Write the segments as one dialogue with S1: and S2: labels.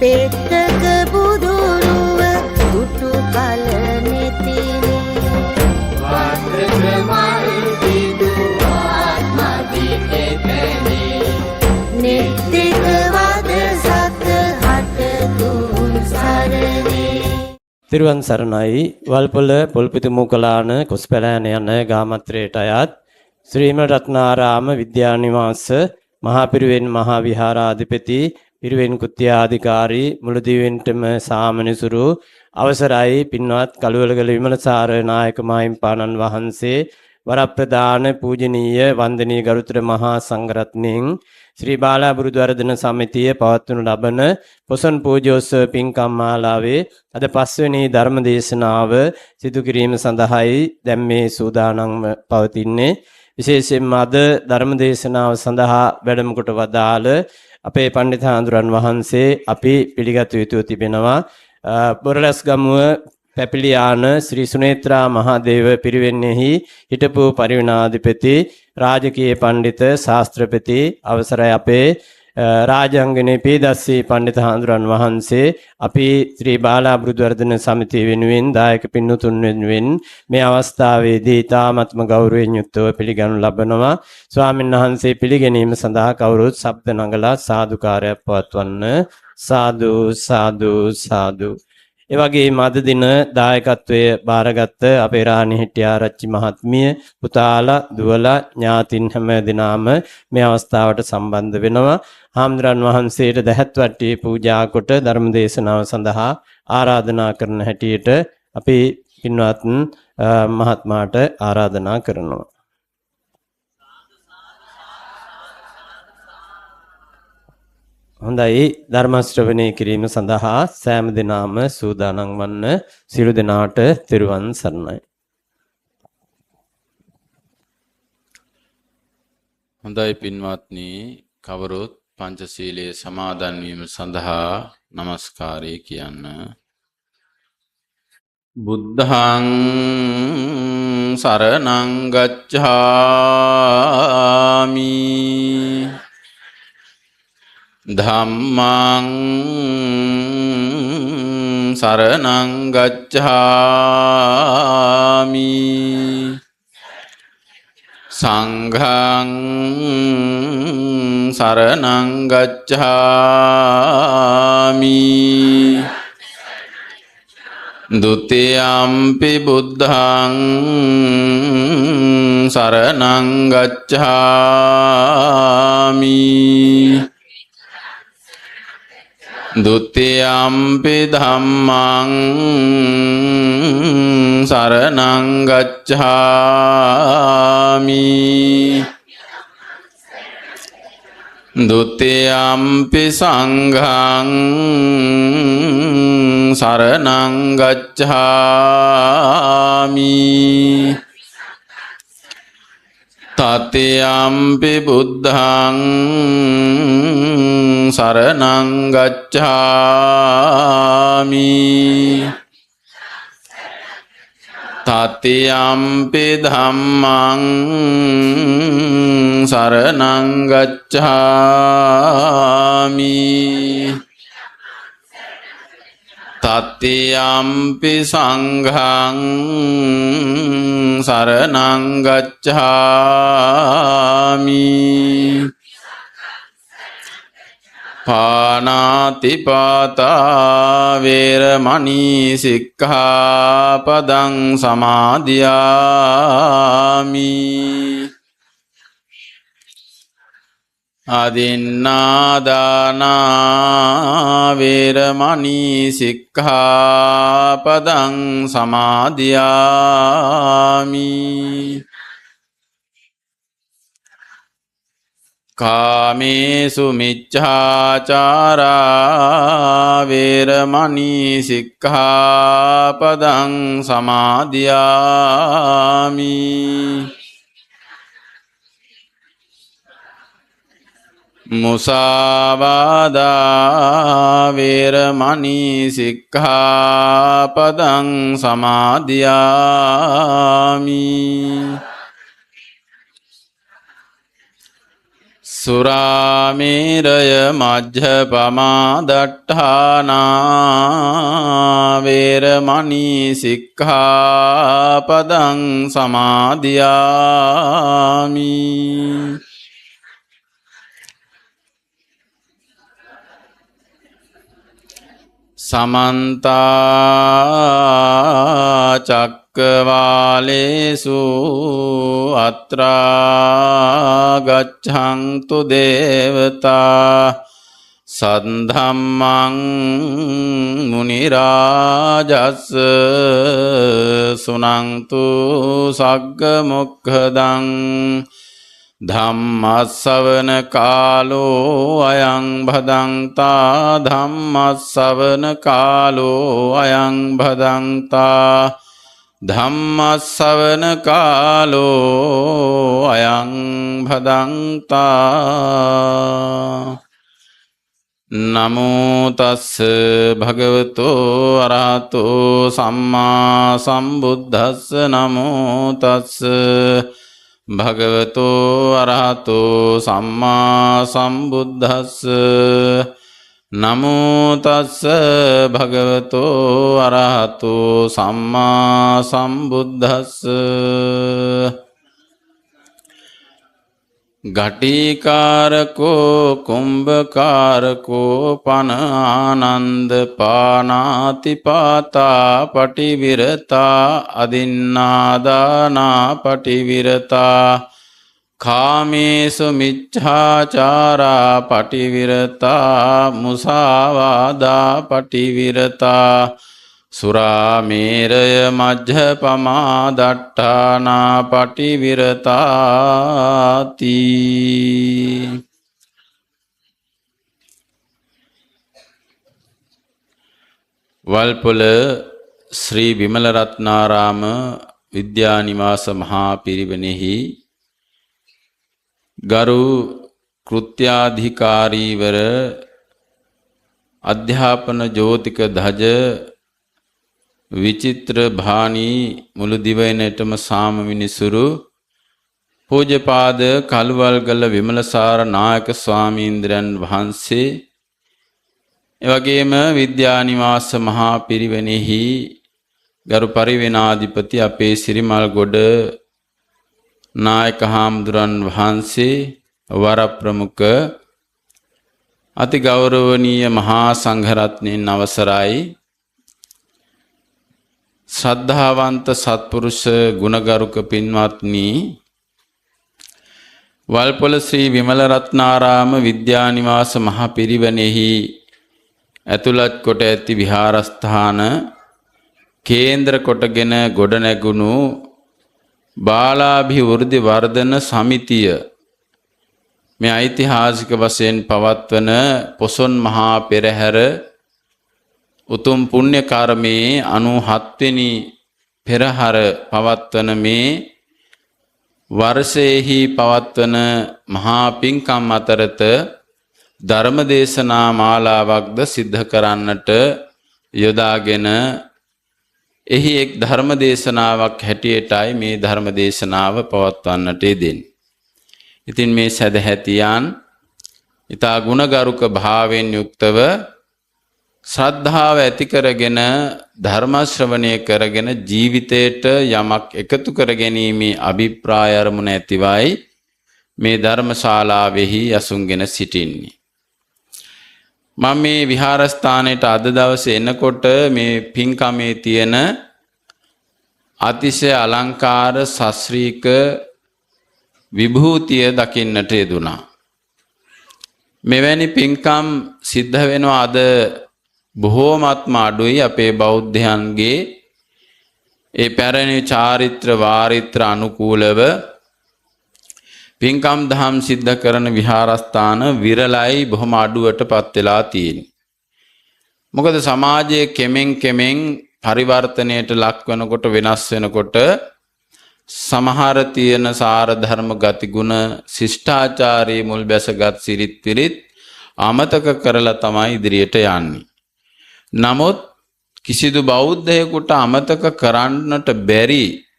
S1: එත්තක බුදුරුව දුටු කල නෙතිනේ වත්තක මල් දිදුවත් මදිකෙතනේ නෙත්තක වද සත හට තුන් සරණේ.
S2: තිරුවන් සරණයි. වල්පොළ පොල්පිතු මූකලාන කොස්පැලෑන යන ගාමත්‍රයට අයත් ශ්‍රීම රත්නාරාම විද්‍යානිවාස මහා පිරිවෙන් මහා විහාරාධිපති පිරිවෙන් කුත්‍යාධිකාරී මුළුදීවෙන්ටම සාමණේසුරු අවසරයි පින්වත් කළුවලගල විමලසාර නායක මාහිම්පාණන් වහන්සේ වරප්‍රදාන පූජනීය වන්දනීය ගරුතර මහා සංඝරත්නයන් ශ්‍රී බාලා බුදුරදන සමිතිය පවත්වනු ලබන පොසොන් පූජෝත්සව පින්කම් මාලාවේ අද 5 වෙනි ධර්ම දේශනාව සිදු කිරීම සඳහායි දැන් මේ සූදානම්ව පවතින්නේ. විශේෂයෙන්ම අද ධර්ම දේශනාව සඳහා වැඩම කොට වදාළ අපේ පඬිත හාමුදුරන් වහන්සේ අපි පිළිගත යුතුව තිබෙනවා. බොරලැස්ගමුව පැපිලියාන ශ්‍රී සුනේත්‍රා මහාදේව පිරිවෙන්ෙහි හිටපු පරිවිනාධිපති රාජකීය පඬිත ශාස්ත්‍රපති අවසරයි අපේ රාජාංගනේ පීදස්සී පඬිත හාමුදුරන් වහන්සේ අපි ශ්‍රී බාලා බුදුරදන සමිතිය වෙනුවෙන් දායක පින්තුන් වෙනුවෙන් මේ අවස්ථාවේදී තාමත්ම ගෞරවයෙන් යුක්තව පිළිගනු ලබනවා. ස්වාමීන් වහන්සේ පිළිගැනීම සඳහා කවුරුත් ශබ්ද නගලා සාදුකාරයක් පවත්වන්න. සාදු සාදු සාදු. ඒ වගේම අද දින දායකත්වයේ බාරගත් අපේ රාණිහිටියාරච්චි මහත්මිය පුතාලා දුවලා ඥාතින් හැම දිනාම මේ අවස්ථාවට සම්බන්ධ වෙනවා. හාමුදුරන් වහන්සේට දහත් වට්ටිය පූජා කොට ධර්ම දේශනාව සඳහා ආරාධනා කරන හැටියට අපි පින්වත් මහත්මයාට ආරාධනා කරනවා. හොඳයි, ධර්ම ශ්‍රවණය කිරීම සඳහා සෑම දිනම සූදානම් වන්න. සියලු දෙනාට තෙරුවන් සරණයි.
S3: හොඳයි පින්වත්නි, කවුරුත් පංචශීලයේ සමාදන් වීම සඳහා নমස්කාරය කියන්න. බුද්ධං සරණං ගච්ඡාමි ධම්මං සරණං ගච්ඡාමි සංඝං සරණං ගච්ඡාමි ဒုတိယံ පි බුද්ධං සරණං ගච්ඡාමි ဒုတိယံ පි ධම්මං සරණං ගච්ඡාමි ဒုတိယံ පි සංඝං සරණං ගච්ඡාමි တတိယံ පි බුද්ධං සරණං ගච්ඡාමි တတိယံ පි ධම්මං සරණං ගච්ඡාමි တတိယံ පි සංඝං සරණං ගච්ඡාමි ปานาติปาตา เวรมณี สิกขาปดัง สมาธิยามิ අදින්නාදානා වේරමණී සික්ඛාපදං සමාදියාමි කාමේසු මිච්ඡාචාරා වේරමණී සික්ඛාපදං සමාදියාමි මුසාවාදා වේරමණී සික්ඛාපදං සමාදියාමි සුරාමේරය මජ්ජපමා දට්ඨානා වේරමණී සික්ඛාපදං සමාදියාමි. සමන්ත චක්කවාලේසු අත්‍රා ගච්ඡන්තු දේවතා සද්ධම්මං මුනි රාජස් සුනන්තු සග්ග මොක්ඛදං ධම්මස්සවන කාලෝ අයං භදංතා ධම්මස්සවන කාලෝ අයං භදංතා ධම්මස්සවන කාලෝ අයං භදංතා. නමෝ තස්ස භගවතෝ අරහතෝ සම්මා සම්බුද්දස්ස. නමෝ තස්ස භගවතෝ අරහතෝ සම්මා සම්බුද්දස්ස. නමෝ තස්ස භගවතෝ අරහතෝ සම්මා සම්බුද්දස්ස. ගටිකාරකෝ කුම්භකාරකෝ පන ආනන්ද පානාතිපාතා පටිවිරතා අදින්නාදානා පටිවිරතා කාමේසු මිච්ඡාචාරා පටිවිරතා මුසාවාදා පටිවිරතා සුරාමේරය මජ්ජපමා දට්ඨානා පටිවිරතාති. වල්පොල ශ්‍රී විමල රත්නාරාම විද්‍යානිවාස මහා පිරිවෙනෙහි ගරු කෘත්‍යාධිකාරීවර අධ්‍යාපන ජෝතික ධජ විචිත්‍ර භානී මුළු දිවයිනටම සාම මිනිසුරු පූජ්‍යපාද කළුවල්ගල විමලසාර නායක ස්වාමීන්ද්‍රයන් වහන්සේ, එවැගේම විද්‍යානිවාස මහා පිරිවෙනෙහි ගරු පරිවෙනාධිපති අපේ සිරිමල්ගොඩ නායක හාමුදුරන් වහන්සේ, වර ප්‍රමුඛ අති ගෞරවනීය මහා සංඝරත්නයන් අවසරයි. ශ්‍රද්ධාවන්ත සත්පුරුෂ ගුණගරුක පින්වත්නි, වල්පොල ශ්‍රී විමල රත්නාරාම විද්‍යානිවාස මහ පිරිවෙනෙහි ඇතුළත් කොට ඇති විහාරස්ථාන කේන්ද්‍ර කොටගෙන ගොඩනැගුණු බාලාභිවෘද්ධි වර්ධන සමිතිය මේ ඓතිහාසික වශයෙන් පවත්වන පොසොන් මහා පෙරහැර උතුම් පුණ්‍ය කර්මයේ 97 වෙනි පෙරහර පවත්වන මේ වර්ෂයේහි පවත්වන මහා පින්කම් අතරත ධර්මදේශනා මාලාවක්ද සිද්ධ කරන්නට යොදාගෙන එහි එක් ධර්මදේශනාවක් හැටියටයි මේ ධර්මදේශනාව පවත්වන්නට යෙදෙන්නේ. ඉතින් මේ සදහැතියන් ඊතා ගුණගරුක භාවයෙන් යුක්තව ශ්‍රද්ධාව ඇති කරගෙන ධර්ම ශ්‍රවණය කරගෙන ජීවිතයට යමක් එකතු කර ගැනීමේ අභිප්‍රාය අරමුණ ඇතිවයි මේ ධර්මශාලාවෙහි අසුන්ගෙන සිටින්නේ. මම මේ විහාරස්ථානයට අද දවසේ එනකොට මේ පින්කමේ තියෙන අතිශය අලංකාර ශාස්ත්‍රීක විභූතිය දකින්නට යෙදුණා. මෙවැනි පින්කම් සිද්ධ වෙනවා අද බොහෝමත්ම අඩුයි අපේ බෞද්ධයන්ගේ ඒ පැරණි චාරිත්‍ර වාරිත්‍ර අනුකූලව පින්කම් දහම් සිද්ධ කරන විහාරස්ථාන විරලයි, බොහොම අඩුවටපත් වෙලා තියෙන්නේ. මොකද සමාජයේ කෙමෙන් පරිවර්තනයට ලක් වෙනකොට, වෙනස් වෙනකොට සමහර තියෙන සාර ධර්ම ගතිගුණ ශිෂ්ටාචාරයේ මුල් බැසගත් සිරිත් පිරිත් අමතක කරලා තමයි ඉදිරියට යන්නේ. නමුත් කිසිදු බෞද්ධයෙකුට අමතක කරන්නට බැරි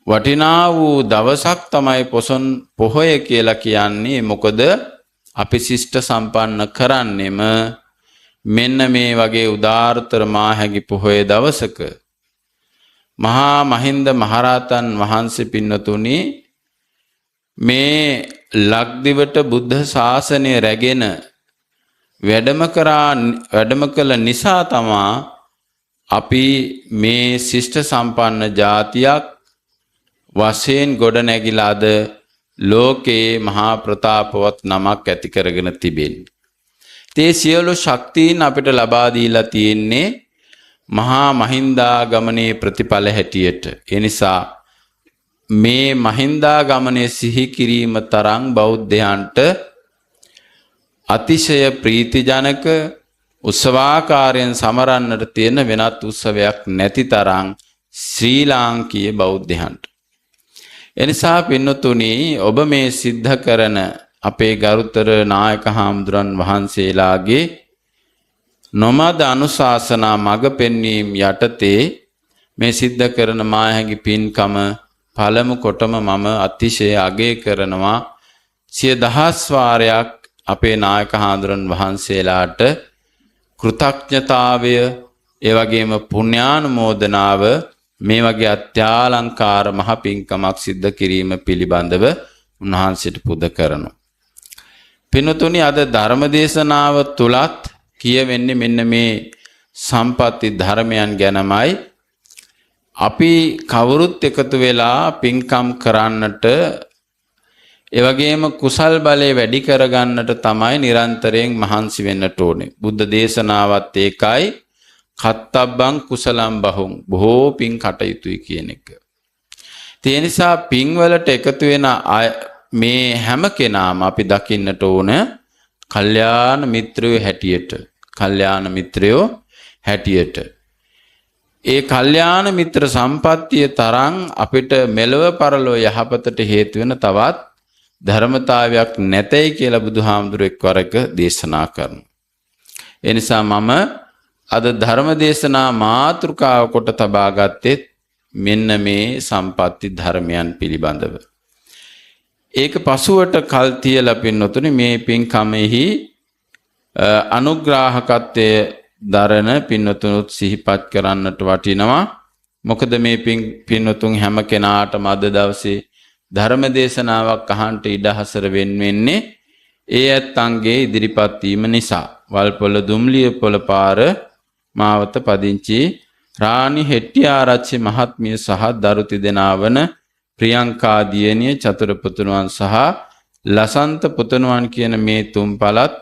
S3: වටිනා වූ දවසක් තමයි පොසොන් පොහොය කියලා කියන්නේ. මොකද අපි ශිෂ්ට සම්පන්න කරන්නෙම මෙන්න මේ වගේ උදාාරතර මාහැකි පොහොය දවසක. මහා මහින්ද මහරහතන් වහන්සේ පින්නතුනි මේ ලක්දිවට බුද්ධ ශාසනය රැගෙන වැඩම කළ නිසා තමා අපි මේ ශිෂ්ට සම්පන්න ජාතියක් වශයෙන් ගොඩ නැගිලාද ලෝකයේ මහා ප්‍රතාපවත් නමක් ඇති කරගෙන තිබෙන්නේ. ඒ සියලු ශක්තියින් අපිට ලබා දීලා තියෙන්නේ මහා මහින්දාගමනයේ ප්‍රතිඵල හැටියට. ඒ නිසා මේ මහින්දාගමනයේ සිහි කිරීම තරම් බෞද්ධයන්ට අතිශය ප්‍රීතිජනක උත්සවාකාරයෙන් සමරන්නට තියෙන වෙනත් උත්සවයක් නැති තරම් ශ්‍රී ලාංකීය බෞද්ධයන්ට. එනිසා පින්නතුනි ඔබ මේ සිද්ධ කරන අපේ ගරුතර නායක හාමුදුරන් වහන්සේලාගේ නොමද අනුශාසනා මඟ පෙන්වීම යටතේ මේ සිද්ධ කරන මාහැඟි පින්කම පළමු කොටම මම අතිශය අගය කරනවා. සිය දහස් වාරයක් අපේ නායක හාමුදුරන් වහන්සේලාට කෘතඥතාවය ඒ වගේම පුණ්‍යානුමෝදනාව මේ වගේ අත්‍යාලංකාර මහ පින්කමක් සිද්ධ කිරීම පිළිබඳව උන්වහන්සේට පුද කරනවා. පින්වතුනි අද ධර්ම දේශනාව තුලත් කියවෙන්නේ මෙන්න මේ සම්පatti ධර්මයන් ගැනමයි. අපි කවුරුත් එකතු වෙලා පින්කම් කරන්නට ඒ වගේම කුසල් බලය වැඩි කරගන්නට තමයි නිරන්තරයෙන් මහන්සි වෙන්නට ඕනේ. බුද්ධ දේශනාවත් ඒකයි කත්තබ්බං කුසලම් බහුං බොහෝ පින් කටයුතුයි කියන එක. ඒ නිසා පින්වලට එකතු වෙන මේ හැම කෙනාම අපි දකින්නට ඕන කල්යාණ මිත්‍රයෝ හැටියට. කල්යාණ මිත්‍රයෝ හැටියට. ඒ කල්යාණ මිත්‍ර සම්පත්තිය තරම් අපිට මෙලව පරලොව යහපතට හේතු වෙන තවත් ධර්මතාවයක් නැතයි කියලා බුදුහාමුදුරුවෝ එක්වරක දේශනා කරනවා. ඒ නිසා මම අද ධර්ම දේශනා මාතෘකාව කොට තබා ගත්තේ මෙන්න මේ සම්පatti ධර්මයන් පිළිබඳව. ඒක පසුවට කල් තියලා පින්නතුනි මේ පින්කමෙහි අනුග්‍රාහකත්වයේ දරන පින්නතුනුත් සිහිපත් කරන්නට වටිනවා. මොකද මේ පින්නතුන් හැම කෙනාටම අද දවසේ ධර්ම දේශනාවක් අහන්නට ඉඩ හසර වෙන්නේ ඒ ඇත්තන්ගේ ඉදිරිපත් වීම නිසා. වල්පොළ දුම්ලිය පොළ පාර මාවත පදිංචි රාණි හෙට්ටිආරච්චි මහත්මිය සහ දරු තිදෙනා වන ප්‍රියංකා දියණිය චතුර පුතුණුවන් සහ ලසන්ත පුතුණුවන් කියන මේ තුන් පළත්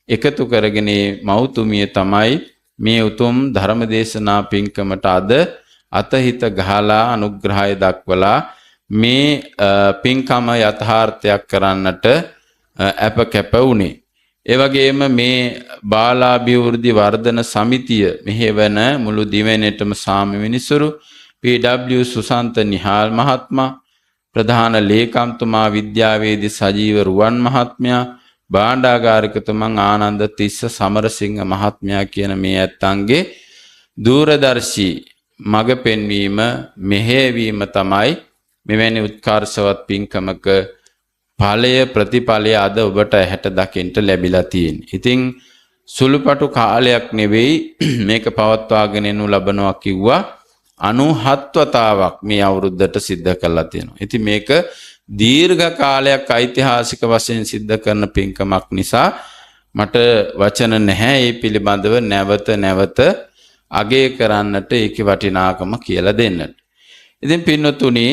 S3: එකතු කරගෙන මෞතුමිය තමයි මේ උතුම් ධර්ම දේශනා පින්කමට අද අතහිත ගහලා අනුග්‍රහය දක්වලා මේ පින්කම යථාර්ථයක් කරන්නට අප කැප වුණේ. ඒ වගේම මේ බාලාභිවෘද්ධි වර්ධන සමිතිය මෙහෙවන මුළු දිවයිනටම සාමි මිනිසුරු පී.ඩබ්ලිව් සුසන්ත නිහාල් මහත්මයා, ප්‍රධාන ලේකම්තුමා විද්‍යාවේදී සජීව රුවන් මහත්මයා, භාණ්ඩාගාරිකතුමන් ආනන්ද තිස්ස සමරසිංහ මහත්මයා කියන මේ ඇත්තන්ගේ දූරදර්ශී මඟ පෙන්වීම මෙහෙයවීම තමයි මෙවැනි උත්කර්ෂවත් පින්කමක ඵලය ප්‍රතිඵලය අද ඔබට ඇහැට දකින්න ලැබිලා තියෙන්නේ. ඉතින් සුළුපටු කාලයක් නෙවෙයි මේක පවත්වාගෙන යනු ලබනවා කිව්වා 97 වතාවක් මේ අවුරුද්දට සිද්ධ කරලා තියෙනවා. ඉතින් මේක දීර්ඝ කාලයක් ඓතිහාසික වශයෙන් සිද්ධ කරන පින්කමක් නිසා මට වචන නැහැ මේ පිළිබඳව නැවත අගය කරන්නට ඒකේ වටිනාකම කියලා දෙන්නට. ඉතින් පින්නතුණි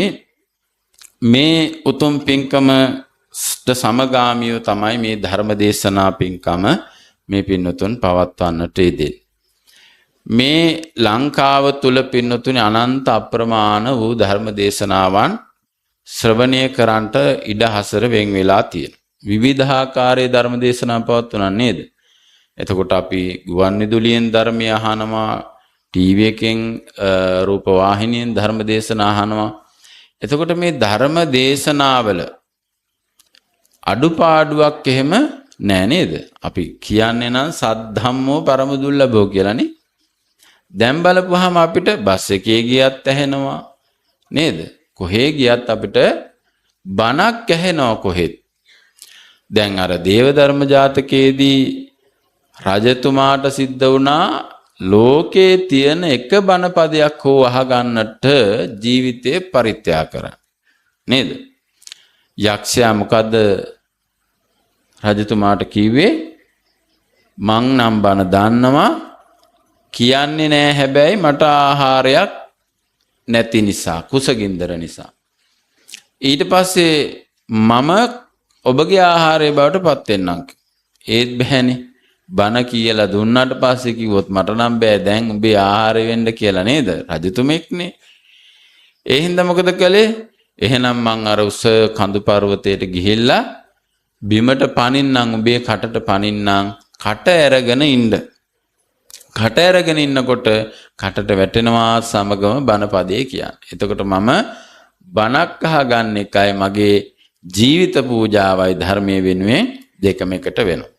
S3: මේ උතුම් පින්කමට සමගාමීව තමයි මේ ධර්ම දේශනා පින්කම මේ පින්නතුන් පවත්වන්නට යෙදෙන්නේ. මේ ලංකාව තුල පින්නතුනි අනන්ත අප්‍රමාණ වූ ධර්ම දේශනාවන් ශ්‍රවණය කරන්නට ඉඩ හසර වෙන් වෙලා තියෙනවා. විවිධාකාරයේ ධර්ම දේශනා පවත්වනවා නේද? එතකොට අපි ගුවන් විදුලියෙන් ධර්මය අහනවා, ටීවී එකෙන් රූප වාහිනියෙන් ධර්ම දේශනා අහනවා. එතකොට මේ ධර්ම දේශනාවල අඩුපාඩුවක් එහෙම නෑ නේද? අපි කියන්නේ නම් සද්ධම්මෝ පරම දුර්ලභෝ කියලානේ. දැන් බලපුවාම අපිට බස් එකේ ගියත් ඇහෙනවා නේද? කොහේ ගියත් අපිට බණක් ඇහෙනවා කොහෙත්. දැන් අර දේවධර්ම ජාතකයේදී රජතුමාට සිද්ධ වුණා ලෝකේ තියෙන එක බණපදයක් හෝ අහගන්නට ජීවිතේ පරිත්‍යාග කරන්න. නේද? යක්ෂයා මොකද්ද රජතුමාට කිව්වේ? මං නම් බණ දන්නවා කියන්නේ නෑ හැබැයි මට ආහාරයක් නැති නිසා කුසගින්දර නිසා. ඊට පස්සේ මම ඔබගේ ආහාරය බවට පත් වෙන්නම්. ඒත් බෑනේ. බණ කියලා දුන්නාට පස්සේ කිව්වොත් මට නම් බෑ දැන් උඹේ ආහාරය වෙන්න කියලා නේද? රජතුමෙක්නේ. ඒ හින්දා මොකද කළේ? එහෙනම් මං අර උස කඳු පර්වතයට ගිහිල්ලා බිමට පනින්නම් උඹේ කටට පනින්නම් කට ඇරගෙන ඉන්න. කට ඇරගෙන ඉන්නකොට කටට වැටෙනවා සමගම බණපදේ කියන්නේ. එතකොට මම බණක් අහගන්න එකයි මගේ ජීවිත පූජාවයි ධර්මයේ වෙනුවෙන් දෙකම එකට වෙනවා.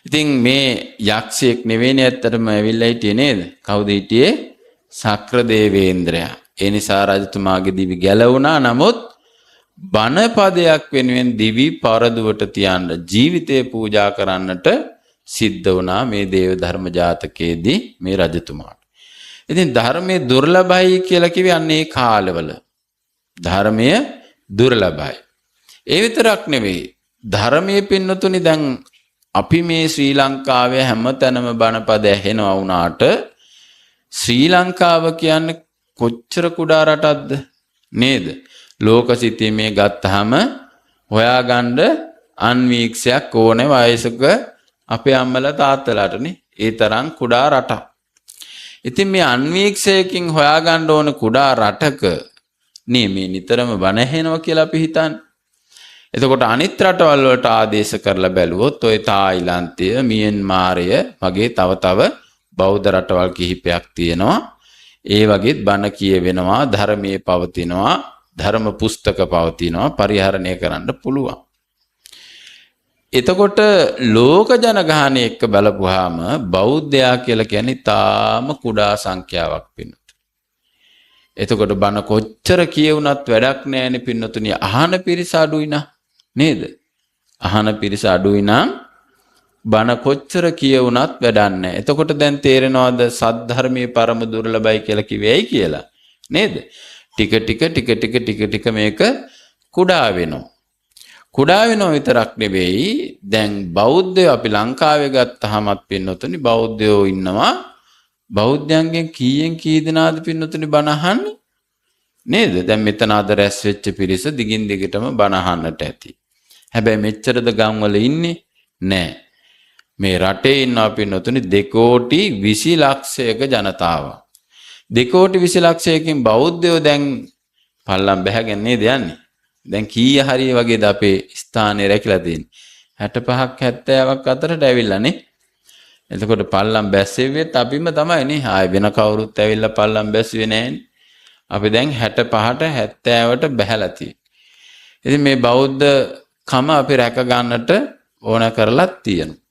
S3: ඉතින් මේ යක්ෂයෙක් නෙවෙයිනේ ඇත්තටම ඇවිල්ලා හිටියේ නේද? කවුද හිටියේ? සක්‍ර දේවේන්ද්‍රයා. ඒ නිසා රජතුමාගේ දිවි ගැලවුණා. නමුත් බණපදයක් වෙනුවෙන් දිවි පරදුවට තියන්න ජීවිතේ පූජා කරන්නට සිද්ධ වුණා මේ දේව ධර්ම ජාතකයේදී මේ රජතුමාට. ඉතින් ධර්මයේ දුර්ලභයි කියලා කිව්වේ අන්නේ කාලවල. ධර්මය දුර්ලභයි. ඒ විතරක් නෙවෙයි. ධර්මයේ පින්නතුනි දැන් අපි මේ ශ්‍රී ලංකාවේ හැමතැනම බණපද ඇහෙනවා වුණාට ශ්‍රී ලංකාව කියන්නේ කොච්චර කුඩා රටක්ද නේද? ලෝක සිතීමේ ගත්තාම හොයාගන්න අන්වීක්ෂයක් ඕනේ වයසක අපේ අම්මලා තාත්තලාටනේ. ඒ තරම් කුඩා රටක්. ඉතින් මේ අන්වීක්ෂයකින් හොයාගන්න ඕන කුඩා රටක නේ මේ නිතරම බණ ඇහෙනවා කියලා අපි හිතන්නේ. එතකොට අනිත් රටවල් වලට ආදේශ කරලා බැලුවොත් ඔය තායිලන්තය, මියන්මාරය වගේ තව බෞද්ධ රටවල් කිහිපයක් තියෙනවා. ඒ වගේත් බණ කියවෙනවා, ධර්මයේ පවතිනවා, ධර්ම පුස්තක පවතිනවා, පරිහරණය කරන්න පුළුවන්. එතකොට ලෝක ජනගහනය එක්ක බලපුවාම බෞද්ධයා කියලා කියන්නේ තාම කුඩා සංඛ්‍යාවක් පින්නතුනි. එතකොට බණ කොච්චර කියවුණත් වැඩක් නැහැනේ පින්නතුනි. අහන පිරිස අඩුයි නේද? අහන පිරිස අඩුයි නම් බණ කොච්චර කියවුණත් වැඩක් නැහැ. එතකොට දැන් තේරෙනවද සද්ධර්මයේ පරම දුර්ලභයි කියලා කිව්වේ ඇයි කියලා? නේද? ටික මේක කුඩා වෙනවා. කුඩා වෙනව විතරක් නෙවෙයි දැන් බෞද්ධයෝ අපි ලංකාවේ ගත්තහමත් පින්නතුනි බෞද්ධයෝ ඉන්නවා. බෞද්ධයන්ගෙන් කීයෙන් කී දෙනාද පින්නතුනි බණ අහන්නේ? නේද? දැන් මෙතන අද රැස් වෙච්ච පිරිස දිගින් දිගටම බණ අහන්නට ඇති. හැබැයි මෙච්චරද ගම්වල ඉන්නේ? නෑ. මේ රටේ ඉන්නවා පින්නතුනි 2,20,00,000ක ජනතාවක්. 2,20,00,000කින් බෞද්ධයෝ දැන් පල්ලම් බැහැගෙන නේද යන්නේ? දැන් කීය හරිය වගේද අපේ ස්ථානේ රැකිලා තියෙන්නේ? 65ක් 70ක් අතරට ඇවිල්ලානේ. එතකොට පල්ලම් බැස්සෙවෙත් අපිම තමයි නේ. ආයෙ වෙන කවුරුත් ඇවිල්ලා පල්ලම් බැස්සුවේ නැහැනේ. අපි දැන් 65ට 70ට බැහැලා තියෙන්නේ. ඉතින් මේ බෞද්ධ කම අපි රැක ගන්නට ඕන කරලා තියෙනවා.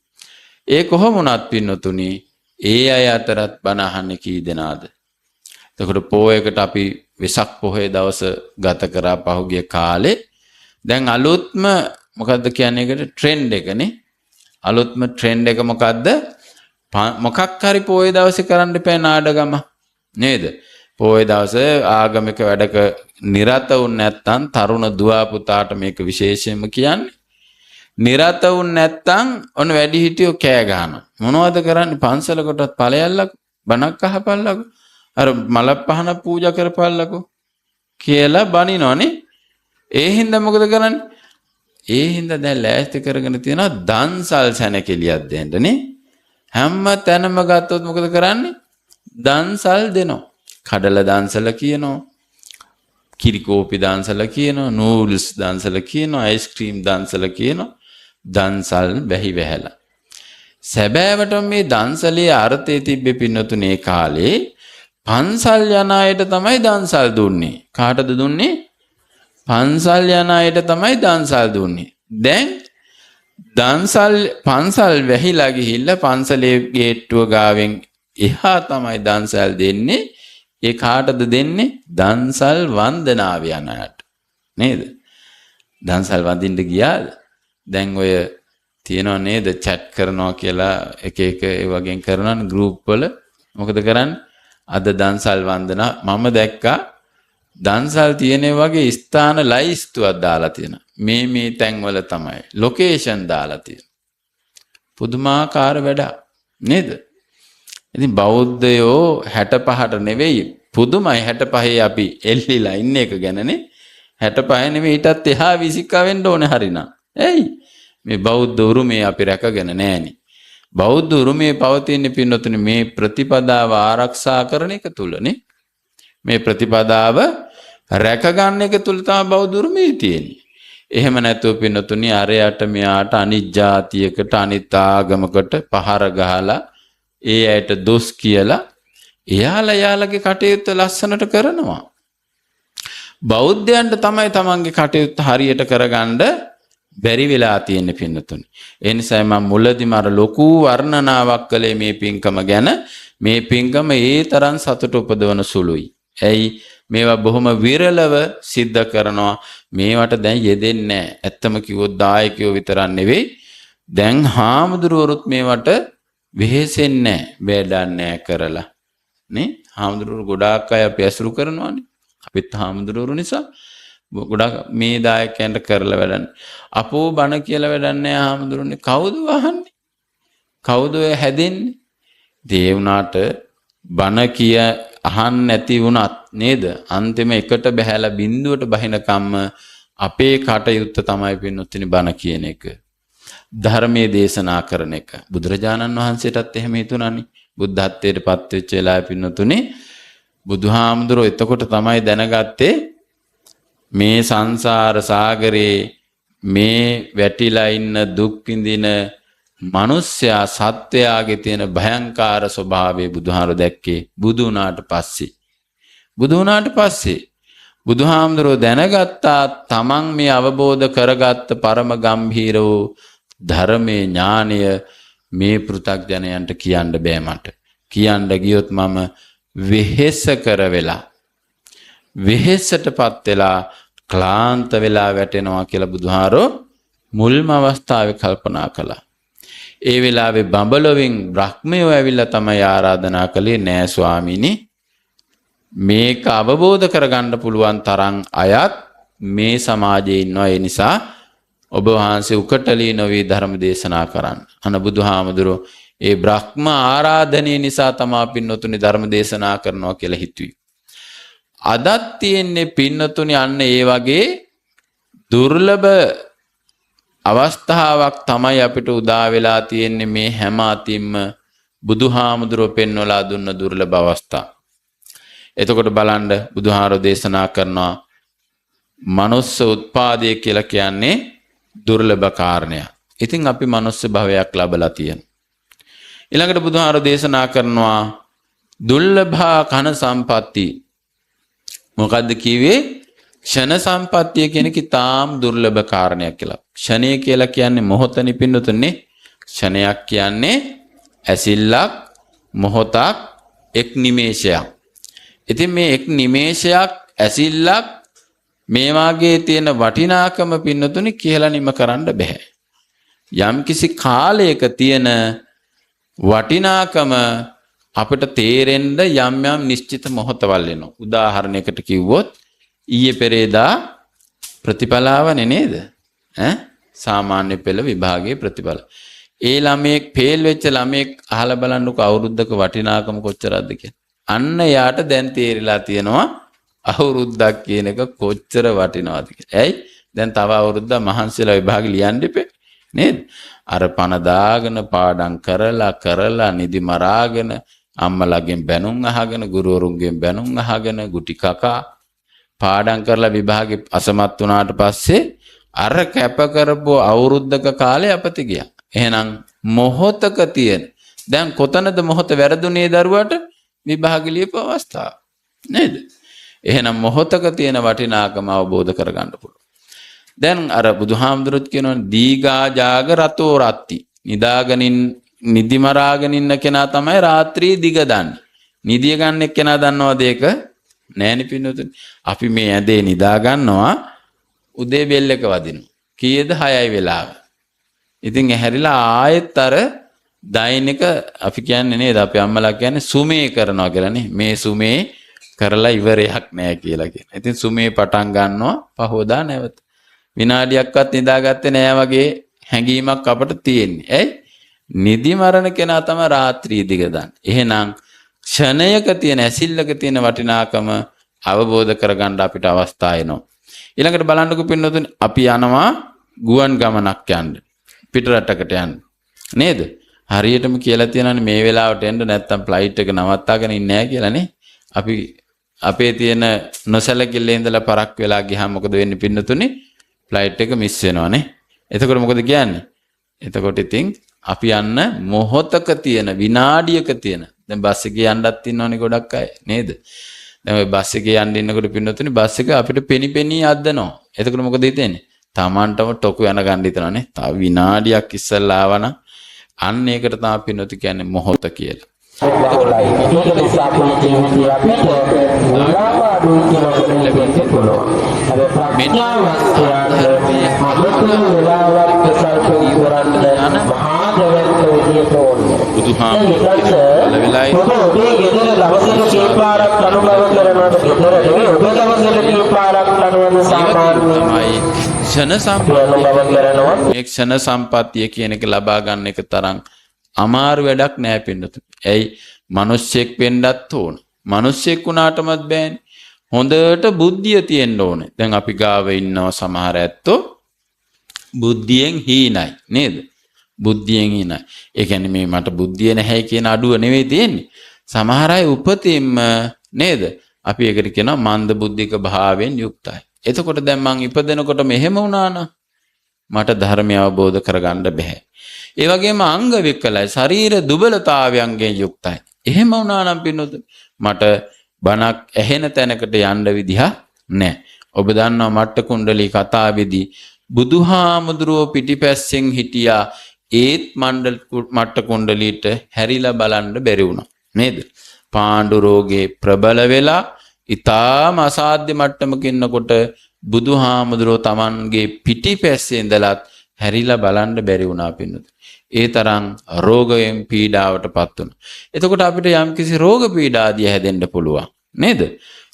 S3: ඒ කොහොම වුණත් පින්නතුනි ඒ අය අතරත් බණ අහන්නේ කී දෙනාද? එතකොට පොයකට අපි වෙසක් පොහේ දවස ගත කරා පහුගිය කාලේ. දැන් අලුත්ම මොකද්ද කියන්නේ ඒකට ට්‍රෙන්ඩ් එකනේ. අලුත්ම ට්‍රෙන්ඩ් එක මොකද්ද? මොකක් හරි පොයේ දවසේ කරන්න එපා නාඩගම නේද? පොයේ දවසේ ආගමික වැඩක නිරත වුන් නැත්නම් තරුණ දුවා පුතාට මේක විශේෂයෙන්ම කියන්නේ. නිරත වුන් නැත්නම් ඔන්න වැඩි හිටියෝ කෑ ගහනවා. මොනවද කරන්නේ? පන්සලකටත් ඵලයල්ලක බණක් අහපල්ලකෝ. අර මල පහන පූජා කරපල්ලකෝ කියලා බනිනවනේ. ඒ හින්දා මොකද කරන්නේ? ඒ හින්දා දැන් ලෑස්ති කරගෙන තියෙනවා දන්සල් සැනකෙලියක් දෙන්නනේ. හැම තැනම ගත්තොත් මොකද කරන්නේ? දන්සල් දෙනවා. කඩල දන්සල කියනවා. කිරිකෝපි දන්සල කියනවා. නූඩල්ස් දන්සල කියනවා. අයිස්ක්‍රීම් දන්සල කියනවා. දන්සල් බැහි වැහැලා. සැබෑවටම මේ දන්සලේ අර්ථය තිබ්බේ පින්නතුනේ කාලේ පන්සල් යන අයට තමයි දන්සල් දුන්නේ. කාටද දුන්නේ? පන්සල් යන අයට තමයි දන්සල් දුන්නේ. දැන් පන්සල් වැහිලා ගිහිල්ලා පන්සලේ ගේට්ටුව ගාවෙන් එහා තමයි දන්සල් දෙන්නේ. ඒ කාටද දෙන්නේ? දන්සල් වන්දනාව යන අයට. නේද? දන්සල් වඳින්න ගියාද? දැන් ඔය තියෙනව නේද chat කරනවා කියලා එක ඒ වගේ කරනවා group වල. මොකද කරන්නේ? අද දන්සල් වන්දනා මම දැක්කා දන්සල් තියෙන වගේ ස්ථාන ලයිස්තුවක් දාලා තියෙනවා. මේ තැන්වල තමයි ලොකේෂන් දාලා තියෙනවා. පුදුමාකාර වැඩක් නේද? ඉතින් බෞද්ධයෝ 65ට නෙවෙයි පුදුමයි 65 අපි එල්ලිලා ඉන්න එක ගැනනේ. 65 නෙවෙයි ඊටත් එහා විසිකා වෙන්න ඕනේ හරිනම්. එයි මේ බෞද්ධ උරුමේ අපි රැකගෙන නැහෙනි. බෞද්ධ උරුමේ පවතින පින්නතුනේ මේ ප්‍රතිපදාව ආරක්ෂා කරන එක තුලනේ. මේ ප්‍රතිපදාව රැකගන්න එක තුල තමයි බෞද්ධ උරුමේ තියෙන්නේ. එහෙම නැතුව පින්නතුනේ අරයට මෙයාට අනිත් જાතියකට අනිත් ආගමකට පහර ගහලා ඒ ඇයට දොස් කියලා එයාලගේ කටයුත්ත ලස්සනට කරනවා. බෞද්ධයන්ට තමයි තමන්ගේ කටයුත්ත හරියට කරගන්න බැරි වෙලා තියෙන පින්නතුනි. ඒ නිසා මම මුලදිම අර ලොකු වර්ණනාවක් කළේ මේ පින්කම ගැන. මේ පින්කම ඒ තරම් සතුට උපදවන සුළුයි. ඇයි මේවා බොහොම විරලව සිද්ධ කරනවා. මේවට දැන් යෙදෙන්නේ නැහැ. ඇත්තම කිව්වොත් දායකයෝ විතරක් නෙවෙයි. දැන් හාමුදුරුවරුත් මේවට වෙහෙසෙන්නේ නැහැ. බේඩන්නේ කරලා. නේ? හාමුදුරුවෝ ගොඩාක් අය අපි ඇසුරු කරනවානේ. අපිත් හාමුදුරුවෝ නිසා ගොඩක් මේ දායකයන්ට කරලා වැඩන්නේ. අපෝ බණ කියලා වැඩන්නේ හාමුදුරුවනේ. කවුද වහන්නේ? කවුද ඔය හැදෙන්නේ? ඒ වුණාට බණ කිය අහන්න නැති වුණත් නේද? අන්තිම එකට බහැලා බිඳුවට බහිනකම්ම අපේ කටයුත්ත තමයි පින්නොත්නි බණ කියන එක. ධර්මයේ දේශනා කරන එක. බුදුරජාණන් වහන්සේටත් එහෙම හිතුණානේ. බුද්ධත්වයට පත් වෙච්ච වෙලාවේ පින්නොත්නි බුදුහාමුදුරුවෝ එතකොට තමයි දැනගත්තේ මේ සංසාර සාගරේ මේ වැටිලා ඉන්න දුක් විඳින මිනිස්සයා සත්වයාගේ තියෙන භයංකාර ස්වභාවය බුදුහාමුදුරුවෝ දැක්කේ බුදු වුණාට පස්සේ. බුදු වුණාට පස්සේ බුදුහාමුදුරුවෝ දැනගත්තා තමන් මේ අවබෝධ කරගත්ත පරම ගම්භීර වූ ධර්මයේ ඥානය මේ පෘථග්ජනයන්ට කියන්න බෑ මට. කියන්න ගියොත් මම වෙහෙස කර වෙලා වෙහෙසටපත් වෙලා ක්ලාන්ත වෙලා වැටෙනවා කියලා බුදුහාරෝ මුල්ම අවස්ථාවේ කල්පනා කළා. ඒ වෙලාවේ බඹලොවින් බ්‍රහ්මයෝ ඇවිල්ලා තමයි ආරාධනා කළේ නෑ ස්වාමීනි මේක අවබෝධ කරගන්න පුළුවන් තරම් අයත් මේ සමාජයේ ඉන්නවා. ඒ නිසා ඔබ වහන්සේ උකටලී නොවී ධර්ම දේශනා කරන්න. අන බුදුහාමුදුරුවෝ ඒ බ්‍රහ්ම ආරාධනය නිසා තමා පින්නතුනි ධර්ම දේශනා කරනවා කියලා හිතුවේ. අදත් තියෙන්නේ පින්නතුනි අන්න ඒ වගේ දුර්ලභ අවස්ථාවක් තමයි අපිට උදා වෙලා තියෙන්නේ මේ හැම අතින්ම බුදුහාමුදුරුවෝ පෙන්වලා දුන්න දුර්ලභ අවස්ථා. එතකොට බලන්න බුදුහාරෝ දේශනා කරනවා මනුස්ස උත්පාදය කියලා කියන්නේ දුර්ලභ කාරණයක්. ඉතින් අපි මනුස්ස භවයක් ලැබලා තියෙනවා. ඊළඟට බුදුහාරෝ දේශනා කරනවා දුර්ලභා කන සම්පatti. මොකද්ද කිව්වේ? ක්ෂණ සම්පත්තිය කියන එක තාම දුර්ලභ කාරණයක් කියලා. ක්ෂණය කියලා කියන්නේ මොහොතනි පින්නතුනේ. ක්ෂණයක් කියන්නේ ඇසිල්ලක් මොහොතක් එක් නිමේෂයක්. ඉතින් මේ එක් නිමේෂයක් ඇසිල්ලක් මේ වාගේ තියෙන වටිනාකම පින්නතුනි කියලා නිම කරන්න බෑ. යම්කිසි කාලයක තියෙන වටිනාකම අපිට තේරෙන්න යම් යම් නිශ්චිත මොහොතවල් වෙනවා. උදාහරණයකට කිව්වොත් ඊයේ පෙරේදා ප්‍රතිඵලාවනේ නේද? සාමාන්‍ය පෙළ විභාගයේ ප්‍රතිඵල. ඒ ළමයෙක් ෆේල් වෙච්ච ළමයෙක් අහලා බලන්නකො අවුරුද්දක වටිනාකම කොච්චරද කියලා. අන්න යාට දැන් තේරිලා තියෙනවා අවුරුද්දක් කියන එක කොච්චර වටිනවද කියලා. ඇයි? දැන් තව අවුරුද්දක් මහන්සිලා විභාග ලියන්න ඉපේ නේද? අර පණ දාගෙන පාඩම් කරලා නිදි මරාගෙන අම්මලාගෙන් බැනුම් අහගෙන ගුරුවරුන්ගෙන් බැනුම් අහගෙන ගුටි කකා පාඩම් කරලා විභාගේ අසමත් වුණාට පස්සේ අර කැප කරපු අවුරුද්දක කාලේ අපති ගියා. එහෙනම් මොහොතක තියෙන දැන් කොතනද මොහොත වැරදුනේ දරුවට? විභාග ලියපු අවස්ථාව නේද? එහෙනම් මොහොතක තියෙන වටිනාකම අවබෝධ කරගන්න පුළුවන්. දැන් අර බුදුහාමුදුරුවෝ කියනවා දීගා ජාග රතෝ රත්ති. නිදාගනින් නිදිමරාගෙන ඉන්න කෙනා තමයි රාත්‍රී දිග දන්නේ. නිදිය ගන්න එක්කෙනා දන්නවද ඒක? නෑනේ පින්නතුනි. අපි මේ ඇඳේ නිදා ගන්නවා උදේ බෙල් එක වදිනවා. කීයද 6යි වෙලාව. ඉතින් ඇහැරිලා ආයෙත් අර දෛනික අපි කියන්නේ නේද අපි අම්මලා කියන්නේ සුමේ කරනවා කියලානේ. මේ සුමේ කරලා ඉවරයක් නෑ කියලා කියන. ඉතින් සුමේ පටන් ගන්නවා පහවදා නැවත. විනාඩියක්වත් නිදාගත්තේ නෑ වගේ හැඟීමක් අපට තියෙන්නේ. ඇයි? නිදි මරණ කෙනා තමයි රාත්‍රී දිග දාන්නේ. එහෙනම් ක්ෂණයක තියෙන ඇසිල්ලක තියෙන වටිනාකම අවබෝධ කරගන්න අපිට අවස්ථා එනවා. ඊළඟට බලන්නකො පින්නතුනි අපි යනවා ගුවන් ගමනක් යන්න. පිටරටකට යන්න. නේද? හරියටම කියලා තියෙනවානේ මේ වෙලාවට එන්න නැත්තම් ෆ්ලයිට් එක නවත්තාගෙන ඉන්නේ නැහැ කියලානේ. අපි අපේ තියෙන නොසැලකිල්ලේ ඉඳලා පරක් වෙලා ගියාම මොකද වෙන්නේ පින්නතුනි? ෆ්ලයිට් එක මිස් වෙනවානේ. එතකොට මොකද කියන්නේ? එතකොට ඉතින් අපි යන්න මොහොතක තියෙන විනාඩියක තියෙන දැන් බස් එකේ යන්නත් ඉන්නවනේ ගොඩක් අය නේද? දැන් ඔය බස් එකේ යන්න ඉන්නකොට පින්නතුනි බස් එක අපිට පෙනි අද්දනවා. එතකොට මොකද හිතෙන්නේ? Tamanටම ටොකු යන ගන්න හිතනවානේ. තව විනාඩියක් ඉස්සෙල්ලා ආවනම් අන්න ඒකට තමයි පින්නතුනි කියන්නේ මොහොත කියලා. ක්ෂණ සම්පත්තිය කියන එක ලබා ගන්න එක තරම් අමාරු වැඩක් නෑ පින්නතුනි. ඇයි? මිනිස්සෙක් වෙන්නත් ඕන. මිනිස්සෙක් වුණාටමත් බෑනේ. හොඳට බුද්ධිය තියෙන්න ඕනේ. දැන් අපි ගාව ඉන්නවා සමහර ඇත්තෝ බුද්ධියෙන් හීනයි නේද? බුද්ධියෙන් හීනයි. ඒ කියන්නේ මේ මට බුද්ධිය නැහැ කියන අඩුව නෙවෙයි තියෙන්නේ. සමහර අය උපතින්ම නේද? අපි ඒකට කියනවා මන්ද බුද්ධික භාවයෙන් යුක්තයි. එතකොට දැන් මං ඉපදෙනකොට මෙහෙම වුණා නම් මට ධර්මය අවබෝධ කරගන්න බෑ. ඒ වගේම අංග විකලයි ශරීර දුබලතාවයන්ගෙන් යුක්තයි. එහෙම වුණා නම් පින්නොත් මට බණක් ඇහෙන තැනකට යන්න විදිහක් නැහැ. ඔබ දන්නවා මට්ට කුණ්ඩලී කතාවේදී බුදුහාමුදුරුවෝ පිටිපැස්සෙන් හිටියා ඒත් මට්ට කුණ්ඩලීට හැරිලා බලන්න බැරි වුණා නේද? පාණ්ඩු රෝගේ ප්‍රබල වෙලා ඊටාම අසාධ්‍ය මට්ටමක ඉන්නකොට බුදුහාමුදුරුවෝ Tamanගේ පිටිපැස්සේ ඉඳලත් හැරිලා බලන්න බැරි වුණා පින්නොත්. ඒ තරම් රෝගයෙන් පීඩාවටපත් වුණා. එතකොට අපිට යම්කිසි රෝග පීඩාදිය හැදෙන්න පුළුවන් නේද?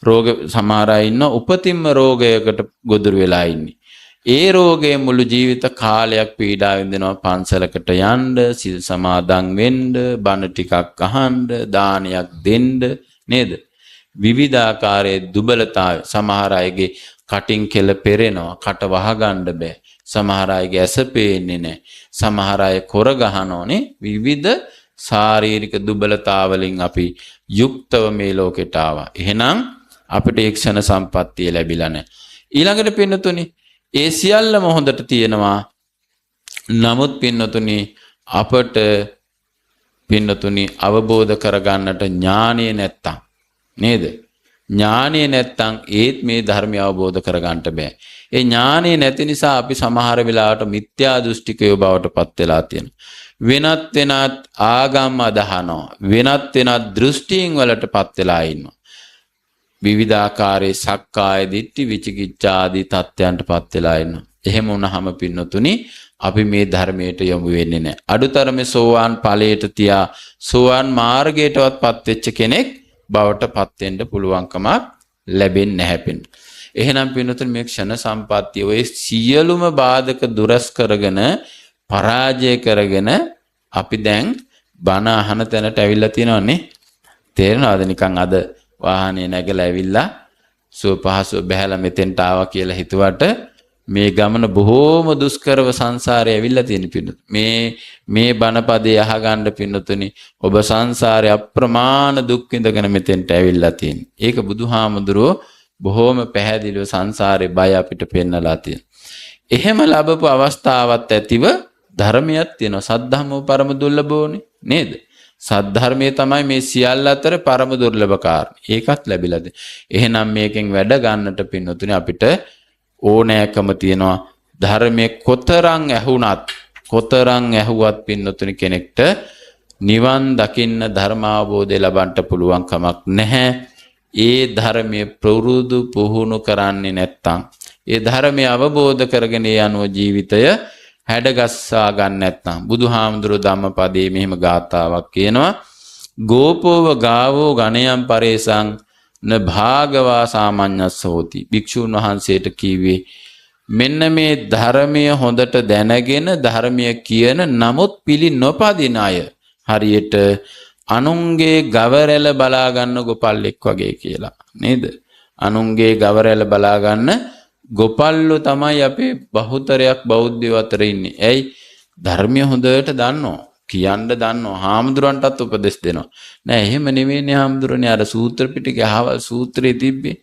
S3: රෝග සමහර අය ඉන්න උපතින්ම රෝගයකට ගොදුරු වෙලා ඉන්නේ. ඒ රෝගයේ මුළු ජීවිත කාලයක් පීඩා විඳිනවා. පන්සලකට යන්න, සිල් සමාදන් වෙන්න, බණ ටිකක් අහන්න, දානයක් දෙන්න නේද? විවිධාකාරයේ දුබලතාවය සමහර අයගේ කටින් කෙල පෙරෙනවා, කට වහගන්න බෑ. සමහර අයගේ ඇස පේන්නේ නැහැ. සමහර අය කොර ගහනෝනේ. විවිධ ශාරීරික දුබලතාවලින් අපි යුක්තව මේ ලෝකෙට ආවා. එහෙනම් අපිට ඒ ක්ෂණ සම්පත්තිය ලැබිලා නැහැ. ඊළඟට පින්නතුනි ඒ සියල්ලම හොඳට තියෙනවා. නමුත් පින්නතුනි අපට පින්නතුනි අවබෝධ කරගන්නට ඥානය නැත්තම් නේද? ඥානය නැත්තම් ඒත් මේ ධර්මය අවබෝධ කරගන්නට බෑ. ඒ ඥානය නැති නිසා අපි සමහර වෙලාවට මිත්‍යා දෘෂ්ටිකයෝ බවට පත් වෙලා තියෙනවා. වෙනත් ආගම් අදහනවා. වෙනත් දෘෂ්ටීන් වලට පත් වෙලා ඉන්නවා. විවිධාකාරයේ සක්කාය දිට්ඨි විචිකිච්ඡා ආදී තත්ත්වයන්ට පත් වෙලා ඉන්නවා. එහෙම වුණාම පින්නතුනි අපි මේ ධර්මයට යොමු වෙන්නේ නැහැ. අඩුතරමේ සෝවාන් ඵලයට තියා සෝවාන් මාර්ගයටවත් පත් වෙච්ච කෙනෙක් බවට පත් වෙන්න පුළුවන්කමක් ලැබෙන්නේ නැහැ පින්න. එහෙනම් පින්නතුනි මේ ක්ෂණ සම්පත්තිය ඔය සියලුම බාධක දුරස් කරගෙන පරාජය කරගෙන අපි දැන් බණ අහන තැනට ඇවිල්ලා තියෙනවනේ. තේරෙනවද? නිකන් අද වාහනේ නැගලා ඇවිල්ලා සුව පහසුව බහැලා මෙතෙන්ට ආවා කියලා හිතුවට මේ ගමන බොහෝම දුෂ්කරව සංසාරේ ඇවිල්ලා තියෙන පින්නතුනි. මේ බණපදේ අහගන්න පින්නතුනි ඔබ සංසාරේ අප්‍රමාණ දුක් විඳගෙන මෙතෙන්ට ඇවිල්ලා තියෙන්නේ. ඒක බුදුහාමුදුරුවෝ බොහෝම පැහැදිලිව සංසාරේ බය අපිට පෙන්නලා තියෙනවා. එහෙම ලැබපු අවස්ථාවක් ඇතිව ධර්මයක් තියෙනවා. සද්ධම්මෝ පරම දුර්ලභෝනේ නේද? සද්ධර්මයේ තමයි මේ සියල්ල අතර පරම දුර්ලභ කාරණේ. ඒකත් ලැබිලාද? එහෙනම් මේකෙන් වැඩ ගන්නට පින්නතුනි අපිට ඕනෑකම තියෙනවා. ධර්මයේ කොතරම් ඇහුණත් කොතරම් ඇහුවත් පින්නතුනි කෙනෙක්ට නිවන් දකින්න ධර්මාවබෝධය ලබන්න පුළුවන් කමක් නැහැ. ඒ ධර්මයේ ප්‍රවෘදු පුහුණු කරන්නේ නැත්තම්, ඒ ධර්මය අවබෝධ කරගෙන ඒ අනුව ජීවිතය හැඩගස්සා ගන්න නැත්නම්. බුදුහාමුදුරුවෝ ධම්මපදයේ මෙහෙම ගාථාවක් කියනවා. ගෝපෝව ගාවෝ ගණයම් පරේසං න භාගවා සාමඤ්ඤස්ස හෝති. භික්ෂුන් වහන්සේට කිව්වේ මෙන්න මේ ධර්මය හොඳට දැනගෙන ධර්මය කියන නමුත් පිළි නොපදින අය හරියට අනුන්ගේ ගවරැල බලා ගන්න ගොපල්ලෙක් වගේ කියලා නේද? අනුන්ගේ ගවරැල බලා ගන්න ගොපල්ලෝ තමයි අපේ බහුතරයක් බෞද්ධයෝ අතර ඉන්නේ. ඇයි? ධර්මය හොඳට දන්නවා, කියන්න දන්නවා, හාමුදුරන්ටත් උපදෙස් දෙනවා. නෑ එහෙම නෙවෙයිනේ හාමුදුරනේ, අර සූත්‍ර පිටකේ අහවල් සූත්‍රයේ තිබ්බේ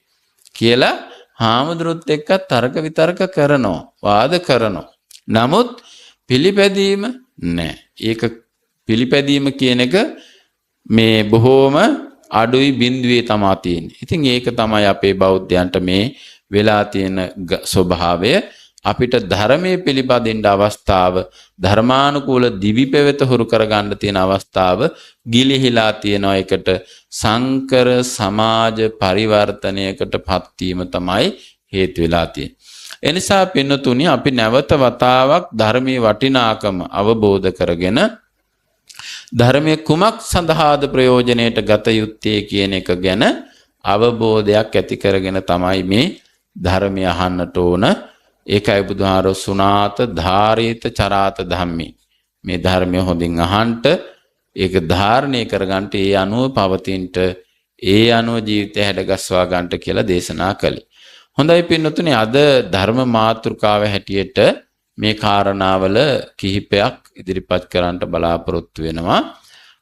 S3: කියලා හාමුදුරුවොත් එක්ක තර්ක විතර්ක කරනවා, වාද කරනවා. නමුත් පිළිපැදීම නෑ. ඒක පිළිපැදීම කියන එක මේ බොහෝම අඩුයි, බිඳුවේ තමා තියෙන්නේ. ඉතින් ඒක තමයි අපේ බෞද්ධයන්ට මේ වෙලා තියෙන ස්වභාවය. අපිට ධර්මයේ පිළිපදින්න අවස්ථාව, ධර්මානුකූල දිවි පෙවෙත හුරු කරගන්න තියෙන අවස්ථාව ගිලිහිලා තියෙනවා. ඒකට සංකර සමාජ පරිවර්තනයකටපත් වීම තමයි හේතු වෙලා තියෙන්නේ. එනිසා පින්නතුනි, අපි නැවත වතාවක් ධර්මයේ වටිනාකම අවබෝධ කරගෙන ධර්මයේ කුමක් සඳහාද ප්‍රයෝජනයට ගත යුත්තේ කියන එක ගැන අවබෝධයක් ඇති කරගෙන තමයි මේ ධර්මය අහන්නට ඕන. ඒකයි බුදුහාරෝ සුනාත ධාරේත චරාත ධම්මේ. මේ ධර්මය හොඳින් අහන්නට, ඒක ධාරණය කරගන්නට, ඒ අනුව පවතිනට, ඒ අනුව ජීවිතය හැඩගස්වා ගන්නට කියලා දේශනා කළේ. හොඳයි පින්නතුනේ, අද ධර්ම මාතෘකාව හැටියට මේ කාරණාවල කිහිපයක් ඉදිරිපත් කරන්නට බලාපොරොත්තු වෙනවා.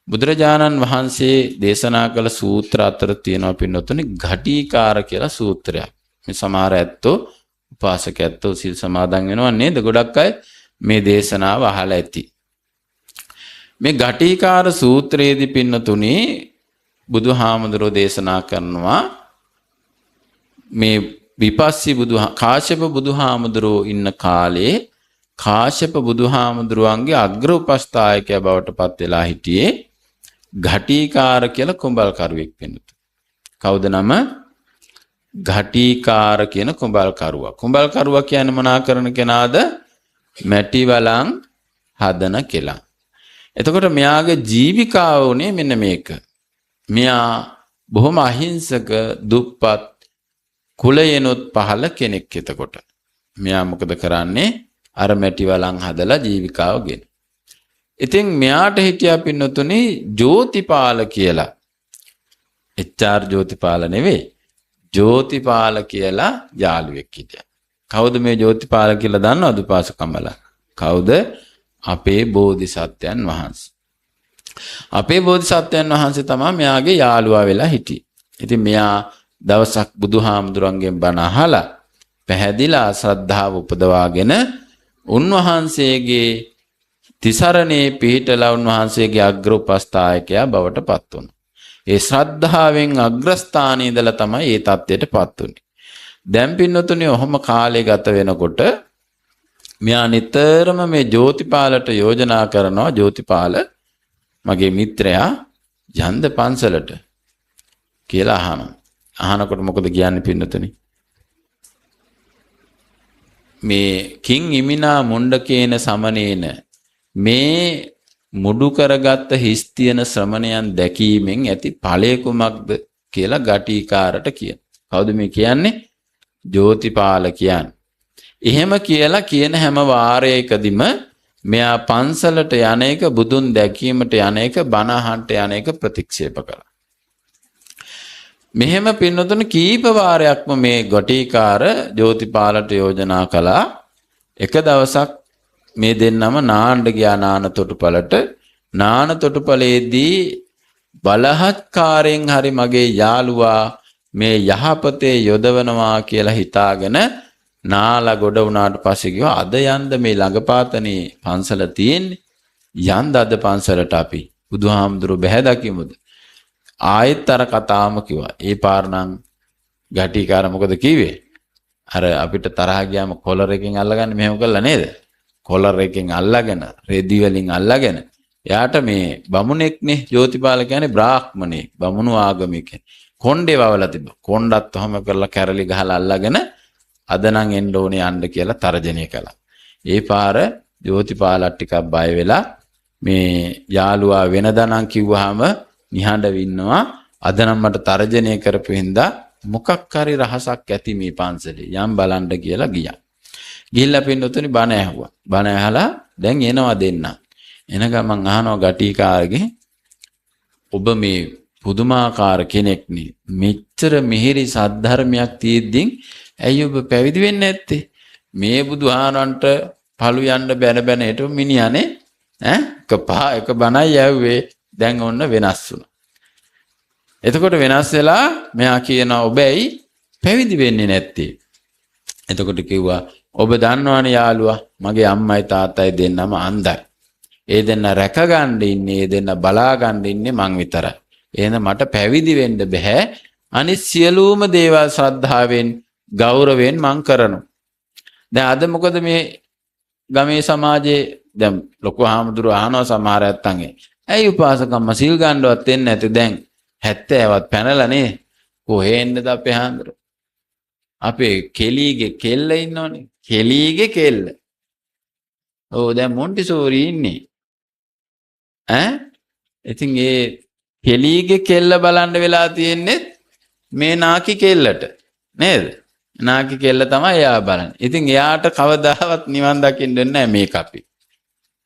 S3: බුදුරජාණන් වහන්සේ දේශනා කළ සූත්‍ර අතර තියෙනවා පින්නතුනේ ඝටිකාර කියලා සූත්‍රයක්. මේ සමහර ඇත්තෝ, උපාසක ඇත්තෝ සිල් සමාදන් වෙනවා නේද? ගොඩක් අය මේ දේශනාව අහලා ඇති. මේ ඝටිකාර සූත්‍රයේදී පින්නතුනේ බුදුහාමුදුරෝ දේශනා කරනවා මේ විපස්සී කාශ්‍යප බුදුහාමුදුරෝ ඉන්න කාලේ කාශ්‍යප බුදුහාමුදුරුවන්ගේ අග්‍ර උපස්ථායකයා බවට පත් වෙලා හිටියේ ඝටිකාර කියලා කුඹල්කරුවෙක් වෙනුතු. කවුද නම? ඝටිකාර කියන කුඹල්කරුවා. කුඹල්කරුවා කියන්නේ මොනා කරන කෙනාද? මැටි වලං හදන කෙනා. එතකොට මෙයාගේ ජීවිකාව උනේ මෙන්න මේක. මෙයා බොහොම අහිංසක, දුප්පත් කුලයෙන්ොත් පහළ කෙනෙක්. එතකොට මෙයා මොකද කරන්නේ? අර මැටි වලං හදලා ජීවිකාව ගෙන. ඉතින් මෙයාට හිටියා පින්නතුනේ ජෝතිපාල කියලා. එච්.ආර්. ජෝතිපාල නෙවෙයි, ජෝතිපාල කියලා යාළුවෙක් හිටියා. කවුද මේ ජෝතිපාල කියලා දන්නවද උපාසකම්මලා? කවුද? අපේ බෝධිසත්වයන් වහන්සේ. අපේ බෝධිසත්වයන් වහන්සේ තමයි මෙයාගේ යාළුවා වෙලා හිටියේ. ඉතින් මෙයා දවසක් බුදුහාමුදුරන්ගෙන් බණ අහලා පැහැදිලා ශ්‍රද්ධාව උපදවාගෙන උන්වහන්සේගේ තිසරණේ පිහිටලා උන්වහන්සේගේ අග්‍ර උපස්ථායකයා බවට පත් වුණා. ඒ ශ්‍රද්ධාවෙන් අග්‍රස්ථානයේ ඉඳලා තමයි ඒ தත්ත්වයට පත් වුනේ. දැන් පින්නතුනේ ඔහොම කාලය ගත වෙනකොට මෙයා නිතරම මේ ජෝතිපාලට යෝජනා කරනවා, ජෝතිපාල මගේ මිත්‍රයා යන්න පන්සලට කියලා අහනවා. අහනකොට මොකද කියන්නේ පින්නතුනේ? මේ කිං ඉමිනා මුණ්ඩ කියන සමනේන මේ මුඩු කරගත්ත හිස් තියෙන ශ්‍රමණයන් දැකීමෙන් ඇති ඵලය කුමක්ද කියලා ඝටිකාරට කියන. කවුද මේ කියන්නේ? ජෝතිපාල කියන්නේ. එහෙම කියලා කියන හැම වාරයකදීම මෙයා පන්සලට යන එක, බුදුන් දැකීමට යන එක, බණ අහන්නට යන එක ප්‍රතික්ෂේප කළා. මෙහෙම පින්නතුන කීප වාරයක්ම මේ ඝටිකාර ජෝතිපාලට යෝජනා කළා. එක දවසක් මේ දෙන්නම නාන්න ගියා නාන තොටුපළට. නාන තොටුපළේදී බලහත්කාරයෙන් හරි මගේ යාළුවා මේ යහපතේ යොදවනවා කියලා හිතාගෙන නාලා ගොඩ වුණාට පස්සේ කිව්වා අද යන්න මේ ළඟපාතනේ පන්සල තියෙන්නේ. යන්න අද පන්සලට අපි බුදුහාමුදුරුවෝ බැහැ දකිමුද? ආයෙත් අර කතාවම කිව්වා. ඒ පාර නම් ඝටිකාර මොකද කිව්වේ? අර අපිට තරහ ගියාම කොලර් එකෙන් අල්ලගන්නේ මෙහෙම කළා නේද? කොලර් එකෙන් අල්ලගෙන, රෙදි වලින් අල්ලගෙන එයාට මේ බමුණෙක්නේ ජෝතිපාල කියන්නේ බ්‍රාහ්මණෙක් බමුණු ආගමික. කොණ්ඩේ වවලා තිබ්බ. කොණ්ඩත් ඔහම කරලා කැරලි ගහලා අල්ලගෙන අද නම් එන්න ඕනේ යන්න කියලා තර්ජනය කළා. ඒ පාර ජෝතිපාලත් ටිකක් බය වෙලා මේ යාළුවා වෙනදනම් කිව්වහම නිහඬව ඉන්නවා. අද නම් මට තර්ජනය කරපු හින්දා මොකක් හරි රහසක් ඇති මේ පන්සලේ. යම් බලන්න කියලා ගියා. ගිහිල්ලා පින්නතුනි බණ ඇහුවා. බණ ඇහලා දැන් එනවා දෙන්න. එන ගමන් අහනවා ගටිකාරගේ ඔබ මේ පුදුමාකාර කෙනෙක් නේ. මෙච්චර මිහිරි සද්ධර්මයක් තියෙද්දි ඇයි ඔබ පැවිදි වෙන්නේ නැත්තේ? මේ බුදුහාරන්ට පළු යන්න බැන බැන හිටු මිනිහානේ එක බණයි ඇව්වේ. දැන් ඔන්න වෙනස් වුණා. එතකොට වෙනස් වෙලා මෙයා කියනවා ඔබ ඇයි පැවිදි වෙන්නේ නැත්තේ? එතකොට කිව්වා ඔබ දන්නවනේ යාළුවා මගේ අම්මයි තාත්තයි දෙන්නම අන්ධයි. ඒ දෙන්න රැක ගන්න ඉන්නේ, ඒ දෙන්න බලා ගන්න ඉන්නේ මං විතරයි. එහෙනම් මට පැවිදි වෙන්න බෑ. අනිත් සියලුම දේවල් ශ්‍රද්ධාවෙන් ගෞරවයෙන් මං කරනවා. දැන් අද මොකද මේ ගමේ සමාජයේ දැන් ලොකු හාමුදුරුවෝ අහනවා සමහර ඇත්තන්ගේ ඇයි උපාසකම්ම සිල් ගන්නවත් දෙන්නේ නැති? දැන් 70වත් පැනලානේ. කොහෙන්ද අපේ හාමුදුරුවෝ? අපේ කෙලීගේ කෙල්ල ඉන්නෝනේ. කෙලීගේ කෙල්ල. ඔව් දැන් මොන්ටිසෝරි ඉන්නේ. ඉතින් ඒ කෙලීගේ කෙල්ල බලන්න වෙලා තියෙන්නේ මේ නාකි කෙල්ලට නේද? නාකි කෙල්ල තමයි එයා බලන්නේ. ඉතින් එයාට කවදාවත් නිවන් දකින්න දෙන්නේ නැහැ මේක අපි.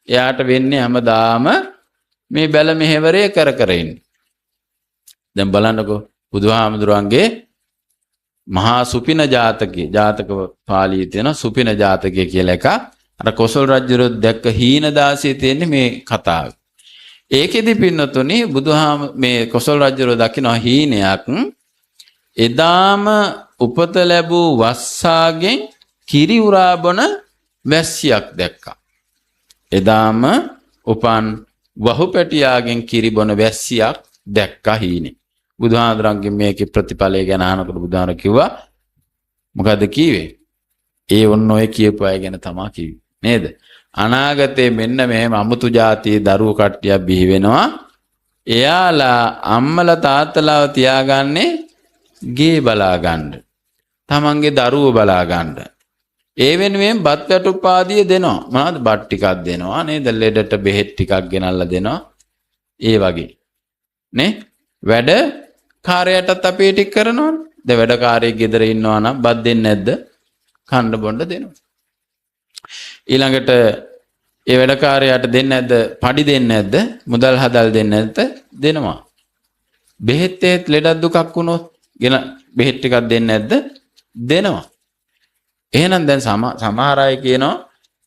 S3: එයාට වෙන්නේ හැමදාම මේ බැල මෙහෙවරේ කර කර ඉන්නේ. දැන් බලන්නකෝ බුදුහාමුදුරන්ගේ මහා සුපින ජාතකයේ ජාතක පාළියේ තියෙන සුපින ජාතකය කියලා එක අර කොසල් රජුරෝ දැක්ක හීනදාසියේ තියෙන්නේ මේ කතාව. ඒකෙදි පින්නතුනි මේ කොසල් රජුරෝ දකින්න හීනයක් එදාම උපත ලැබූ වස්සාගෙන් කිරි උරා බොන වැස්සියක් දැක්කා. එදාම උපන් වහුපැටියාගෙන් කිරි බොන වැස්සියක් දැක්කා හීනේ. බුදුහාඳුරන්ගේ මේකේ ප්‍රතිඵලය ගැන අහනකොට බුදුහාර කිව්වා මොකද්ද කිව්වේ? ඒ ඔන්න ඔය කියපු අය ගැන තමයි කිව්වේ නේද? අනාගතේ මෙන්න මෙහෙම අමුතු જાතියේ දරුවෝ කට්ටියක් බිහි වෙනවා. එයාලා අම්මලා තාත්තලාව තියාගන්නේ ගේ බලා ගන්න. තමන්ගේ දරුවෝ බලා ගන්න. ඒ වෙනුවෙන් බත් වැටුපාදිය දෙනවා. මොනවද බත් ටිකක් දෙනවා නේද? ලෙඩට බෙහෙත් ටිකක් ගෙනල්ලා දෙනවා. ඒ වගේ නේ? වැඩ කාර්යයටත් අපේ ටික කරනවනේ. දැන් වැඩ කාර්යයේ ගෙදර ඉන්නවා නම් බත් දෙන්නේ නැද්ද? කන්න බොන්න දෙනවා. ඊළඟට ඒ වැඩ කාර්යයට දෙන්නේ නැද්ද? පඩි දෙන්නේ නැද්ද? මුදල් හදල් දෙන්නේ නැද්ද? දෙනවා. බෙහෙත් ලෙඩක් දුකක් වුණොත් ගෙන බෙහෙත් ටිකක් දෙන්නේ නැද්ද? දෙනවා. එහෙනම් දැන් සමහර අය කියනවා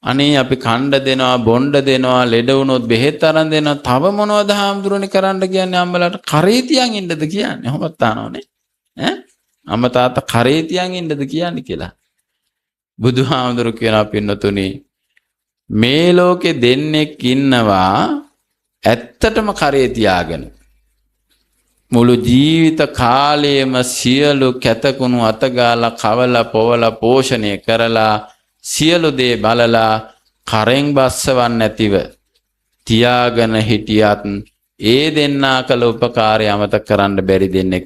S3: අනේ අපි කණ්ඩ දෙනවා බොණ්ඩ දෙනවා ලෙඩ වුණොත් බෙහෙත් අරන් දෙනවා තව මොනවද හාමුදුරනේ කරන්න කියන්නේ අම්මලාට කරේ තියන් ඉන්නද කියන්නේ ඔහොමත් තානෝනේ අම්මා තාත්තා කරේ තියන් ඉන්නද කියන්නේ කියලා බුදුහාමුදුරු කියනවා පින්නතුනි මේ ලෝකේ දෙන්නෙක් ඉන්නවා ඇත්තටම කරේ තියාගෙන මුළු ජීවිත කාලයේම සියලු කැතකුණු අතගාලා කවලා පොවලා පෝෂණය කරලා සියලු දේ බලලා කරෙන් බස්සවන්නේ නැතිව තියාගෙන හිටියත් ඒ දෙන්නා කළ උපකාරය අමතක කරන්න බැරි දෙන්නෙක්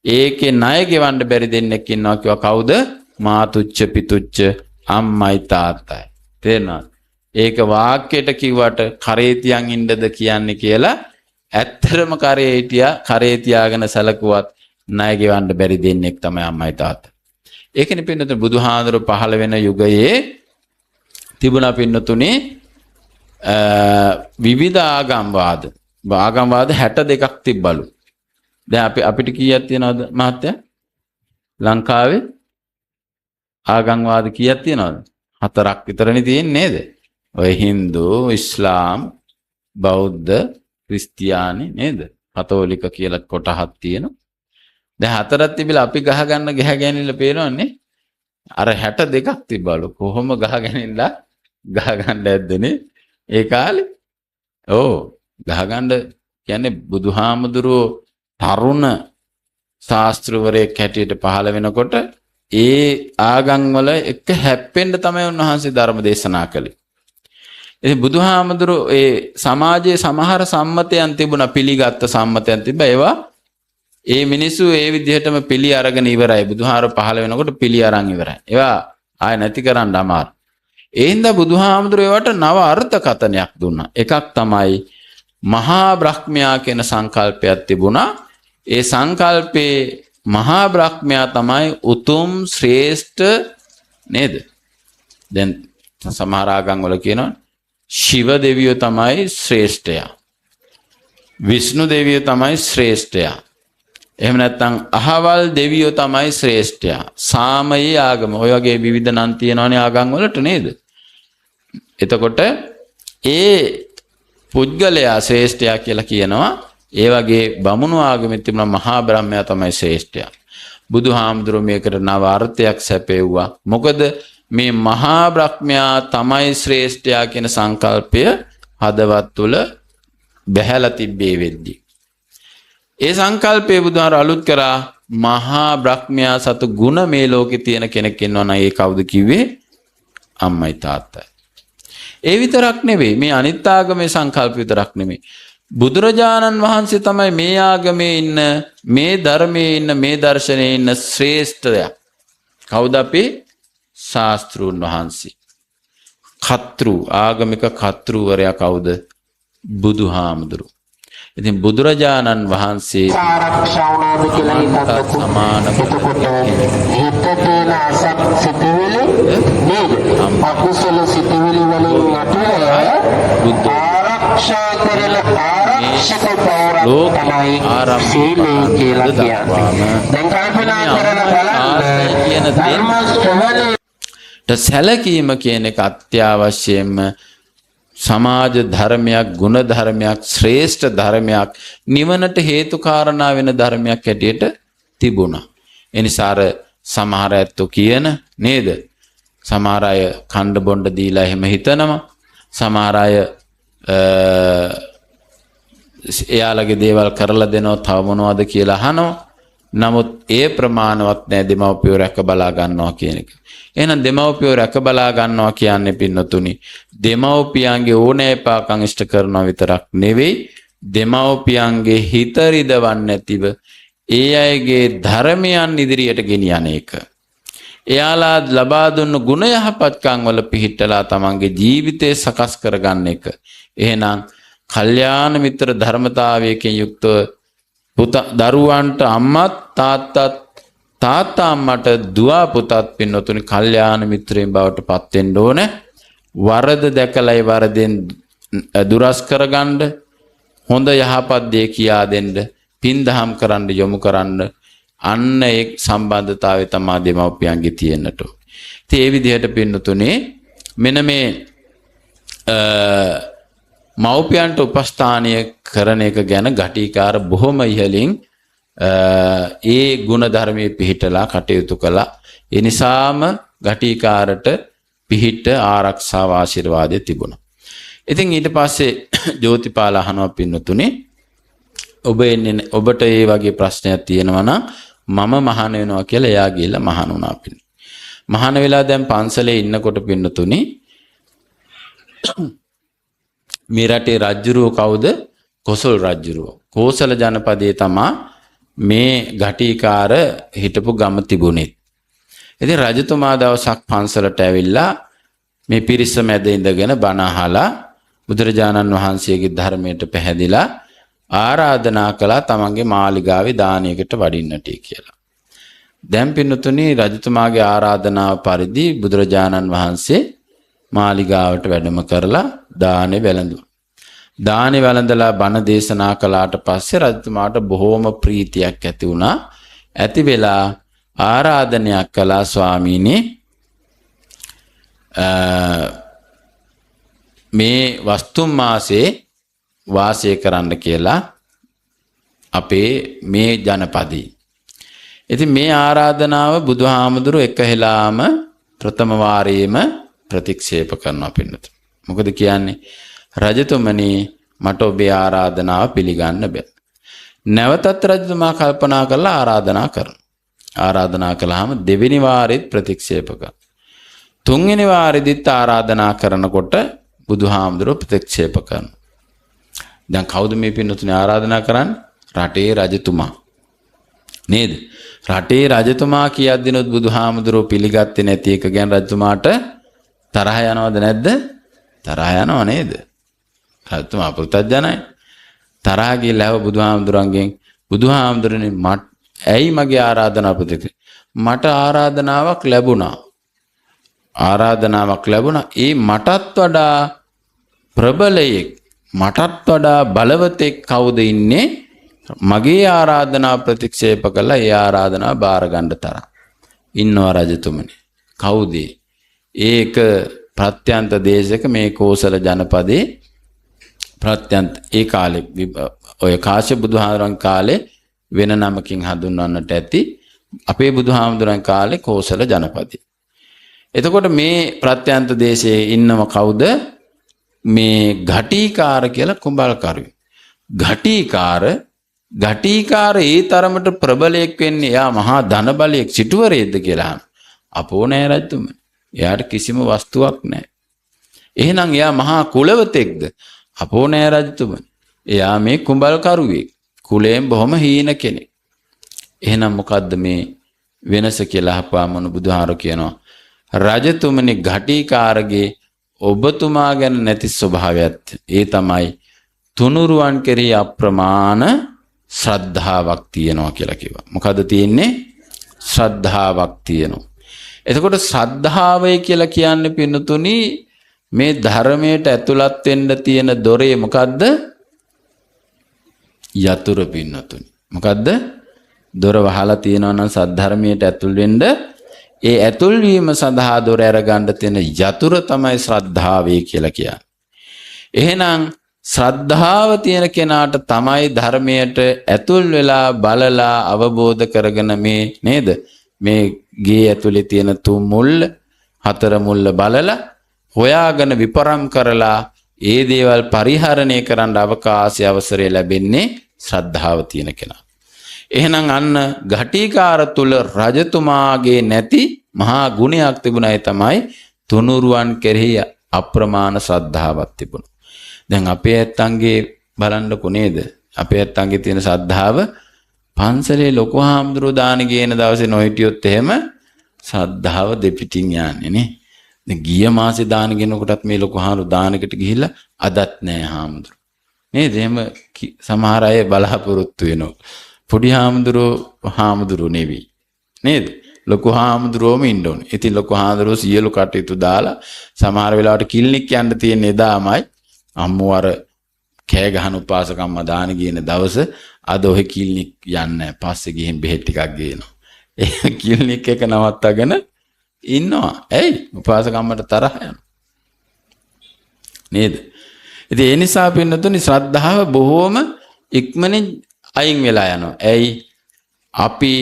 S3: ඒකේ ණය ගෙවන්න බැරි දෙන්නෙක් ඉන්නවා කිව්වා කවුද? මාතුච්ච පිතුච්ච අම්මයි තාත්තයි. තේරෙනවද? ඒක වාක්‍යයට කිව්වට කරේ තියන් ඉන්නද කියන්නේ කියලා ඇත්තටම කරේ හිටියා කරේ තියාගෙන සැලකුවත් ණය ගෙවන්න බැරි දෙන්නෙක් තමයි අම්මයි තාත්තා. ඒකනේ පින්නතුනේ බුදුහාඳුර පහළ වෙන යුගයේ තිබුණා පින්නතුනේ විවිධ ආගම්වාද 62ක් තිබ්බලු. දැන් අපිට කීයක් තියෙනවද මහත්තයා? ලංකාවේ ආගම්වාද කීයක් තියෙනවද? 4ක් විතරනේ තියෙන්නේ නේද? ඔය Hindu, Islam, බෞද්ධ, ක්‍රිස්තියානි නේද? කතෝලික කියලා කොටහක් තියෙනවා. දැන් 4ක් තිබිලා අපි ගහගන්න ගහගැනිලා පේනවන්නේ. අර 62ක් තිබ්බලු. කොහොම ගහගැනිලා ගහගන්න ඇද්දනේ ඒ කාලේ? ඕ ගහගන්න කියන්නේ බුදුහාමුදුරුවෝ තරුණ ශාස්ත්‍රවරයෙක් හැටියට පහළ වෙනකොට ඒ ආගම් වල එක හැප්පෙන්න තමයි උන්වහන්සේ ධර්ම දේශනා කළේ. ඉතින් බුදුහාමුදුරු ඒ සමාජයේ සමහර සම්මතයන් තිබුණා, පිළිගත් සම්මතයන් තිබ්බා. ඒවා ඒ මිනිස්සු ඒ විදිහටම පිළි අරගෙන ඉවරයි. බුදුහාර පහළ වෙනකොට පිළි අරන් ඉවරයි. ඒවා ආය නැති කරන්න අමාරු. ඒ හින්දා බුදුහාමුදුරු ඒවට නව අර්ථකථනයක් දුන්නා. එකක් තමයි මහා බ්‍රහ්මයා කියන සංකල්පයක් තිබුණා. ඒ සංකල්පේ මහා බ්‍රහ්මයා තමයි උතුම් ශ්‍රේෂ්ඨ නේද? දැන් සමහර ආගම් වල කියනවා ශිව දෙවියෝ තමයි ශ්‍රේෂ්ඨයා. විෂ්ණු දෙවියෝ තමයි ශ්‍රේෂ්ඨයා. එහෙම නැත්නම් අහවල් දෙවියෝ තමයි ශ්‍රේෂ්ඨයා. සාමයේ ආගම ඔය වගේ විවිධ නම් තියෙනවනේ ආගම් වලට නේද? එතකොට ඒ පුද්ගලයා ශ්‍රේෂ්ඨයා කියලා කියනවා. ඒ වගේ බමුණු ආගමෙත් තිබුණා මහා බ්‍රහ්මයා තමයි ශ්‍රේෂ්ඨයා. බුදුහාමුදුරුවෝ මේකට නව අර්ථයක් සැපෙව්වා. මොකද මේ මහා බ්‍රහ්මයා තමයි ශ්‍රේෂ්ඨයා කියන සංකල්පය හදවත් තුළ බැහැලා තිබ්බේ වෙද්දී. ඒ සංකල්පය බුදුහාර අලුත් කරා. මහා බ්‍රහ්මයා සතු ගුණ මේ ලෝකේ තියෙන කෙනෙක් ඉන්නවා නම් ඒ කවුද කිව්වේ? අම්මයි තාත්තයි. ඒ විතරක් නෙවෙයි, මේ අනිත් ආගමේ සංකල්ප විතරක් නෙවෙයි. බුදුරජාණන් වහන්සේ තමයි මේ ආගමේ ඉන්න, මේ ධර්මයේ ඉන්න, මේ දර්ශනයේ ඉන්න ශ්‍රේෂ්ඨයා. කවුද අපි? ශාස්ත්‍රූන් වහන්සේ. කතෘ ආගමික කතෘවරයා කවුද? බුදුහාමුදුරු. ඉතින් බුදුරජාණන් වහන්සේ
S4: ආරක්ෂාවනද කියලා හිතන්නකො.
S3: සමාන
S4: එතකොට හිත තියෙන අසත් සිතුවිලි නේද? අකුසල සිතුවිලි වලින් අතර
S3: බුද්ධ
S4: ආරක්ෂා කරන ආරක්ෂක පවරක් තමයි සීලය කියලා කියන්නේ. දැන් කල්පනා කරලා බලන්න ධර්ම ශ්‍රවණය
S3: සැලකීම කියන එක අත්‍යවශ්‍යයෙන්ම සමාජ ධර්මයක්, ගුණ ධර්මයක්, ශ්‍රේෂ්ඨ ධර්මයක්, නිවනට හේතු කාරණා වෙන ධර්මයක් හැටියට තිබුණා. ඒ නිසා අර සමහර ඇත්තෝ කියන නේද? සමහර අය කණ්ඩ බොණ්ඩ දීලා එහෙම හිතනවා. සමහර අය එයාලගේ දේවල් කරලා දෙනවා, තව මොනවද කියලා අහනවා. නමුත් ඒ ප්‍රමාණවත් නැහැ දෙමව්පියෝ රැක බලා ගන්නවා කියන එක. එහෙනම් දෙමව්පියෝ රැක බලා ගන්නවා කියන්නේ පින්නතුනි දෙමව්පියන්ගේ ඕනෑපාකම් ඉෂ්ට කරනවා විතරක් නෙවෙයි, දෙමව්පියන්ගේ හිත රිදවන්නේ නැතිව ඒ අයගේ ධර්මයන් ඉදිරියට ගෙනියන එක. එයාලා ලබා දුන්න ගුණ යහපත්කම් වල පිහිටලා තමන්ගේ ජීවිතය සකස් කරගන්න එක. එහෙනම් කල්යාණ මිත්‍ර ධර්මතාවයකින් යුක්තව දරුවන්ට අම්මත් තාත්තත්, තාත්තා අම්මට දුව පුතත් පින්නතුනි කල්යාණ මිත්‍රයන් බවට පත් වෙන්න ඕනේ. වරද දැකලා ඒ වරදෙන් දුරස් කරගන්න, හොඳ යහපත් දේ කියා දෙන්න, පින් දහම් කරන්න යොමු කරන්න. අන්න ඒ සම්බන්ධතාවය තමයි දෙමව්පියන්ගේ තියෙන්නට. ඉතින් ඒ විදිහට පින්නතුනේ මෙන්න මේ මව්පියන්ට උපස්ථානීය කරන එක ගැන ගටිකාර බොහොම ඉහළින් ඒ ගුණ ධර්මයේ පිහිටලා කටයුතු කළා. ඒ නිසාම ගටිකාරට පිහිට ආරක්ෂාව ආශිර්වාදය තිබුණා. ඉතින් ඊට පස්සේ ජෝතිපාල අහනවා පින්නතුනේ ඔබට ඒ වගේ ප්‍රශ්නයක් තියෙනවා නම් මම මහාන වෙනවා කියලා එයා ගිහලා මහාන වුණා පින්න. මහාන වෙලා දැන් පන්සලේ ඉන්නකොට පින්නතුනේ මේ රටේ රජුරෝ කවුද? කොසල් රජුරෝ. කෝසල ජනපදයේ තමා මේ ගටිකාර හිටපු ගම තිබුණේ. ඉතින් රජතුමා දවසක් පන්සලට ඇවිල්ලා මේ පිරිස මැද ඉඳගෙන බණ අහලා බුදුරජාණන් වහන්සේගේ ධර්මයට පැහැදිලා ආරාධනා කළා තමන්ගේ මාලිගාවේ දානයකට වඩින්නට කියලා. දැන් පින්නතුනි රජතුමාගේ ආරාධනාව පරිදි බුදුරජාණන් වහන්සේ මාලිගාවට වැඩම කරලා දානේ වැළඳුවා. දානේ වැළඳලා බණ දේශනා කළාට පස්සේ රජතුමාට බොහෝම ප්‍රීතියක් ඇති වුණා. ඇති වෙලා ආරාධනයක් කළා, ස්වාමීනි මේ වස්තුම් මාසේ වාසය කරන්න කියලා අපේ මේ ජනපදයේ. ඉතින් මේ ආරාධනාව බුදුහාමුදුරු එකහෙලාම ප්‍රථම වාරයේම ප්‍රතික්ෂේප කරනවා පින්නතුනි. මොකද කියන්නේ? රජතුමනි මට ඔබේ ආරාධනාව පිළිගන්න බෑ. නැවතත් රජතුමා කල්පනා කරලා ආරාධනා කරනවා. ආරාධනා කළාම දෙවෙනි වාරෙත් ප්‍රතික්ෂේප කරනවා. තුන්වෙනි වාරෙදිත් ආරාධනා කරනකොට බුදුහාමුදුරුවෝ ප්‍රතික්ෂේප කරනවා. දැන් කවුද මේ පින්නතුනේ ආරාධනා කරන්නේ? රටේ රජතුමා. නේද? රටේ රජතුමා කියද්දිනොත් බුදුහාමුදුරුවෝ පිළිගත්තේ නැති එක ගැන රජතුමාට තරහ යනවද නැද්ද? තරහ යනව නේද? රජතුමා පුරුතජනයි. තරහ ගිහලා බුදුහාමුදුරන්ගෙන් බුදුහාමුදුරනේ ඇයි මගේ ආරාධනාව ප්‍රතික්ෂේප? මට ආරාධනාවක් ලැබුණා. ආරාධනාවක් ලැබුණා. ඒ මටත් වඩා ප්‍රබලයෙක්, මටත් වඩා බලවතෙක් කවුද ඉන්නේ? මගේ ආරාධනාව ප්‍රතික්ෂේප කළා ඒ ආරාධනාව බාර ගන්න තරම් ඉන්නවා රජතුමනි. කවුද? ඒක ප්‍රත්‍යන්ත දේශක මේ කෝසල ජනපදේ ප්‍රත්‍යන්ත ඒ කාලේ ඔය කාශ්‍යප බුදුහාමුදුරන් කාලේ වෙන නමකින් හඳුන්වන්නට ඇති. අපේ බුදුහාමුදුරන් කාලේ කෝසල ජනපදේ. එතකොට මේ ප්‍රත්‍යන්ත දේශයේ ඉන්නව කවුද? මේ ඝටිකාර කියලා කුඹල්කරුවෝ. ඝටිකාර ඒ තරමට ප්‍රබලයක් වෙන්නේ එයා මහා ධන බලයක් සිටුවරේද කියලා අපෝ නෑ රජතුමනි. එයාට කිසිම වස්තුවක් නැහැ. එහෙනම් එයා මහා කුලවතෙක්ද? අපෝ නෑ රජතුමනි. එයා මේ කුඹල්කරුවෙක්. කුලයෙන් බොහොම හීන කෙනෙක්. එහෙනම් මොකද්ද මේ වෙනස කියලා අහපුවාම බුදුහාර කියනවා රජතුමනි ඝටිකාරගේ ඔබතුමා ගැන නැති ස්වභාවයත් ඒ තමයි තුනුරුවන් කෙරෙහි අප්‍රමාණ ශ්‍රද්ධාවක් තියෙනවා කියලා කිව්වා. මොකද්ද තියෙන්නේ? ශ්‍රද්ධාවක් තියෙනවා. එතකොට ශ්‍රද්ධාවයි කියලා කියන්නේ පින්නතුනි මේ ධර්මයට ඇතුළත් වෙන්න තියෙන දොරේ මොකද්ද? යතුරු පින්නතුනි. මොකද්ද? දොර වහලා තියෙනවා නම් සද්ධර්මයට ඇතුල් වෙන්න ඒ ඇතුල් වීම සඳහා දොර අරගන්න තියෙන යතුරු තමයි ශ්‍රද්ධාවේ කියලා කියන්නේ. එහෙනම් ශ්‍රද්ධාව තියෙන කෙනාට තමයි ධර්මයට ඇතුල් වෙලා බලලා අවබෝධ කරගෙන මේ නේද? මේ ගේ ඇතුලේ තියෙන තුන් මුල්ල හතර මුල්ල බලලා හොයාගෙන විපරම් කරලා ඒ දේවල් පරිහරණය කරන්න අවකාශය අවසරය ලැබෙන්නේ ශ්‍රද්ධාව තියෙන කෙනා. එහෙනම් අන්න ඝටිකාර තුල රජතුමාගේ නැති මහා ගුණයක් තිබුණයි තමයි තුනුරුවන් කෙරෙහි අප්‍රමාණ ශ්‍රද්ධාවක් තිබුණා. දැන් අපේ ඇත්තන්ගේ බලන්නකො නේද? අපේ ඇත්තන්ගේ තියෙන ශ්‍රද්ධාව පන්සලේ ලොකු හාමුදුරුවෝ දාන ගේන දවසේ නොහිටියොත් එහෙම ශ්‍රද්ධාව දෙපිටින් යන්නේ නේ. දැන් ගිය මාසේ දාන ගෙනකොටත් මේ ලොකු හාමුදුරුවෝ දානකට ගිහිල්ලා අදත් නැහැ හාමුදුරුවෝ. නේද? එහෙම සමහර අය බලාපොරොත්තු වෙනවා. පොඩි හාමුදුරුවෝ නෙවෙයි. නේද? ලොකු හාමුදුරුවෝම ඉන්න ඕනේ. ඉතින් ලොකු හාමුදුරුවෝ සියලු කටයුතු දාලා සමහර වෙලාවට කිල්නික් යන්න තියෙන එදාමයි අම්මෝ අර කෑ ගහන උපාසකම්ම දාන ගියන දවස අද ඔහෙ කිල්නික් යන්නේ පස්සේ ගිහින් බෙහෙත් ටිකක් ගේනවා. ඒ කිල්නික් එක නවත්තගෙන ඉන්නවා. ඇයි? උපාසකම්මට තරහ යනවා. නේද? ඉතින් ඒ නිසා පින්නතුනි ශ්‍රද්ධාව බොහෝම ඉක්මනින් අයින් වෙලා යනවා. ඇයි? අපි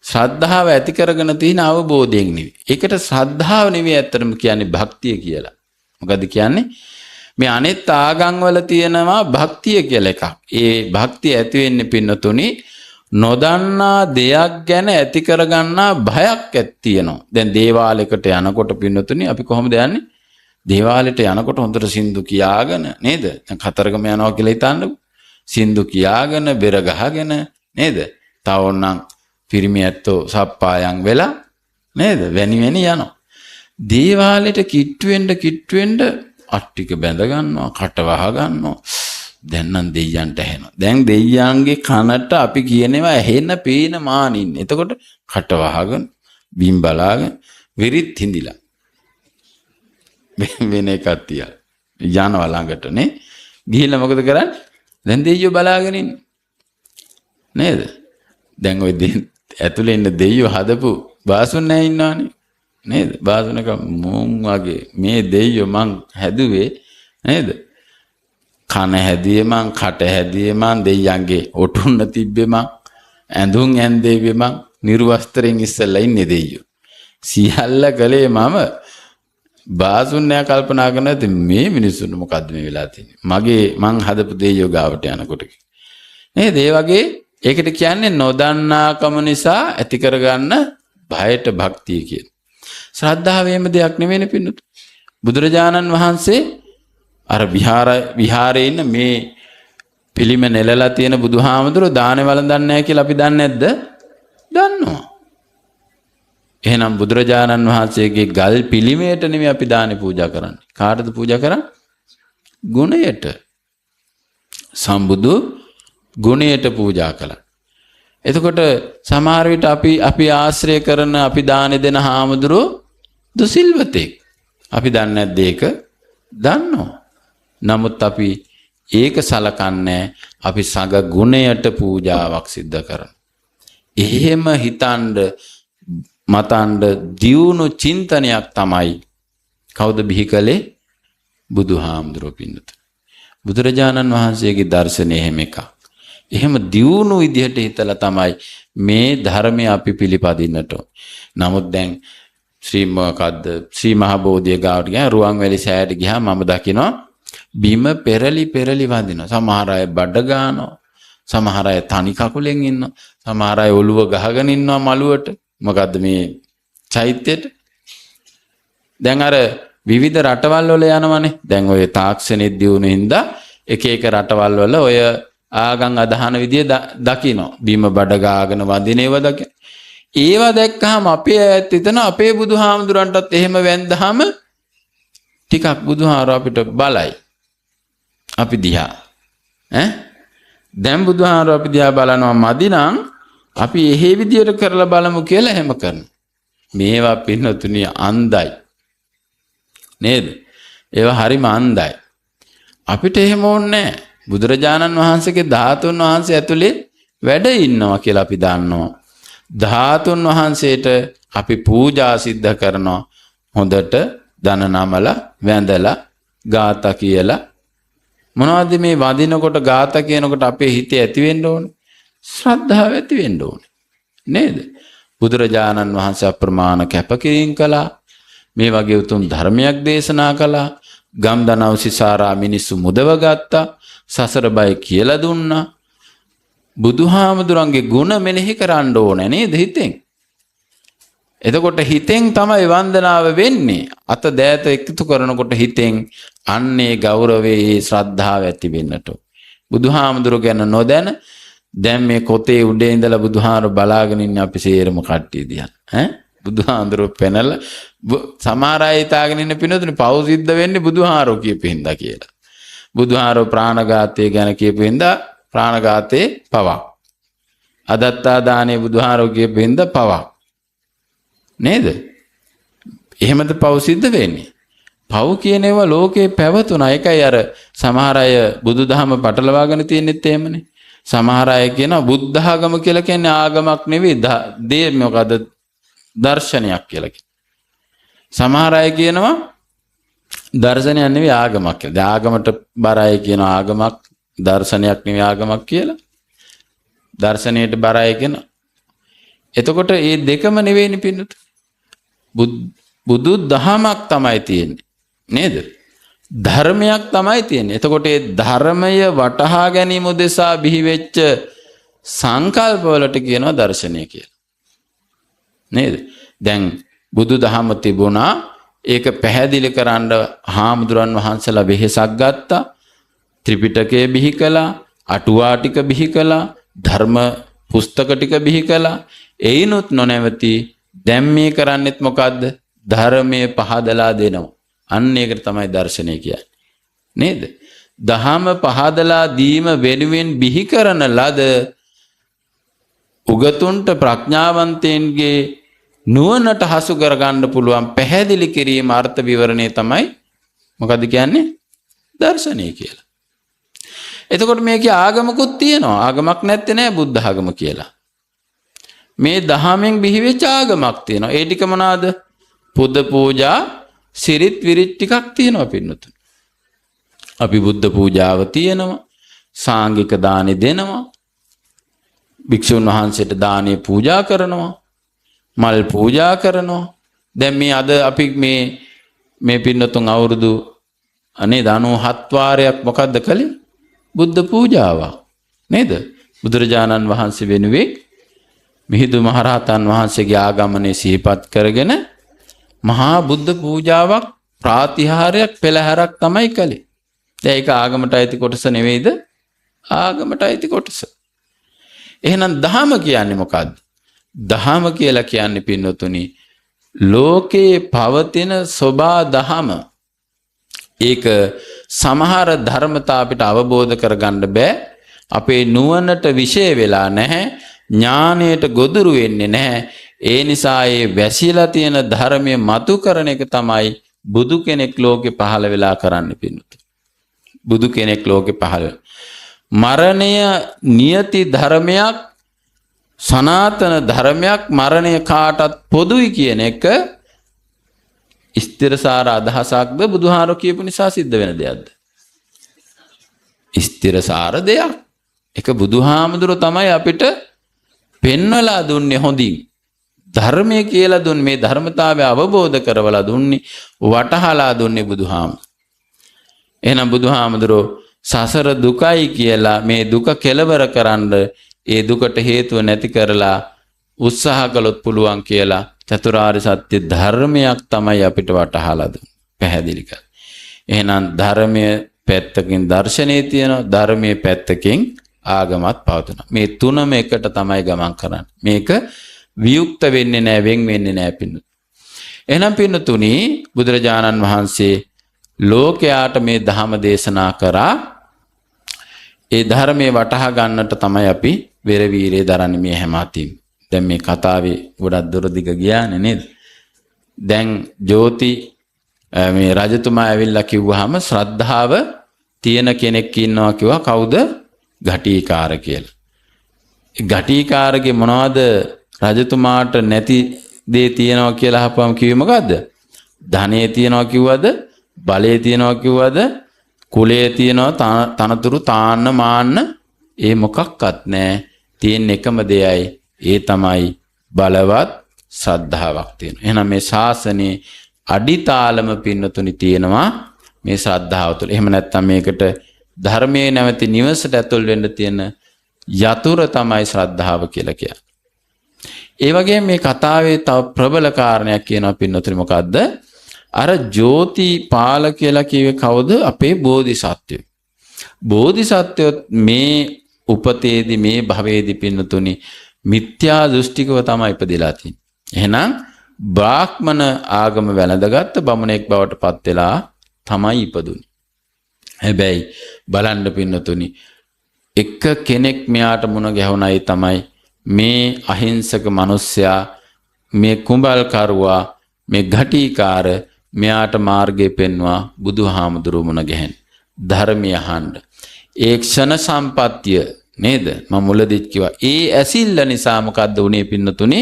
S3: ශ්‍රද්ධාව ඇති කරගෙන තියෙන අවබෝධයෙන් නෙවෙයි. ඒකට ශ්‍රද්ධාව නෙවෙයි ඇත්තටම කියන්නේ භක්තිය කියලා. මොකද්ද කියන්නේ? මේ අනෙත් ආගම් වල තියෙනවා භක්තිය කියලා එකක්. ඒ භක්තිය ඇති වෙන්නේ පින්නතුනි නොදන්නා දෙයක් ගැන ඇති කරගන්නා භයක් තියෙනවා. දැන් දේවාලයකට යනකොට පින්නතුනි අපි කොහොමද යන්නේ? දේවාලයට යනකොට හොඳට සින්දු කියාගෙන නේද? දැන් කතරගම යනවා කියලා හිතන්නකො. සින්දු කියාගෙන බෙර ගහගෙන නේද? තවොන්නම් පිරිමි ඇත්තෝ සප්පායන් වෙලා නේද? වැනි යනවා. දේවාලයට කිට්ටු වෙන්න අට්ටික බැඳ ගන්නවා, කට වහ ගන්නවා. දැන් නම් දෙයියන්ට ඇහෙනවා. දැන් දෙයියන්ගේ කනට අපි කියනවා ඇහෙන පේන මානින්. එතකොට කට වහගෙන බිම් බලාගෙන විරිත් හිඳිලා වෙන එකක් තියලා යනවා ළඟට නේ. ගිහිල්ලා මොකද කරන්නේ? දැන් දෙයියෝ බලාගෙන ඉන්නේ. නේද? දැන් ওই ඇතුලේ ඉන්න දෙයියෝ හදපු බාසුන් නැහැ ඉන්නවනේ. නේද? බාසුනක මුන් වගේ මේ දෙයියෝ මං හැදුවේ නේද? කන හැදියේ මං, කට හැදියේ මං, දෙයියන්ගේ ඔටුන්න තිබ්බේ මං, ඇඳුම් ඇන්දේවේ මං, නිර්වස්ත්‍රයෙන් ඉස්සෙල්ලා ඉන්නේ දෙයියෝ. සියල්ල කලේ මම බාසුන් නෑ කල්පනා කරනද මේ මිනිස්සුන්ට මොකද්ද මේ වෙලා තියෙන්නේ? මං හදපු දෙයියෝ ගාවට යනකොට. නේද? ඒ වගේ ඒකට කියන්නේ නොදන්නාකම නිසා ඇති කරගන්න භයට භක්තිය කියන. ශ්‍රද්ධාවේම දෙයක් නෙවෙයි පින්නතු. බුදුරජාණන් වහන්සේ අර විහාරේ ඉන්න මේ පිළිම නෙලලා තියෙන බුදුහාමුදුරුවෝ දානේ වළඳන්නේ නැහැ කියලා අපි දන්නේ නැද්ද? දන්නවා. එහෙනම් බුදුරජාණන් වහන්සේගේ ගල් පිළිමයට නෙමෙයි අපි දානේ පූජා කරන්නේ. කාටද පූජා කරන්නේ? ගුණයට. සම්බුදු ගුණයට පූජා කළා. එතකොට සමහර විට අපි ආශ්‍රය කරන අපි දාන දෙන හාමුදුරුවෝ දුසිල්වතෙක්. අපි දන්නේ නැද්ද ඒක? දන්නවා. නමුත් අපි ඒක සලකන්නේ අපි සග ගුණයට පූජාවක් සිද්ධ කරනවා. එහෙම හිතනද මතන්ද දියුණු චින්තනයක් තමයි කවුද බිහි කළේ? බුදුහාමුදුරුවෝ පින්නත. බුදුරජාණන් වහන්සේගේ දර්ශනය එහෙම එකක්. එහෙම දියුණු විදිහට හිතලා තමයි මේ ධර්මය අපි පිළිපදින්නට. නමුත් දැන් ශ්‍රී මහ බෝධිය ගාවට ගියා රුවන්වැලි සෑයට ගියාම මම දකිනවා බිම පෙරලි වදිනවා. සමහර අය බඩ ගන්නවා. සමහර අය තනි කකුලෙන් ඉන්නවා. සමහර අය ඔළුව ගහගෙන ඉන්නවා මළුවට. මොකද්ද මේ චෛත්‍යයට? දැන් අර විවිධ රටවල් වල යනවනේ. දැන් ඔය තාක්ෂණෙ දියුණු හින්දා එක රටවල් වල ඔය ආගම් අදහන විදිය දකිනවා. බිම බඩ ගාගෙන වදින ඒවා දකින. ඒවා දැක්කහම අපේ ඇත්ත හිතන අපේ බුදුහාමුදුරන්ටත් එහෙම වැන්දහම ටිකක් බුදුහාමුදුර අපිට බලයි. අපි දිහා දැන් බුදුහාමුදුර අපි දිහා බලනවා මදි නම් අපි එහෙ විදියට කරලා බලමු කියලා එහෙම කරනවා. මේවා පින්නතුණිය අන්දයි. නේද? ඒවා හරිම අන්දයි. අපිට එහෙම ඕනේ නැහැ. බුදුරජාණන් වහන්සේගේ ධාතුන් වහන්සේ ඇතුලේ වැඩ ඉන්නවා කියලා අපි දන්නවා. ධාතුන් වහන්සේට අපි පූජා සිද්ධ කරනවා. හොඳට දන නමලා වැඳලා ගාථා කියලා. මොනවද මේ වදිනකොට ගාථා කියනකොට අපේ හිතේ ඇති වෙන්න ඕනේ? ශ්‍රද්ධාව ඇති වෙන්න ඕනේ. නේද? බුදුරජාණන් වහන්සේ අප්‍රමාණ කැපකිරීම කළා. මේ වගේ උතුම් ධර්මයක් දේශනා කළා. ගම් දනව් සිසාරා මිනිස්සු මුදව ගත්තා. සසර බය කියලා දුන්නා. බුදුහාමුදුරන්ගේ ගුණ මෙනෙහි කරන්න ඕනේ නේද හිතෙන්? එතකොට හිතෙන් තමයි වන්දනාව වෙන්නේ. අත දෑත එකතු කරනකොට හිතෙන් අන්නේ ගෞරවයේ ශ්‍රද්ධාව ඇති වෙන්නට. බුදුහාමුදුර ගැන නොදැන දැන් මේ කොතේ උඩේ ඉඳලා බුදුහාමුදුර බලාගෙන ඉන්නේ අපි සේරම කට්ටිය දිහා. බුදුහාමුදුර පෙනලා සමහර අය හිතාගෙන ඉන්න පිනතුනේ පව් සිද්ධ වෙන්නේ බුදුහාරෝ කියපෙන්දා කියලා. බුදුහාරෝ ප්‍රාණඝාතය ගැන කියපෙන්දා ප්‍රාණඝාතේ පවක්. අදත්තා දානේ බුදුහාරෝ කියපෙන්දා පවක්. නේද? එහෙමද පව් සිද්ධ වෙන්නේ? පව් කියන ඒවා ලෝකේ පැවතුණා. ඒකයි අර සමහර අය බුදුදහම පටලවාගෙන තියෙනෙත් එහෙමනේ. සමහර අය කියනවා බුද්ධ ආගම කියලා කියන්නේ ආගමක් නෙවෙයි මොකද දර්ශනයක් කියලා කියනවා. සමහර අය කියනවා දර්ශනයක් නෙවෙයි ආගමක් කියලා. ආගමට බර අය කියනවා ආගමක් දර්ශනයක් නෙවෙයි ආගමක් කියලා. දර්ශනයට බර අය කියනවා. එතකොට මේ දෙකම නෙවෙයිනේ පින්නත. බුදු දහමක් තමයි තියෙන්නේ. නේද? ධර්මයක් තමයි තියෙන්නේ. එතකොට මේ ධර්මය වටහා ගැනීම උදෙසා බිහි වෙච්ච සංකල්පවලට කියනවා දර්ශනය කියලා. නේද? දැන් බුදු දහම තිබුණා. ඒක පැහැදිලි කරන්න හාමුදුරන් වහන්සේලා වෙහෙසක් ගත්තා. ත්‍රිපිටකය බිහි කළා. අටුවා ටික බිහි කළා. ධර්ම පුස්තක ටික බිහි කළා. එයිනුත් නොනැවති දැන් මේ කරන්නෙත් මොකද්ද? ධර්මයේ පහදලා දෙනවා. අන්න ඒකට තමයි දර්ශනය කියන්නේ. නේද? දහම පහදලා දීම වෙනුවෙන් බිහි කරන ලද උගතුන්ට ප්‍රඥාවන්තයන්ගේ නුවණට හසු කරගන්න පුළුවන් පැහැදිලි කිරීම අර්ථ විවරණය තමයි මොකද්ද කියන්නේ? දර්ශනය කියලා. එතකොට මේකේ ආගමකුත් තියෙනවා. ආගමක් නැත්තේ නෑ බුද්ධ ආගම කියලා. මේ දහමෙන් බිහිවෙච්ච ආගමක් තියෙනවා. ඒ ටික මොනවාද? පුද පූජා සිරිත් විරිත් ටිකක් තියෙනවා පින්නතුන්. අපි බුද්ධ පූජාව තියෙනවා. සාංගික දානෙ දෙනවා. භික්ෂුන් වහන්සේට දානෙ පූජා කරනවා. මල් පූජා කරනවා. දැන් මේ අද අපි මේ පින්නතුන් අවුරුදු 97 වාරයක් මොකද්ද කළේ? බුද්ධ පූජාව. නේද? බුදුරජාණන් වහන්සේ වෙනුවෙන් මිහිඳු මහරහතන් වහන්සේගේ ආගමනය සිහිපත් කරගෙන මහා බුද්ධ පූජාවක් ප්‍රාතිහාරයක් පෙළහැරක් තමයි කළේ. දැන් ඒක ආගමට අයිති කොටස නෙවෙයිද? ආගමට අයිති කොටස. එහෙනම් දහම කියන්නේ මොකද්ද? දහම කියලා කියන්නේ පින්නතුනි ලෝකේ පවතින සබා දහම. ඒක සමහර ධර්මතා අපිට අවබෝධ කරගන්න බෑ. අපේ නුවණට විශේෂ වෙලා නැහැ. ඥාණයට ගොදුරු වෙන්නේ නැහැ. ඒ නිසා ඒ වැසිලා තියෙන ධර්මයේ මතු කරන එක තමයි බුදු කෙනෙක් ලෝකේ පහළ වෙලා කරන්න පින්නතුනි. බුදු කෙනෙක් ලෝකේ පහළ. මරණය නියති ධර්මයක්, සනාතන ධර්මයක්, මරණය කාටත් පොදුයි කියන එක ස්ථිරසාර අදහසක්ද බුදුහාරෝ කියපු නිසා සිද්ධ වෙන දෙයක්ද? ස්ථිරසාර දෙයක්. ඒක බුදුහාමුදුරුවෝ තමයි අපිට පෙන්වලා දුන්නේ හොඳින්. ධර්මය කියලා දුන්නේ, මේ ධර්මතාවය අවබෝධ කරවලා දුන්නේ, වටහලා දුන්නේ බුදුහාමුදුරුවෝ. එහෙනම් බුදුහාමුදුරුවෝ සසර දුකයි කියලා මේ දුක කෙලවර කරන්න, ඒ දුකට හේතුව නැති කරලා උත්සාහ කළොත් පුළුවන් කියලා චතුරාර්ය සත්‍ය ධර්මයක් තමයි අපිට වටහලා දුන්නේ, පැහැදිලි කරලා. එහෙනම් ධර්මයේ පැත්තකින් දර්ශනේ තියෙනවා, ධර්මයේ පැත්තකින් ආගමත් පවතිනවා. මේ තුනම එකට තමයි ගමන් කරන්නේ. මේක වියුක්ත වෙන්නේ නැහැ, වෙන් වෙන්නේ නැහැ පින්නතුනි. එහෙනම් පින්නතුනි බුදුරජාණන් වහන්සේ ලෝකයාට මේ ධහම දේශනා කරා. ඒ ධර්මයේ වටහා ගන්නට තමයි අපි වෙර වීරේ දරන්නේ මේ හැම අතින්. දැන් මේ කතාවේ ගොඩක් දුර දිග ගියානේ නේද? දැන් ජෝති මේ රජතුමා ඇවිල්ලා කිව්වහම ශ්‍රද්ධාව තියෙන කෙනෙක් ඉන්නවා කිව්වා. කවුද? ඝටිකාර කියලා. ඒ ඝටිකාරගේ මොනවද රජතුමාට නැති දේ තියනවා කියලා අහපුවම කිව්වේ මොකද්ද? ධනෙ තියනවා කිව්වද? බලය තියනවා කිව්වද? කුලය තියනවා, තනතුරු, තාන්න, මාන්න, ඒ මොකක්වත් නැහැ. තියෙන එකම දෙයයි, ඒ තමයි බලවත් ශ්‍රද්ධාවක් තියෙනවා. එහෙනම් මේ ශාසනයේ අඩිතාලම පින්නතුනි තියෙනවා මේ ශ්‍රද්ධාව තුළ. එහෙම නැත්නම් මේකට ධර්මයේ නැවති නිවසට ඇතුල් වෙන්න තියෙන යතුර තමයි ශ්‍රද්ධාව කියලා කියන්නේ. ඒ වගේම මේ කතාවේ තව ප්‍රබල කාරණයක් කියනවා පින්නතුනි. මොකද්ද? අර ජෝති පාල කියලා කිව්වේ කවුද? අපේ බෝධිසත්වයෝ. බෝධිසත්වයෝ මේ උපතේදී, මේ භවයේදී පින්නතුනි මිත්‍යා දෘෂ්ටිකව තමයි ඉපදලා තියෙන්නේ. එහෙනම් බ්‍රාහ්මණ ආගම වැළඳගත්ත බමුණෙක් බවට පත් වෙලා තමයි ඉපදුනේ. හැබැයි බලන්න පින්නතුනි එක කෙනෙක් මෙයාට මුණ ගැහුණයි තමයි මේ අහිංසක මිනිස්සයා, මේ කුඹල්කරුවා, මේ ඝටිකාර මෙයාට මාර්ගය පෙන්වා බුදුහාමුදුරුවෝ මුණ ගැහෙන ධර්මය අහන්න. ඒ ක්ෂණ සම්පත්තිය නේද? මම මුලදිත් කිව්වා. ඒ ඇසිල්ල නිසා මොකද්ද උනේ පින්නතුනි?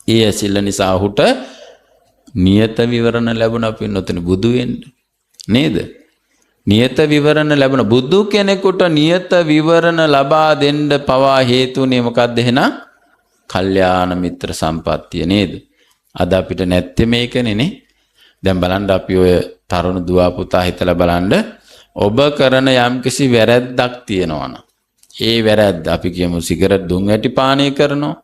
S3: ඒ ඇසිල්ල නිසා ඔහුට නියත විවරණ ලැබුණා පින්නතුනි බුදු වෙන්න. නේද? නියත විවරණ ලැබුණ බුදු කෙනෙකුට නියත විවරණ ලබා දෙන්න පවා හේතුනේ මොකද්ද එහෙනම්? කල්යාණ මිත්‍ර සම්පත්තිය නේද? අද අපිට නැත්තේ මේකනේ නේ. දැන් බලන්න අපි ඔය තරුණ දුව පුතා හිතලා බලන්න, ඔබ කරන යම්කිසි වැරැද්දක් තියෙනවනම් ඒ වැරැද්ද අපි කියමු සිගරට් දුම් වැටි පානය කරනවා,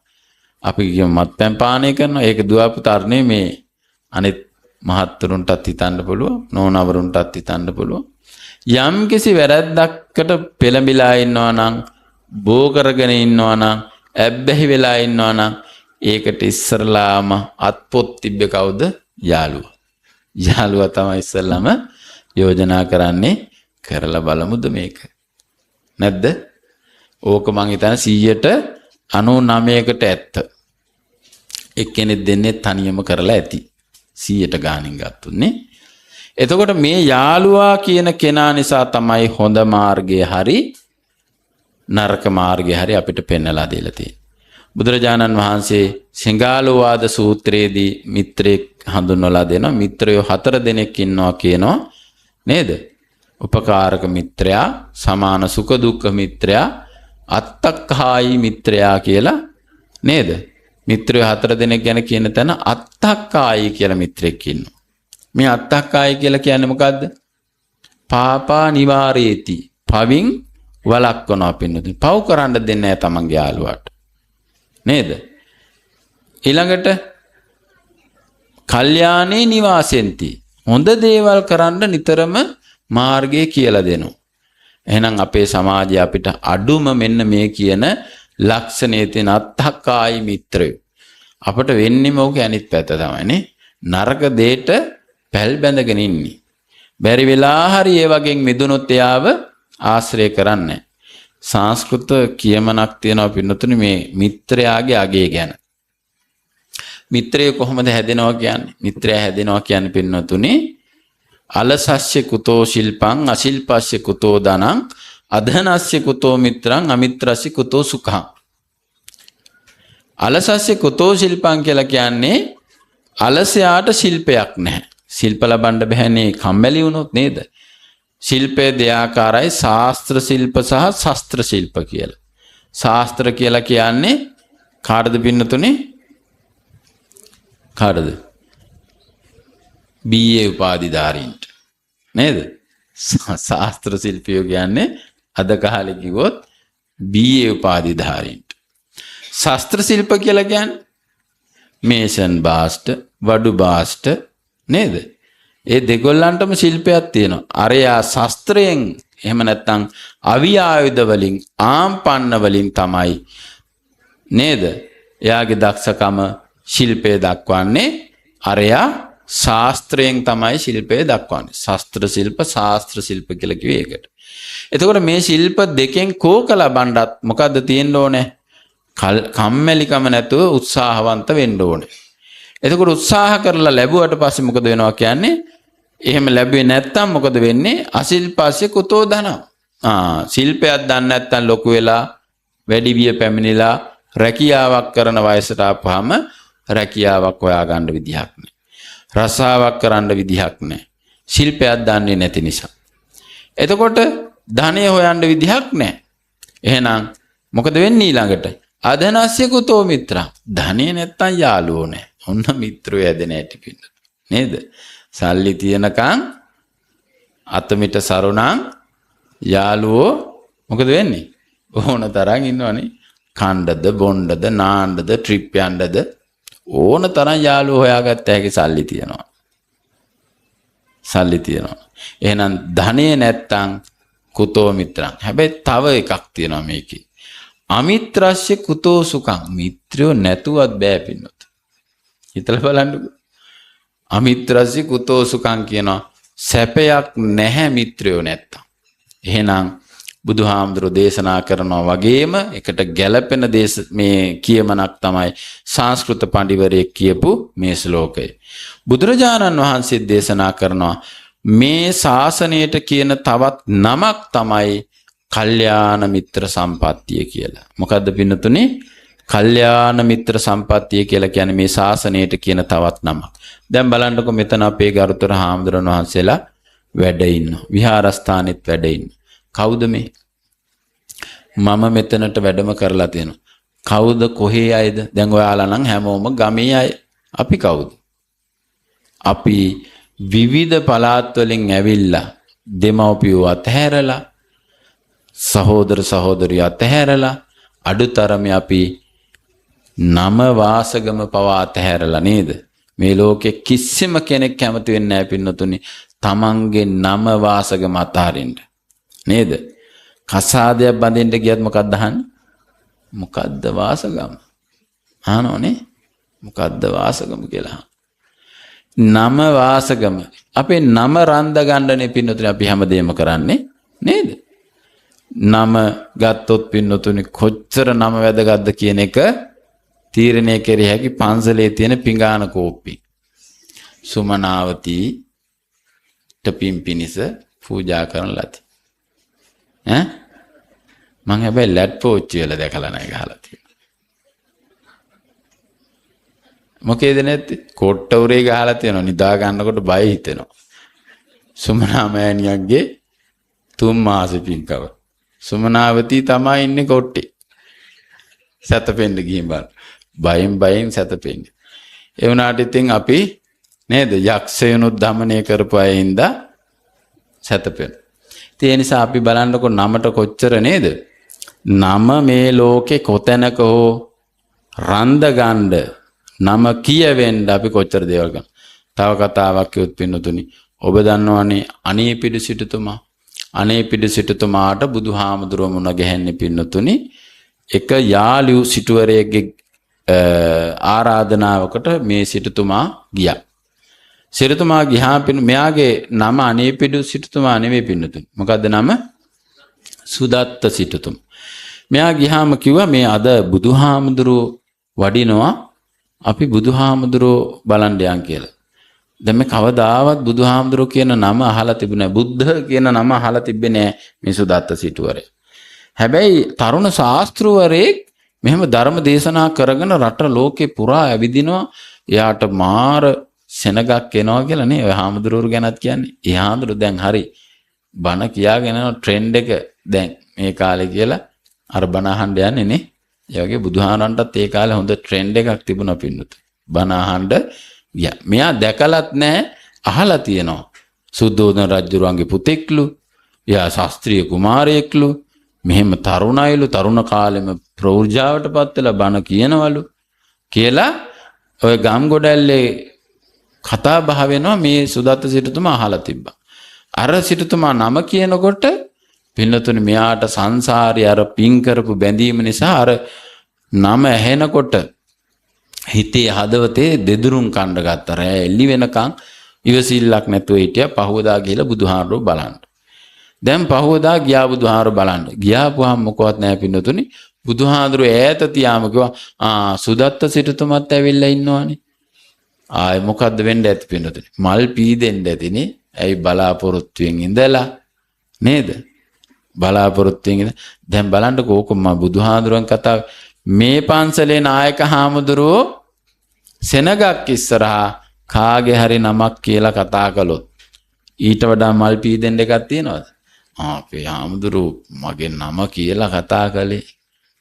S3: අපි කියමු මත්පැන් පානය කරනවා. ඒක දුව පුතාරනේ මේ අනිත් මහත්තුරුන්ටත් හිතන්න පුළුවන්, නෝනවරුන්ටත් හිතන්න පුළුවන්. යම්කිසි වැරැද්දකට පෙළඹිලා ඉන්නවා නම්, බෝ කරගෙන ඉන්නවා නම්, ඇබ්බැහි වෙලා ඉන්නවා නම් ඒකට ඉස්සරලාම අත්පොත් තිබ්බේ කවුද? යාළුවා. යාළුවා තමයි ඉස්සරලාම යෝජනා කරන්නේ කරලා බලමුද මේක නැද්ද? ඕක මං හිතන්නේ 99%කට ඇත්ත. එක්කෙනෙක් දෙන්නේ තනියම කරලා ඇති. 100ට ගානින් ගත්තොත්නේ. එතකොට මේ යාළුවා කියන කෙනා නිසා තමයි හොඳ මාර්ගය හරි නරක මාර්ගය හරි අපිට පෙන්වලා දීලා තියෙන්නේ. බුදුරජාණන් වහන්සේ සිංගාලෝවාද සූත්‍රයේදී මිත්‍රයෙක් හඳුන්වලා දෙනවා. මිත්‍රයෝ 4 දෙනෙක් ඉන්නවා කියනවා නේද? උපකාරක මිත්‍රයා, සමාන සුඛ දුක්ඛ මිත්‍රයා, අත්තක්ඛායි මිත්‍රයා කියලා නේද? මිත්‍රයෝ 4 දෙනෙක් ගැන කියන තැන අත්තක්ඛායි කියලා මිත්‍රෙක් ඉන්නවා. මේ අත්තක්ඛායි කියලා කියන්නේ මොකද්ද? පාපා නිවාරේති. පවින් වළක්වනවා පින්නතුනි. පව් කරන්න දෙන්නේ නැහැ තමන්ගේ යාළුවාට. නේද? ඊළඟට කල්යාණේ නිවාසෙන්ති. හොඳ දේවල් කරන්න නිතරම මාර්ගය කියලා දෙනවා. එහෙනම් අපේ සමාජය අපිට අඩුම මෙන්න මේ කියන ලක්ෂණයේ තියෙන අත්තක්කායි මිත්‍රයෝ. අපට වෙන්නේම ඕක අනිත් පැත්ත තමයිනේ. නරක දෙයට පැල් බැඳගෙන ඉන්නේ. බැරි වෙලා හරි ඒ වගේ මිදුනොත් එයාව ආශ්‍රය කරන්නේ. සංස්කෘත කියමනක් තියෙනවා පින්නතුනි මේ මිත්‍රයාගේ අගය ගැන. මිත්‍රය කොහොමද හැදෙනවා කියන්නේ? මිත්‍රයා හැදෙනවා කියන්නේ පින්නතුනි අලසස්ය කුතෝ ශිල්පං අශිල්පස්ය කුතෝ ධනං අධනස්ය කුතෝ මිත්‍රං අමිත්‍රස්ය කුතෝ සුඛං. අලසස්ය කුතෝ ශිල්පං කියලා කියන්නේ අලසයාට ශිල්පයක් නැහැ. ශිල්ප ලබන්න බෑනේ කම්මැලි වුණොත් නේද? ශිල්පයේ දෙආකාරයි ශාස්ත්‍ර ශිල්ප සහ ශාස්ත්‍ර ශිල්ප කියලා. ශාස්ත්‍ර කියලා කියන්නේ කාටද පින්නතුනේ? කාටද? BA උපාධිධාරීන්ට නේද? ශාස්ත්‍ර ශිල්පියෝ කියන්නේ අද කාලේ කිව්වොත් BA උපාධිධාරීන්ට. ශාස්ත්‍ර ශිල්ප කියලා කියන්නේ මේසන් බාස්ට, වඩු බාස්ට නේද? ඒ දෙගොල්ලන්ටම ශිල්පයක් තියෙනවා. අරයා ශාස්ත්‍රයෙන් එහෙම නැත්නම් අවි ආයුධ වලින් ආම්පන්න වලින් තමයි නේද? එයාගේ දක්ෂකම ශිල්පය දක්වන්නේ. අරයා ශාස්ත්‍රයෙන් තමයි ශිල්පය දක්වන්නේ. ශාස්ත්‍ර ශිල්ප ශාස්ත්‍ර ශිල්ප කියලා කිව්වේ ඒකට. එතකොට මේ ශිල්ප දෙකෙන් කෝක ලබන්නත් මොකද්ද තියෙන්න ඕනේ? කම්මැලිකම නැතුව උත්සාහවන්ත වෙන්න ඕනේ. එතකොට උත්සාහ කරලා ලැබුවට පස්සේ මොකද වෙනවා කියන්නේ? එහෙම ලැබුවේ නැත්තම් මොකද වෙන්නේ? අශිල්පස්ය කුතෝ ධනං. ශිල්පයක් දන්නේ නැත්තම් ලොකු වෙලා වැඩි විය පැමිණිලා රැකියාවක් කරන වයසට ආපුවාම රැකියාවක් හොයාගන්න විදිහක් නැහැ. රසාවක් කරන්න විදිහක් නැහැ. ශිල්පයක් දන්නේ නැති නිසා. එතකොට ධනය හොයන්න විදිහක් නැහැ. එහෙනම් මොකද වෙන්නේ ඊළඟට? අධනස්ය කුතෝ මිත්‍රං. ධනෙ නැත්තම් යාළුවෝ නැහැ. ඔන්න මිත්‍රයෝ ඇදෙන ඇටි පින්න. නේද? සල්ලි තියනකන් අතමිට සරුණං යාළුවෝ මොකද වෙන්නේ? ඕන තරම් ඉන්නවනේ. කණ්ඩද බොණ්ඩද නාණ්ඩද ට්‍රිප් යන්නද ඕන තරම් යාළුවෝ හොයාගත්ත හැකි සල්ලි තියනවා. සල්ලි තියනවා. එහෙනම් ධනෙ නැත්තම් කුතෝ මිත්‍රං. හැබැයි තව එකක් තියෙනවා මේකේ. අමිත්‍රස්ය කුතෝ සුඛං. මිත්‍රයෝ නැතුවත් බෑ පින්නොත්. හිතලා බලන්නකෝ. අමිත්‍රස්ය කුතෝ සුඛං කියනවා සැපයක් නැහැ මිත්‍රයෝ නැත්තම්. එහෙනම් බුදුහාමුදුරෝ දේශනා කරනවා වගේම එකට ගැළපෙන මේ කියමනක් තමයි සංස්කෘත පඬිවරයෙක් කියපු මේ ශ්ලෝකය. බුදුරජාණන් වහන්සේ දේශනා කරනවා මේ ශාසනයට කියන තවත් නමක් තමයි කල්යාණ මිත්‍ර සම්පත්තිය කියලා. මොකද්ද පින්නතුනේ? කල්යාණ මිත්‍ර සම්පත්තිය කියලා කියන්නේ මේ ශාසනයට කියන තවත් නමක්. දැන් බලන්නකො මෙතන අපේ ගරුතර හාමුදුරන් වහන්සේලා වැඩ ඉන්නවා. විහාරස්ථානෙත් වැඩ ඉන්නවා. කවුද මේ? මම මෙතනට වැඩම කරලා තියෙනවා. කවුද කොහේ අයද? දැන් ඔයාලා නම් හැමෝම ගමේ අය. අපි කවුද? අපි විවිධ පළාත් වලින් ඇවිල්ලා දෙමව්පියෝ අතහැරලා සහෝදර සහෝදරියෝ අතහැරලා අඩුතරමේ අපි නම වාසගම පවා අතහැරලා නේද? මේ ලෝකෙ කිසිම කෙනෙක් කැමති වෙන්නේ නැහැ පින්නතුනි තමන්ගේ නම වාසගම අතහරින්න. නේද? කසාදයක් බඳින්න ගියත් මොකක්ද අහන්නේ? මොකද්ද වාසගම? අහනෝනේ මොකද්ද වාසගම කියලා. නම වාසගම. අපේ නම රඳ ගන්නනේ පින්නතුනි අපි හැමදේම කරන්නේ නේද? නම ගත්තොත් පින්නතුනි කොච්චර නම වැදගත්ද කියන එක තීරණය කෙරිය හැකි පන්සලේ තියෙන පිඟාන කෝප්පි. සුමනාවති පිම්පිනිස පූජා කරන ලති. මං හැබැයි ලැට් පෝච්චි වල දැකලා නැහැ ගහලා තියෙනවා. මොකේද නැත්තේ? කොට්ටවුරේ ගහලා තියෙනවා. නිදා ගන්නකොට බය හිතෙනවා. සුමනාමෑණියන්ගේ 3 මාස පින්කව. සුමනාවති තමයි ඉන්නේ කොට්ටේ. සතපෙන්න ගිහින් බයෙන් සතපෙන්නේ. ඒ වුණාට ඉතින් අපි නේද යක්ෂයනුත් দমনය කරපු අය ඉඳලා සතපෙන්න. ඒ නිසා අපි බලන්නකො නමට කොච්චර නේද? නම මේ ලෝකේ කොතැනක හෝ රඳ ගන්න නම කියවෙන්න අපි කොච්චර දේවල් කරනවා. තව කතාවක් කියොත් පින්නතුනි ඔබ දන්නවනේ අනේපිඩු සිටුතුමා. අනේපිඩු සිටුතුමාට බුදුහාමුදුරුවෝ මුණ ගැහෙන්නේ පින්නතුනි එක යාළු සිටුවරයෙක්ගේ ආරාධනාවකට මේ සිටුතුමා ගියා. සිටුතුමා ගියාම මෙයාගේ නම අනේපිඩු සිටුතුමා නෙවෙයි පින්නතුනි. මොකද්ද නම? සුදත්ත සිටුතුමා. මෙයා ගියාම කිව්වා මේ අද බුදුහාමුදුරුවෝ වඩිනවා අපි බුදුහාමුදුරුවෝ බලන්න යන් කියලා. දැන් මේ කවදාවත් බුදුහාමුදුරුවෝ කියන නම අහලා තිබුණේ නැහැ. බුද්ධ කියන නම අහලා තිබෙන්නේ නැහැ මේ සුදත්ත සිටුවරේ. හැබැයි තරුණ ශාස්ත්‍රවරයෙක් මෙහෙම ධර්ම දේශනා කරගෙන රට ලෝකේ පුරා ඇවිදිනවා. එයාට මාර සෙනගක් එනවා කියලා නේ ඔය හාමුදුරුවෝ ගැනත් කියන්නේ. ඒ හාමුදුරුවෝ දැන් හරි බණ කියාගෙන යන ට්‍රෙන්ඩ් එක දැන් මේ කාලේ කියලා අර බණ අහන්න යන්නේ නේ. ඒ වගේ බුදුහාරන්ටත් ඒ කාලේ හොඳ ට්‍රෙන්ඩ් එකක් තිබුණා පින්නත. බණ අහන්න ගියා. මෙයා දැකලත් නැහැ අහලා තියෙනවා. සුද්ධෝදන රජුරුවන්ගේ පුතෙක්ලු, එයා ශාස්ත්‍රීය කුමාරයෙක්ලු, මෙහෙම තරුණයිලු තරුණ කාලෙම ප්‍රෞර්ජාවටපත් වෙලා බණ කියනවලු කියලා ඔය ගම්ගොඩැල්ලේ කතා බහ වෙනවා. මේ සුදත්ත සිටුතුමා අහලා තිබ්බා. අර සිටුතුමා නම කියනකොට පින්නතුනි මෙයාට සංසාරේ අර පින් කරපු බැඳීම නිසා අර නම ඇහෙනකොට හිතේ හදවතේ දෙදුරුම් කණ්ඩ ගත්තා. රෑ එළි වෙනකන් ඉවසිල්ලක් නැතුව හිටියා. පහවදා ගිහලා බුදුහාරෝ බලන්න. දැන් පහවදා ගියා බුදුහාරෝ බලන්න. ගියාපුවාම මොකවත් නැහැ පින්නතුනි. බුදුහාඳුරෝ ඈත තියාම කිව්වා සුදත්ත සිටුතුමත් ඇවිල්ලා ඉන්නවනේ. ආයි මොකද්ද වෙන්න ඇති පින්නතුනි? මල් පීදෙන්න ඇතිනේ. ඇයි බලාපොරොත්තුෙන් ඉඳලා නේද? බලාපොරොත්තුෙන් ඉඳ දැන් බලන්නකෝ ඕක මම බුදුහාඳුරන් කතාව මේ පන්සලේ නායක හාමුදුරුවෝ සෙනගක් ඉස්සරහා කාගේ හරි නමක් කියලා කතා කළොත් ඊට වඩා මල් පීදෙන්න එකක් තියනවද? අපේ හාමුදුරුවෝ මගේ නම කියලා කතා කළේ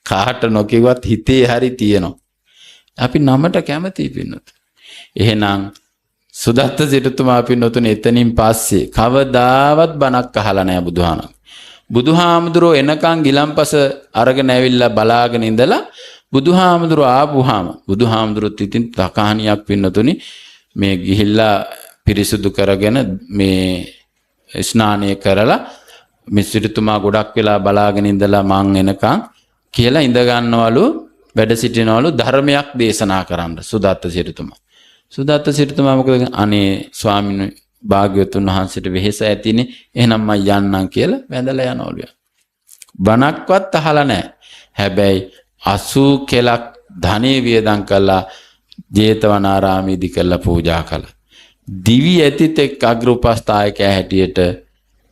S3: කාට නොකියවත් හිතේ හරි තියෙනවා. අපි නමට කැමතියි පින්නොත්. එහෙනම් සුදත්ත සිටුතුමා පින්නොතුනේ එතනින් පස්සේ කවදාවත් බණක් අහලා නැහැ බුදුහාමර. බුදුහාමුදුරුවෝ එනකන් ගිලම්පස අරගෙන ඇවිල්ලා බලාගෙන ඉඳලා බුදුහාමුදුරුවෝ ආපුවාම බුදුහාමුදුරුවෝත් ඉතින් තකහණියක් පින්නතුනි මේ ගිහිල්ලා පිරිසුදු කරගෙන මේ ස්නානය කරලා මේ සිටුතුමා ගොඩක් වෙලා බලාගෙන ඉඳලා මං එනකන් කියලා ඉඳ ගන්නවලු වැඩ සිටිනවලු ධර්මයක් දේශනා කරන්න සුදත්ත සිටුතුමා. සුදත්ත සිටුතුමා මොකද අනේ ස්වාමීන් භාග්‍යවතුන් වහන්සේට වෙහෙස ඇතිනේ එහෙනම් මම යන්නම් කියලා වැඳලා යනවලු. බණක්වත් අහලා නැහැ. හැබැයි 80 කෙලක් ධනෙ වියදම් කළා ජේතවනාරාමයේදී කළා පූජා කළා. දිවි ඇතිතෙක් අග්‍ර උපස්ථායකයා හැටියට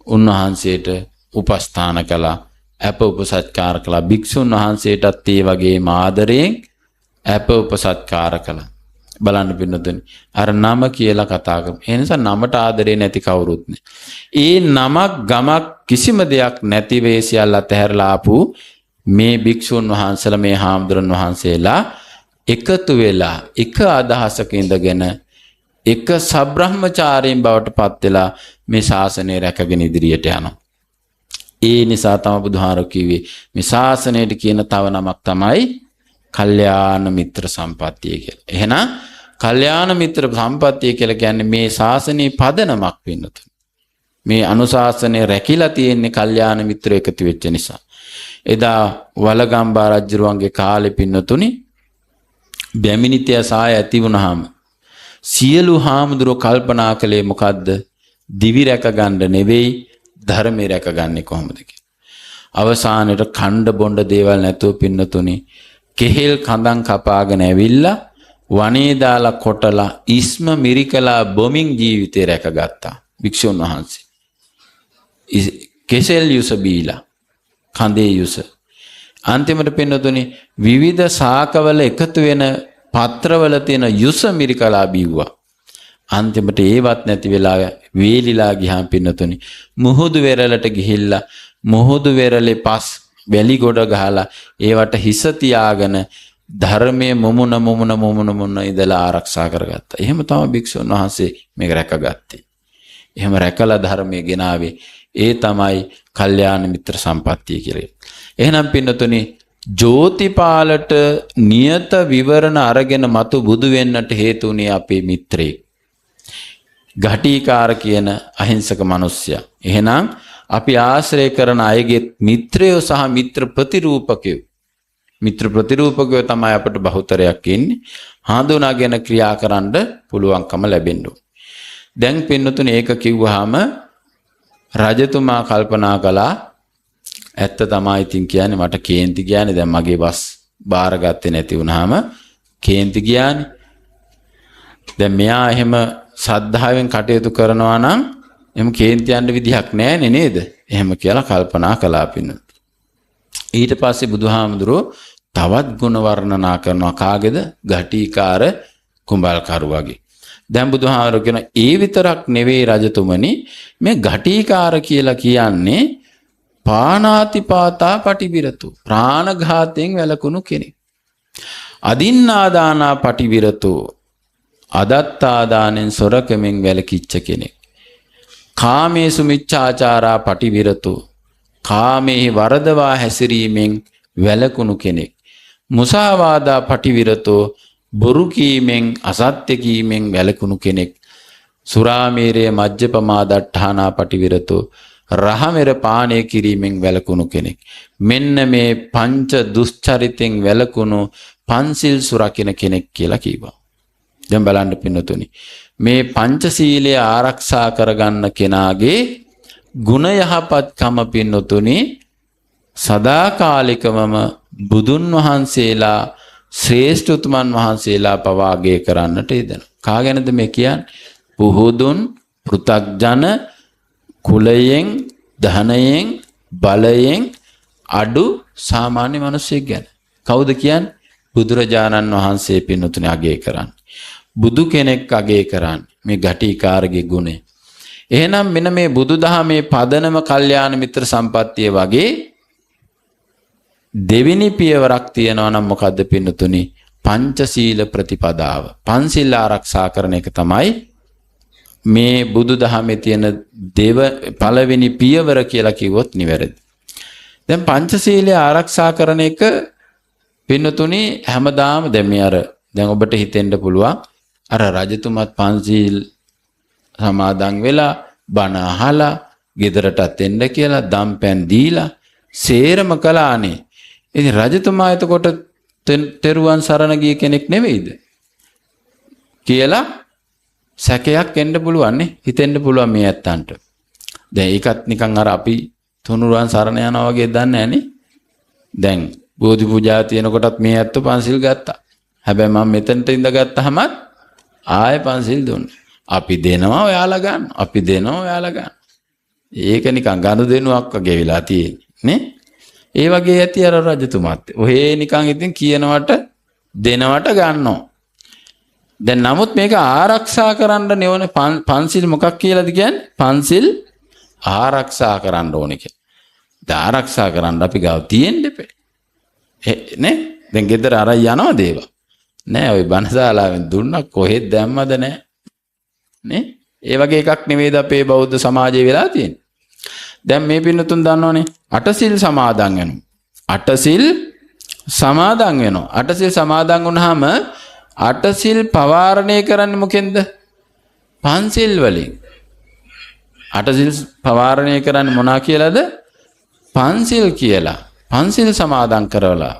S3: උන්වහන්සේට උපස්ථාන කළා. අප උපසත්කාර කළා. භික්ෂුන් වහන්සේටත් ඒ වගේම ආදරයෙන් අප උපසත්කාර කළා. බලන්න පින්නතුනි අර නම කියලා කතා කරමු. ඒ නිසා නමට ආදරේ නැති කවුරුත් නෑ. ඒ නමක් ගමක් කිසිම දෙයක් නැති වේසියල් අතහැරලා ආපු මේ භික්ෂුන් වහන්සේලා මේ හාමුදුරන් වහන්සේලා එකතු වෙලා එක අදහසක ඉඳගෙන එක සබ්‍රහ්මචාරයෙන් බවට පත් වෙලා මේ ශාසනය රැකගෙන ඉදිරියට යනවා. ඒ නිසා තමයි බුදුහාරෝ කිව්වේ මේ ශාසනයට කියන තව නමක් තමයි කල්යාණ මිත්‍ර සම්පත්තිය කියලා. එහෙනම් කල්යාණ මිත්‍ර සම්පත්තිය කියලා කියන්නේ මේ ශාසනයේ පදනමක් වෙන්නතුනි. මේ අනුශාසනය රැකිලා තියෙන්නේ කල්යාණ මිත්‍ර එකතු වෙච්ච නිසා. එදා වලගම්බා රජුරුවන්ගේ කාලේ පින්නතුනි බැමිණිතය සාය ඇති වුණාම සියලු හාමුදුරුවෝ කල්පනා කළේ මොකද්ද? දිවි රැක ගන්න නෙවෙයි ධර්මය රැකගන්නේ කොහොමද කියලා. අවසානයේ කණ්ඩ බොණ්ඩ දේවල් නැතුව පින්නතුනි කෙහෙල් කඳන් කපාගෙන ඇවිල්ලා වනේ දාලා කොටලා ඉස්ම මිරිකලා බොමින් ජීවිතේ රැකගත්තා භික්ෂුන් වහන්සේ. කෙසෙල් යුස බීලා කඳේ යුස. අන්තිමට පින්නතුනි විවිධ ශාකවල එකතු වෙන පත්‍රවල තියෙන යුස මිරිකලා බීව්වා. අන්තිමට ඒවත් නැති වෙලා වේලිලා ගියාම පින්නතුනි මුහුදු වෙරළට ගිහිල්ලා මුහුදු වෙරළේ පස් වැලි ගොඩ ගහලා ඒවට හිස තියාගෙන ධර්මයේ මුමුණ ඉඳලා ආරක්ෂා කරගත්තා. එහෙම තමයි භික්ෂුන් වහන්සේ මේක රැකගත්තේ. එහෙම රැකලා ධර්මයේ ගෙනාවේ. ඒ තමයි කල්යාණ මිත්‍ර සම්පත්තිය කියලා. එහෙනම් පින්නතුනි ජෝතිපාලට නියත විවරණ අරගෙන මතු බුදු වෙන්නට හේතු උනේ අපේ මිත්‍රයෙක්. ඝටිකාර කියන අහිංසක මිනිස්සයා. එහෙනම් අපි ආශ්‍රය කරන අයගේ මිත්‍රයෝ සහ මිත්‍ර ප්‍රතිරූපකයෝ. මිත්‍ර ප්‍රතිරූපකයෝ තමයි අපට බහුතරයක් ඉන්නේ. හඳුනාගෙන ක්‍රියා කරන්න පුළුවන්කම ලැබෙන්න ඕනේ. දැන් පින්නතුනේ ඒක කිව්වහම රජතුමා කල්පනා කළා ඇත්ත තමයි ඉතින් කියන්නේ මට කේන්ති කියන්නේ දැන් මගේ බස් බාරගත්තේ නැති වුනහම කේන්ති කියන්නේ. දැන් මෙයා එහෙම සද්ධාවෙන් කටයුතු කරනවා නම් එහෙම කේන්ති යන්න විදිහක් නැහැ නේද? එහෙම කියලා කල්පනා කළා පින්නතුනේ. ඊට පස්සේ බුදුහාමුදුරුවෝ තවත් ගුණ වර්ණනා කරනවා කාගේද? ඝටිකාර කුඹල්කරු වගේ. දැන් බුදුහාමුදුරුවෝ කියන ඒ විතරක් නෙවෙයි රජතුමනි මේ ඝටිකාර කියලා කියන්නේ පානාතිපාතා පටිවිරතු ප්‍රාණඝාතයෙන් වැළකුණු කෙනෙක්. අදින්නාදානා පටිවිරතු අදත්තාදානෙන් සොරකමින් වැළකීච්ච කෙනෙක්. කාමේසු මිච්ඡාචාරා පටිවිරතු කාමේ වරදවා හැසිරීමෙන් වැළකුණු කෙනෙක්. මුසාවාදා පටිවිරතෝ බොරු කීමෙන් අසත්‍ය කීමෙන් වැළකුණු කෙනෙක්. සුරාමේරය මජ්ජපමා දට්ඨානා පටිවිරතෝ රහමෙර පානය කිරීමෙන් වැළකුණු කෙනෙක්. මෙන්න මේ පංච දුස්චරිතෙන් වැළකුණු පන්සිල් සුරකින කෙනෙක් කියලා කිව්වා. දැන් බලන්න පින්නතුනි මේ පංචශීලය ආරක්ෂා කරගන්න කෙනාගේ ගුණ යහපත්කම පින්නතුනි සදාකාලිකවම බුදුන් වහන්සේලා ශ්‍රේෂ්ඨතුමන් වහන්සේලා පවාගේ කරන්නට යෙදෙන. කාගෙනද මේ කියන්නේ? පුහුදුන් පෘථග්ජන කුලයෙන් ධනයෙන් බලයෙන් අඩු සාමාන්‍ය මිනිසෙක් ගැන. කවුද කියන්නේ? බුදුරජාණන් වහන්සේ පින්නතුනේ අගය කරන්නේ. බුදු කෙනෙක් අගය කරන්නේ මේ ඝටිකාරගේ ගුණය. එහෙනම් මෙන්න මේ බුදුදහමේ පදනම කල්යාණ මිත්‍ර සම්පත්තිය වගේ දෙවෙනි පියවරක් තියෙනවා නම් මොකද්ද පින්නතුනි? පංචශීල ප්‍රතිපදාව. පන්සිල් ආරක්ෂා කරන එක තමයි මේ බුදුදහමේ තියෙන පළවෙනි පියවර කියලා කිව්වොත් නිවැරදි. දැන් පංචශීලය ආරක්ෂා කරන එක පින්නතුනි හැමදාම දැන් ඔබට හිතෙන්න පුළුවන් අර රජතුමත් පන්සිල් සමාදන් වෙලා බණ අහලා ගෙදරටත් එන්න කියලා දම්පැන් දීලා සේරම කළානේ. ඉතින් රජතුමා එතකොට තෙරුවන් සරණ ගිය කෙනෙක් නෙවෙයිද කියලා සැකයක් එන්න පුළුවන් නේ. හිතෙන්න පුළුවන් මේ ඇත්තන්ට. දැන් ඒකත් නිකන් අර අපි තුනුරුවන් සරණ යනවා වගේ දන්නේ නැහනේ. දැන් බෝධි පූජා තියෙන කොටත් මේ ඇත්ත පන්සිල් ගත්තා. හැබැයි මම මෙතනට ඉඳගත්තාම ආයෙ පන්සිල් දුන්නා. අපි දෙනවා ඔයාලා ගන්න. අපි දෙනවා ඔයාලා ගන්න. ඒක නිකන් ගනුදෙනුවක් වගේ වෙලා තියෙන්නේ නේ. ඒ වගේ ඇති අර රජතුමාත්. ඔහේ නිකන් ඉතින් කියනවට දෙනවට ගන්නවා. දැන් නමුත් මේක ආරක්ෂා කරන්න නෙවනේ පන්සිල් මොකක් කියලාද කියන්නේ? පන්සිල් ආරක්ෂා කරන්න ඕනේ කියලා. දැන් ආරක්ෂා කරන්න අපි ගාව තියෙන්න එපේ. නේ? දැන් ගෙදර අර යනවා දේවා. නෑ ওই බණශාලාවෙන් දුන්නා කොහෙද දැම්මද නෑ. නේ? ඒ වගේ එකක් නෙවෙයිද අපේ බෞද්ධ සමාජයේ වෙලා තියෙන්නේ. දැන් මේ පින්නතුන් දන්නවනේ අටසිල් සමාදන් වෙනවා. අටසිල් සමාදන් වෙනවා. අටසිල් සමාදන් වුණාම අටසිල් පවාරණය කරන්නේ මොකෙන්ද? පන්සිල් වලින්. අටසිල් පවාරණය කරන්නේ මොනවා කියලාද? පන්සිල් කියලා. පන්සිල් සමාදන් කරවලා.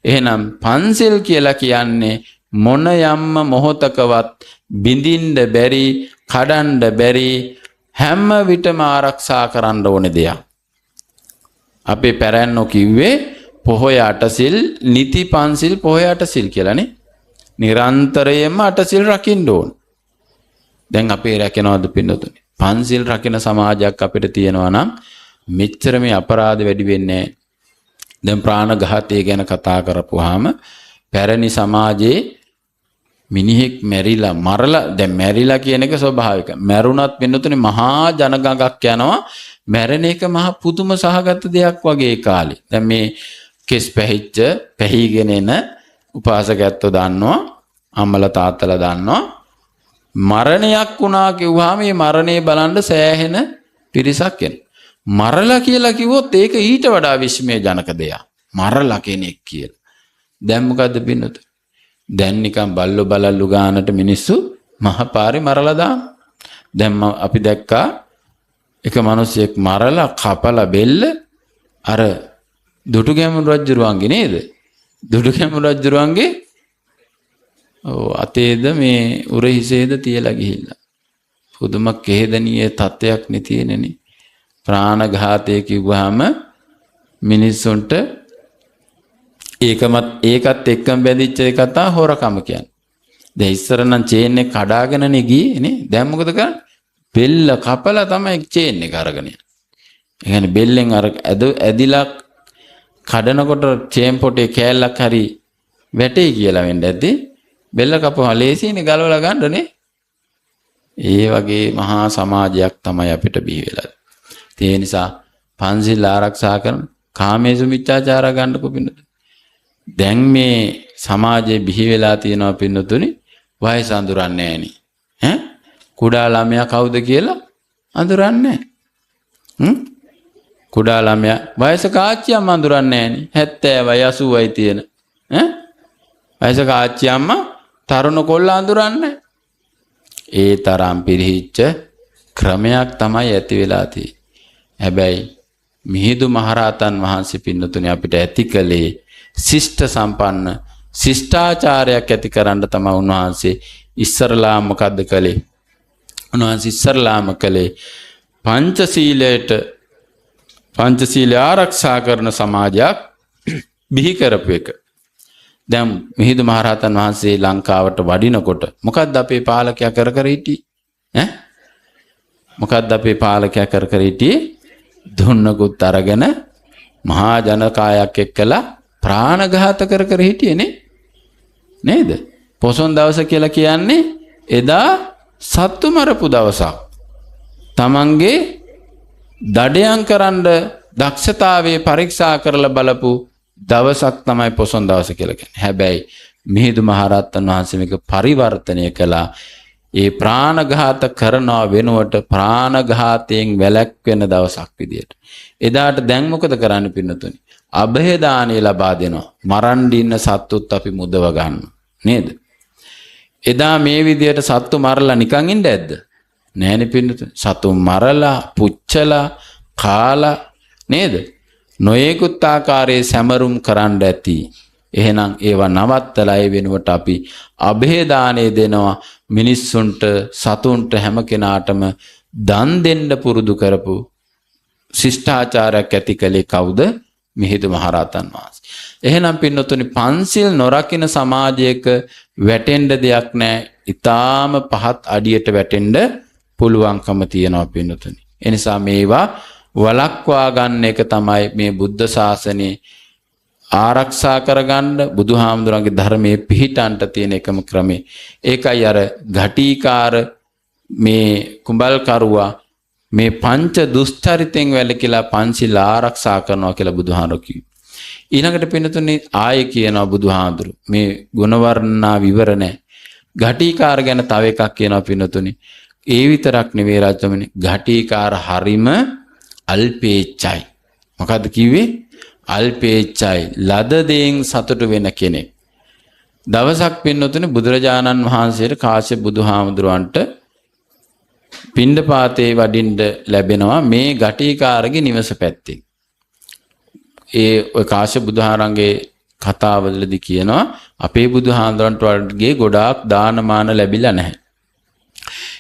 S3: එහෙනම් පන්සිල් කියලා කියන්නේ මොන යම්ම මොහොතකවත් බිඳින්න බැරි, කඩන්න බැරි හැම විටම ආරක්ෂා කරන්න ඕනේ දෙයක්. අපේ පැරැන්නෝ කිව්වේ පොහොය අටසිල්, නිති පන්සිල්, පොහොය අටසිල් කියලානේ. නිරන්තරයෙන්ම අටසිල් රකින්න ඕන. දැන් අපේ රැකෙනවද පින්නතුනේ? පන්සිල් රකින්න සමාජයක් අපිට තියෙනවා නම් මෙච්චර මේ අපරාධ වැඩි වෙන්නේ නැහැ. දැන් ප්‍රාණඝාතය ගැන කතා කරපුවාම පැරණි සමාජයේ මිනිහෙක් මැරිලා මරලා දැන් මැරිලා කියන එක ස්වභාවික. මැරුණත් වෙනතුනේ මහා ජනගහක් යනවා. මැරෙන එක මහා පුදුම සහගත දෙයක් වගේ කාලේ. දැන් මේ කෙස් පැහිගෙන එන උපාසකයන්ට දන්නවා, අම්මලා තාත්තලා දන්නවා. මරණයක් වුණා කිව්වහම මේ මරණේ බලන්න සෑහෙන පිරිසක් එනවා. මරලා කියලා කිව්වොත් ඒක ඊට වඩා විශ්මය ජනක දෙයක්. මරලා කෙනෙක් කියලා. දැන් මොකද්ද පින්නතුනේ? දැන් නිකන් බල්ලෝ බලල්ලු ගානට මිනිස්සු මහපාරේ මරලා දාන. දැන් අපි දැක්කා එක මිනිහෙක් මරලා කපලා බෙල්ල අර දුටුගැමුණු රජුරුවන්ගේ නේද? දුටුගැමුණු රජුරුවන්ගේ අතේද මේ උර හිසේද තියලා ගිහිල්ලා. පුදුම කෙහෙදනීය තත්ත්වයක් නේ තියෙන්නේ. ප්‍රාණඝාතය කිව්වහම මිනිස්සුන්ට ඒකත් එක්කම බැඳිච්ච එක තමයි හොරකම කියන්නේ. දැන් ඉස්සර නම් චේන් එක කඩාගෙනනේ ගියේ නේ. දැන් මොකද කරන්නේ? බෙල්ල කපලා තමයි චේන් එක අරගෙන යන්නේ. ඒ කියන්නේ බෙල්ලෙන් අර ඇදිලා කඩනකොට චේන් පොටේ කෑල්ලක් හරි වැටේ කියලා වෙන්න ඇද්දි. බෙල්ල කපුවා ලේසියිනේ ගලවලා ගන්නනේ. ඒ වගේ මහා සමාජයක් තමයි අපිට බිහි වෙලා. ඒ නිසා පන්සිල් ආරක්ෂා කරන කාමේසු මිච්ඡාචාර ගන්නකො පින්නත. දැන් මේ සමාජයේ බිහි වෙලා තියෙනවා පින්නතුනි වයස අඳුරන්නේ නැහෙනි. ඈ කුඩා ළමයා කවුද කියලා අඳුරන්නේ නැහැ. කුඩා ළමයා වයසක ආච්චියම අඳුරන්නේ නැහෙනි. 70යි 80යි තියෙන. වයසක ආච්චියම්ම තරුණ කොල්ල අඳුරන්නේ. ඒ තරම් පිරිහිච්ච ක්‍රමයක් තමයි ඇති වෙලා තියෙන්නේ. හැබැයි මිහිඳු මහරහතන් වහන්සේ පින්නතුනේ අපිට ඇති කළේ ශිෂ්ට සම්පන්න ශිෂ්ටාචාරයක් ඇති කරන්න තමයි උන්වහන්සේ ඉස්සරලා මොකද්ද කළේ? උන්වහන්සේ ඉස්සරලාම කළේ පංචශීලය ආරක්ෂා කරන සමාජයක් බිහි කරපු එක. දැන් මිහිඳු මහරහතන් වහන්සේ ලංකාවට වඩිනකොට මොකද්ද අපේ පාලකයා කර කර හිටියේ? මොකද්ද අපේ පාලකයා කර කර හිටියේ? දුන්නකුත් අරගෙන මහා ජනකායක් එක්කලා ප්‍රාණඝාත කර කර හිටියේ නේද? පොසොන් දවස කියලා කියන්නේ එදා සත්තු මරපු දවසක්. තමන්ගේ දඩයන් කරන්න දක්ෂතාවයේ පරීක්ෂා කරලා බලපු දවසක් තමයි පොසොන් දවස කියලා කියන්නේ. හැබැයි මිහිඳු මහරහතන් වහන්සේ මේක පරිවර්තනය කළා. ඒ ප්‍රාණඝාත කරනවා වෙනුවට ප්‍රාණඝාතයෙන් වැළැක්වෙන දවසක් විදියට. එදාට දැන් මොකද කරන්න පින්නතුනි? අභය දානය ලබා දෙනවා. මරන්න ඉන්න සත්තුත් අපි මුදව ගන්නවා නේද? එදා මේ විදියට සත්තු මරලා නිකන් ඉන්න ඇද්ද? නෑනේ පින්නතුනි. සතු මරලා, පුච්චලා, කාලා නේද? නොයෙකුත් ආකාරයේ සැමරුම් කරන්න ඇති. එහෙනම් ඒවා නවත්තලා ඒ වෙනුවට අපි අභය දානය දෙනවා. මිනිස්සුන්ට සතුන්ට හැම කෙනාටම දන් දෙන්න පුරුදු කරපු ශිෂ්ටාචාරයක් ඇති කලේ කවුද? මිහිඳු මහරහතන් වහන්සේ. එහෙනම් පින්නතුනි පන්සිල් නොරකින සමාජයක වැටෙන්න දෙයක් නැහැ. ඊටාම පහත් අඩියට වැටෙන්න පුළුවන්කම තියෙනවා පින්නතුනි. ඒ නිසා මේවා වලක්වා ගන්න එක තමයි මේ බුද්ධ ශාසනයේ ආරක්ෂා කරගන්න බුදුහාමුදුරන්ගේ ධර්මයේ පිහිටන්ට තියෙන එකම ක්‍රමය. ඒකයි අර ඝටිකාර මේ කුඹල්කරුවා මේ පංච දුස්චරිතෙන් වැළකීලා පංචිල් ආරක්ෂා කරනවා කියලා බුදුහාමුදුරුවෝ කිව්වා. ඊළඟට පින්නතුනේ ආයේ කියනවා බුදුහාමුදුරුවෝ මේ ගුණ වර්ණනා විවර නැහැ. ඝටිකාර ගැන තව එකක් කියනවා පින්නතුනේ. ඒ විතරක් නෙවෙයි රාජ්‍යමනේ ඝටිකාර හරිම අල්පේච්ඡයි. මොකද්ද කිව්වේ? අල්පේච්ඡයි. ලද දෙයින් සතුටු වෙන කෙනෙක්. දවසක් පින්නතුනේ බුදුරජාණන් වහන්සේට කාශ්‍යප බුදුහාමුදුරුවන්ට පිණ්ඩපාතේ වඩින්න ලැබෙනවා මේ ඝටිකාරගේ නිවස පැත්තේ. ඒ ඔය කාශ්‍යප බුදුහාරංගේ කතාවලදී කියනවා අපේ බුදුහාඳුරන්ට වගේ ගොඩාක් දානමාන ලැබිලා නැහැ.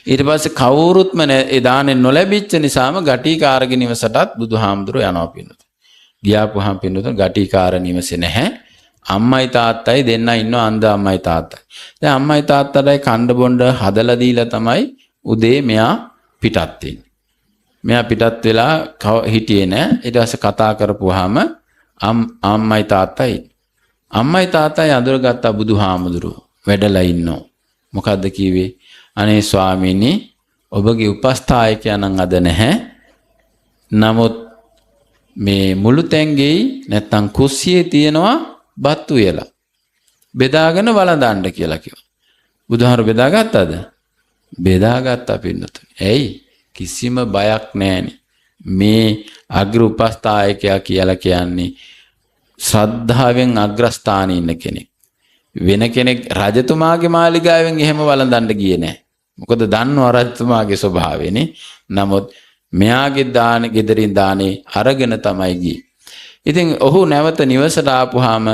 S3: ඊට පස්සේ කවුරුත්ම ඒ දානෙ නොලැබිච්ච නිසාම ඝටිකාරගේ නිවසටත් බුදුහාමුදුරුවෝ යනවා පින්නතුනේ. ගියාපුවාම පින්නතුනේ ඝටිකාර නිවසේ නැහැ. අම්මයි තාත්තයි දෙන්න ඉන්නවා අන්ධ අම්මයි තාත්තයි. දැන් අම්මයි තාත්තටයි කණ්ඩ බොණ්ඩ හදලා දීලා තමයි උදේ මෙයා පිටත් වෙන්නේ. මෙයා පිටත් වෙලා හිටියේ නෑ. ඊට පස්සේ කතා කරපුවාම අම්මයි තාත්තයි අඳුරගත්ත බුදුහාමුදුරුවෝ වැඩලා ඉන්නෝ. මොකද්ද කිව්වේ? අනේ ස්වාමීනි ඔබගේ උපස්ථායකයා නම් අද නැහැ. නමුත් මේ මුළු තැන්ගෙයි නැත්තම් කුස්සියේ තියෙනවා බත් උයලා. බෙදාගෙන වළඳන්න කියලා කිව්වා. බුදුහාර බෙදාගත්තද? බෙදාගත්තා පින්නතුනි. ඇයි? කිසිම බයක් නැහැනේ. මේ අග්‍ර උපස්ථායකයා කියලා කියන්නේ ශ්‍රද්ධාවෙන් අග්‍රස්ථානයේ ඉන්න කෙනෙක්. වෙන කෙනෙක් රජතුමාගේ මාලිගාවෙන් එහෙම වළඳන්න ගියේ නැහැ. මොකද දන්නව රජතුමාගේ ස්වභාවයනේ. නමුත් මෙයාගේ ගෙදරින් දානේ අරගෙන තමයි ගියේ. ඉතින් ඔහු නැවත නිවසට ආපුවාම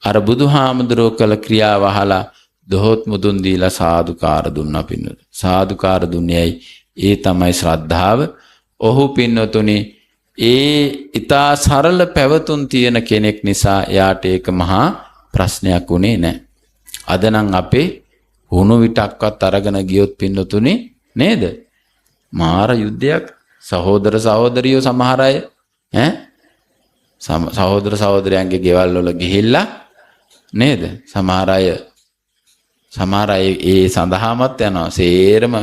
S3: අර බුදුහාමුදුරුවෝ කළ ක්‍රියාව අහලා දොහොත් මුදුන් දීලා සාදුකාර දුන්නා පින්නතුනි. සාදුකාර දුන්නේයි ඒ තමයි ශ්‍රද්ධාව. ඔහු පින්නතුනි ඒ ඊතා සරල පැවතුම් තියෙන කෙනෙක් නිසා යාට ඒක මහා ප්‍රශ්නයක් උනේ නැහැ. අද නම් අපේ හුණු විටක්වත් අරගෙන ගියොත් පින්නතුනි නේද? මාර යුද්ධයක්. සහෝදර සහෝදරියෝ සමහර අය සහෝදර සහෝදරයන්ගේ ගෙවල් වල ගිහිල්ලා නේද? සමහර අය ඒ සඳහාමත් යනවා. සේරම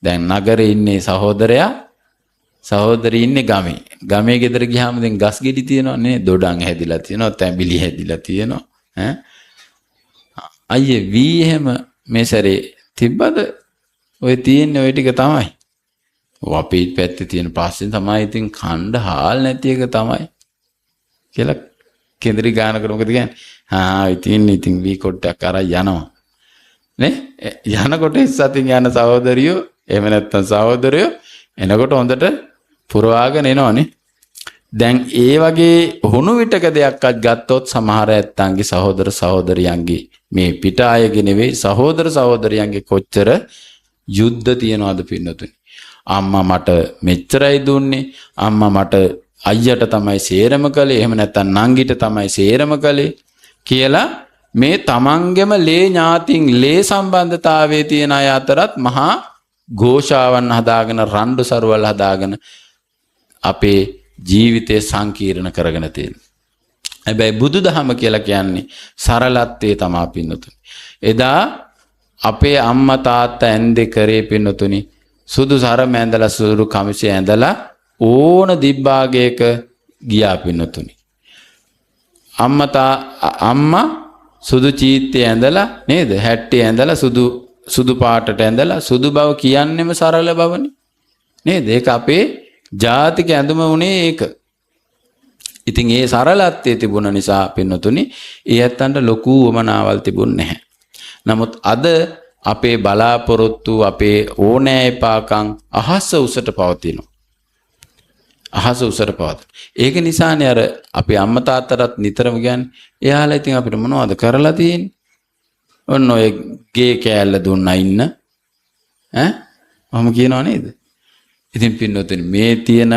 S3: දැන් නගරේ ඉන්නේ සහෝදරයා සහෝදරී ඉන්නේ ගමේ. ගමේ ගෙදර ගියාම දැන් ගස් ගෙඩි තියෙනවා නේ. දොඩම් හැදිලා තියෙනවා, තැඹිලි හැදිලා තියෙනවා. අයියේ වී එහෙම මේ සැරේ තිබ්බද? ඔය තියෙන්නේ ඔය ටික තමයි. අපේ පැත්තේ තියෙන ප්‍රශ්නේ තමයි ඉතින් කණ්ඩ හාල් නැති එක තමයි කියලා කේන්ද්‍රී ගානකට මොකද කියන්නේ? ඉතින් වී කොට්ටයක් අරන් යනවා. නේ? යනකොට ඉස්සතින් යන සහෝදරියෝ එහෙම නැත්නම් සහෝදරයෝ එනකොට හොඳට පුරවාගෙන එනවනේ. දැන් ඒ වගේ හුණු විටක දෙයක්වත් ගත්තොත් සමහර ඇත්තන්ගේ සහෝදර සහෝදරියන්ගේ මේ පිට අයගේ නෙවෙයි සහෝදර සහෝදරියන්ගේ කොච්චර යුද්ධ තියනවද පින්නතුනි. අම්මා මට මෙච්චරයි දුන්නේ, අම්මා මට අයියට තමයි සේරම කළේ, එහෙම නැත්නම් නංගිට තමයි සේරම කළේ කියලා මේ තමන්ගෙම ලේ ඥාතින් ලේ සම්බන්ධතාවයේ තියෙන අය අතරත් මහා ഘോഷාවන් හදාගෙන රණ්ඩු සරුවල් හදාගෙන අපේ ජීවිතය සංකීර්ණ කරගෙන තියෙනවා. හැබැයි බුදුදහම කියලා කියන්නේ සරලත්වයේ තමයි පින්නතුනි. එදා අපේ අම්මා තාත්තා ඇන්දේ කරේ පින්නතුනි සුදු සරම ඇඳලා සුදු කමිසය ඇඳලා ඕන දිබ්බාගයක ගියා පින්නතුනි. අම්මා සුදු චීත්තේ ඇඳලා නේද? හැට්ටේ ඇඳලා සුදු පාටට ඇඳලා සුදු බව කියන්නෙම සරල බවනේ. නේද? ඒක අපේ ජාතික ඇඳුම උනේ ඒක. ඉතින් ඒ සරලත්වයේ තිබුණ නිසා පින්නතුනි ඒ ඇත්තන්ට ලොකු වමනාවල් තිබුණ නැහැ. නමුත් අද අපේ බලාපොරොත්තු අපේ ඕනෑපාකම් අහස උසට පවතිනවා. අහස උසට පවතින. ඒක නිසානේ අර අපේ අම්මා තාත්තටත් නිතරම කියන්නේ එයාලා ඉතින් අපිට මොනවද කරලා තියෙන්නේ? ඔන්න ඔය ගේ කෑල්ල දුන්නා ඉන්න. මම කියනවා නේද? ඉතින් පින්නතුනි මේ තියෙන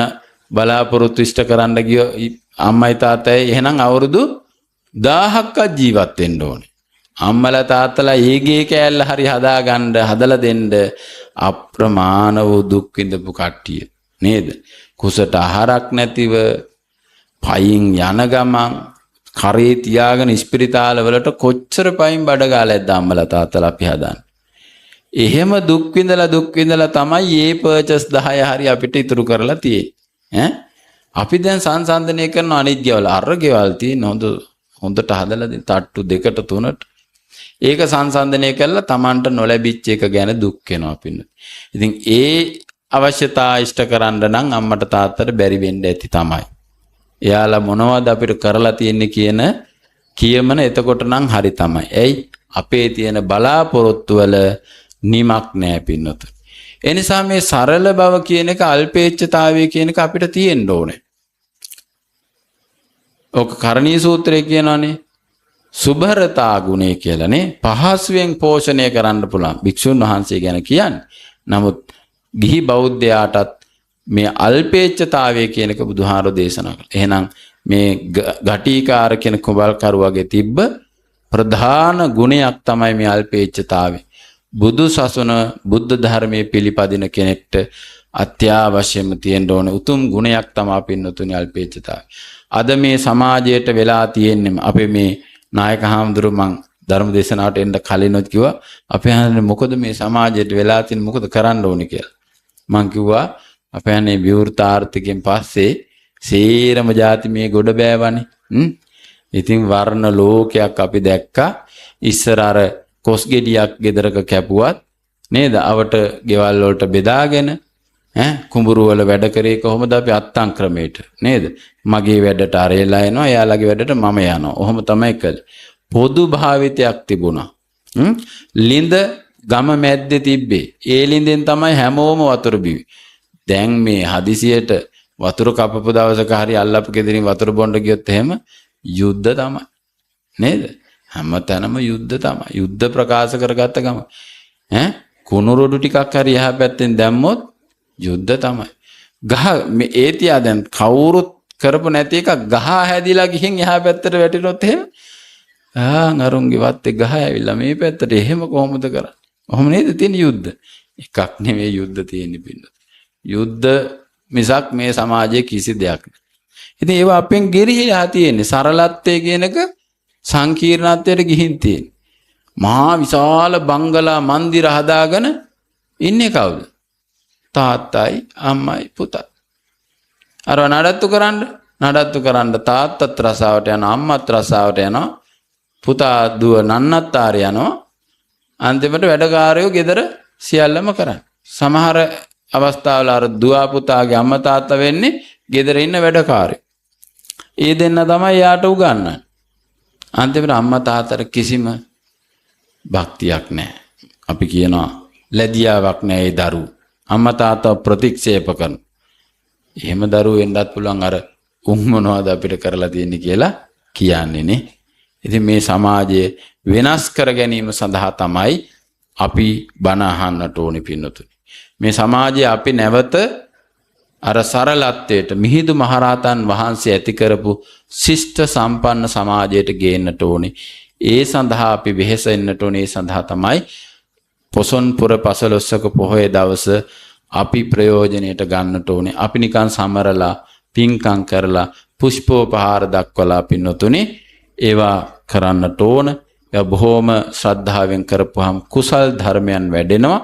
S3: බලාපොරොත්තු ඉෂ්ට කරන්න ගිය අම්මයි තාත්තයි එහෙනම් අවුරුදු 1000ක්වත් ජීවත් වෙන්න ඕනේ. අම්මලා තාත්තලා ඊගේ කෑල්ල හරි හදලා දෙන්න අප්‍රමාණ වූ දුක් විඳපු කට්ටිය නේද? කුසට ආහාරක් නැතිව පයින් යන ගමන් කරේ තියාගෙන ඉස්පිරිතාල වලට කොච්චර පයින් බඩ ගාලක්ද අම්මලා තාත්තලා අපි හදන්නේ. එහෙම දුක් විඳලා තමයි මේ පර්චස් 10 හරි අපිට ඉතුරු කරලා තියෙන්නේ. අපි දැන් සංසන්දනය කරන අනිත් ගෙවල් අර ගෙවල් තියෙන හොඳට හදලා දෙන්න තට්ටු 2ට 3ට ඒක සංසන්දනය කළා Tamanට නොලැබිච්ච එක ගැන දුක් වෙනවා පින්න. ඉතින් ඒ අවශ්‍යතා ඉෂ්ට කරන්න නම් අම්මට තාත්තට බැරි වෙන්න ඇති තමයි. එයාලා මොනවද අපිට කරලා තියෙන්නේ කියන කියමන එතකොට නම් හරි තමයි. එයි අපේ තියෙන බලාපොරොත්තු වල නිමක් නැහැ පින්නතුනි. ඒ නිසා මේ සරල බව කියන එක අල්පේච්ඡතාවය කියන එක අපිට තියෙන්න ඕනේ. ඔක කරණීය සූත්‍රයේ කියනවානේ සුභරතා ගුණය කියලානේ පහසුවෙන් පෝෂණය කරන්න පුළුවන් භික්ෂුන් වහන්සේ ගැන කියන්නේ. නමුත් ගිහි බෞද්ධයාටත් මේ අල්පේච්ඡතාවය කියන එක බුදුහාරෝ දේශනා කළා. එහෙනම් මේ ගටිකාර කියන කොබල්කරුවගේ තිබ්බ ප්‍රධාන ගුණයක් තමයි මේ අල්පේච්ඡතාවය. බුදු සසුන බුද්ධ ධර්මයේ පිළිපදින කෙනෙක්ට අත්‍යවශ්‍යම තියෙන්න ඕන උතුම් ගුණයක් තමයි පින්නතුනි අල්පේච්ඡතාවය. අද මේ සමාජයට වෙලා තියෙන්නේ අපේ මේ නායක හාමුදුරුවෝ මං ධර්ම දේශනාවට එන්න කලින්වත් කිව්වා අපේ හන්නේ මොකද මේ සමාජයට වෙලා තියෙන්නේ මොකද කරන්න ඕනේ කියලා. මං කිව්වා අපේ හන්නේ විවෘතාර්ථකෙන් පස්සේ සේරම ಜಾති මේ ගොඩ බෑවනේ. ඉතින් වර්ණ ලෝකයක් අපි දැක්කා. ඉස්සර අර කොස් ගෙඩියක් ගෙදරක කැපුවත් නේද? අවට ගෙවල් වලට බෙදාගෙන කුඹුරු වල වැඩ කරේ කොහොමද අපි අත්තම් ක්‍රමයට නේද? මගේ වැඩට අරේලා එනවා, එයාලගේ වැඩට මම යනවා. ඔහොම තමයි කළේ. පොදු භාවිතයක් තිබුණා. ලිඳ ගම මැද්දේ තිබ්බේ. ඒ ලින්දෙන් තමයි හැමෝම වතුර බිව්වේ. දැන් මේ හදිසියට වතුර කපපු දවසක හරි අල්ලපු ගෙදරින් වතුර බොන්න ගියොත් එහෙම යුද්ධ තමයි. නේද? හැමතැනම යුද්ධ තමයි. යුද්ධ ප්‍රකාශ කරගත්ත ගම. කුණු රොඩු ටිකක් හරි එහා පැත්තෙන් දැම්මොත් යුද්ධ තමයි. ගහ මේ ඒතියා දැන් කවුරුත් කරපු නැති එකක් ගහ හැදිලා ගිහින් එහා පැත්තට වැටිනොත් එහෙම අරුන්ගේ වත්තේ ගහ ඇවිල්ලා මේ පැත්තට එහෙම කොහොමද කරන්නේ? ඔහොම නේද තියෙන යුද්ධ? එකක් නෙමෙයි යුද්ධ තියෙන්නේ පින්නත්. යුද්ධ මිසක් මේ සමාජයේ කිසි දෙයක් නෑ. ඉතින් ඒවා අපෙන් ගෙරිහිලා තියෙන්නේ සරලත්වයේ කියනක සංකීර්ණත්වයට ගිහින් තියෙන්නේ. මහා විශාල බංගලා මන්දිර හදාගෙන ඉන්නේ කවුද? තාත්තයි අම්මයි පුතයි. අර නඩත්තු කරන්න තාත්තත් රසාවට යනවා අම්මත් රසාවට යනවා පුතා දුව නන්නත්තර යනවා අන්තිමට වැඩකාරයෝ ගෙදර සියල්ලම කරන්නේ. සමහර අවස්ථාවල අර දුව පුතාගේ අම්මා තාත්තා වෙන්නේ ගෙදර ඉන්න වැඩකාරයෝ. ඒ දෙන්න තමයි යාට උගන්වන්නේ. අන්තිමට අම්මා තාත්තට කිසිම භක්තියක් නැහැ. අපි කියනවා ලැජ්ජාවක් නැහැ ඒ දරුවෝ. අම්මා තාත්තා ප්‍රතික්ෂේප කරන. එහෙම දරුවෝ වෙන්නත් පුළුවන් අර මොනවද අපිට කරලා තියෙන්නේ කියලා කියන්නේ නේ. ඉතින් මේ සමාජය වෙනස් කර ගැනීම සඳහා තමයි අපි බණ අහන්නට ඕනේ පින්නතුනි. මේ සමාජය අපි නැවත අර සරලත්වයට මිහිඳු මහරහතන් වහන්සේ ඇති කරපු ශිෂ්ට සම්පන්න සමාජයට ගේන්නට ඕනේ. ඒ සඳහා අපි වෙහෙසෙන්නට ඕනේ. ඒ සඳහා තමයි පොසොන් පුර පසළොස්වක පොහොය දවස අපි ප්‍රයෝජනයට ගන්නට ඕනේ. අපි නිකන් සමරලා පින්කම් කරලා පුෂ්පෝපහාර දක්වලා පින්නතුනේ ඒවා කරන්නට ඕන. ඒවා බොහොම ශ්‍රද්ධාවෙන් කරපුවාම කුසල් ධර්මයන් වැඩෙනවා.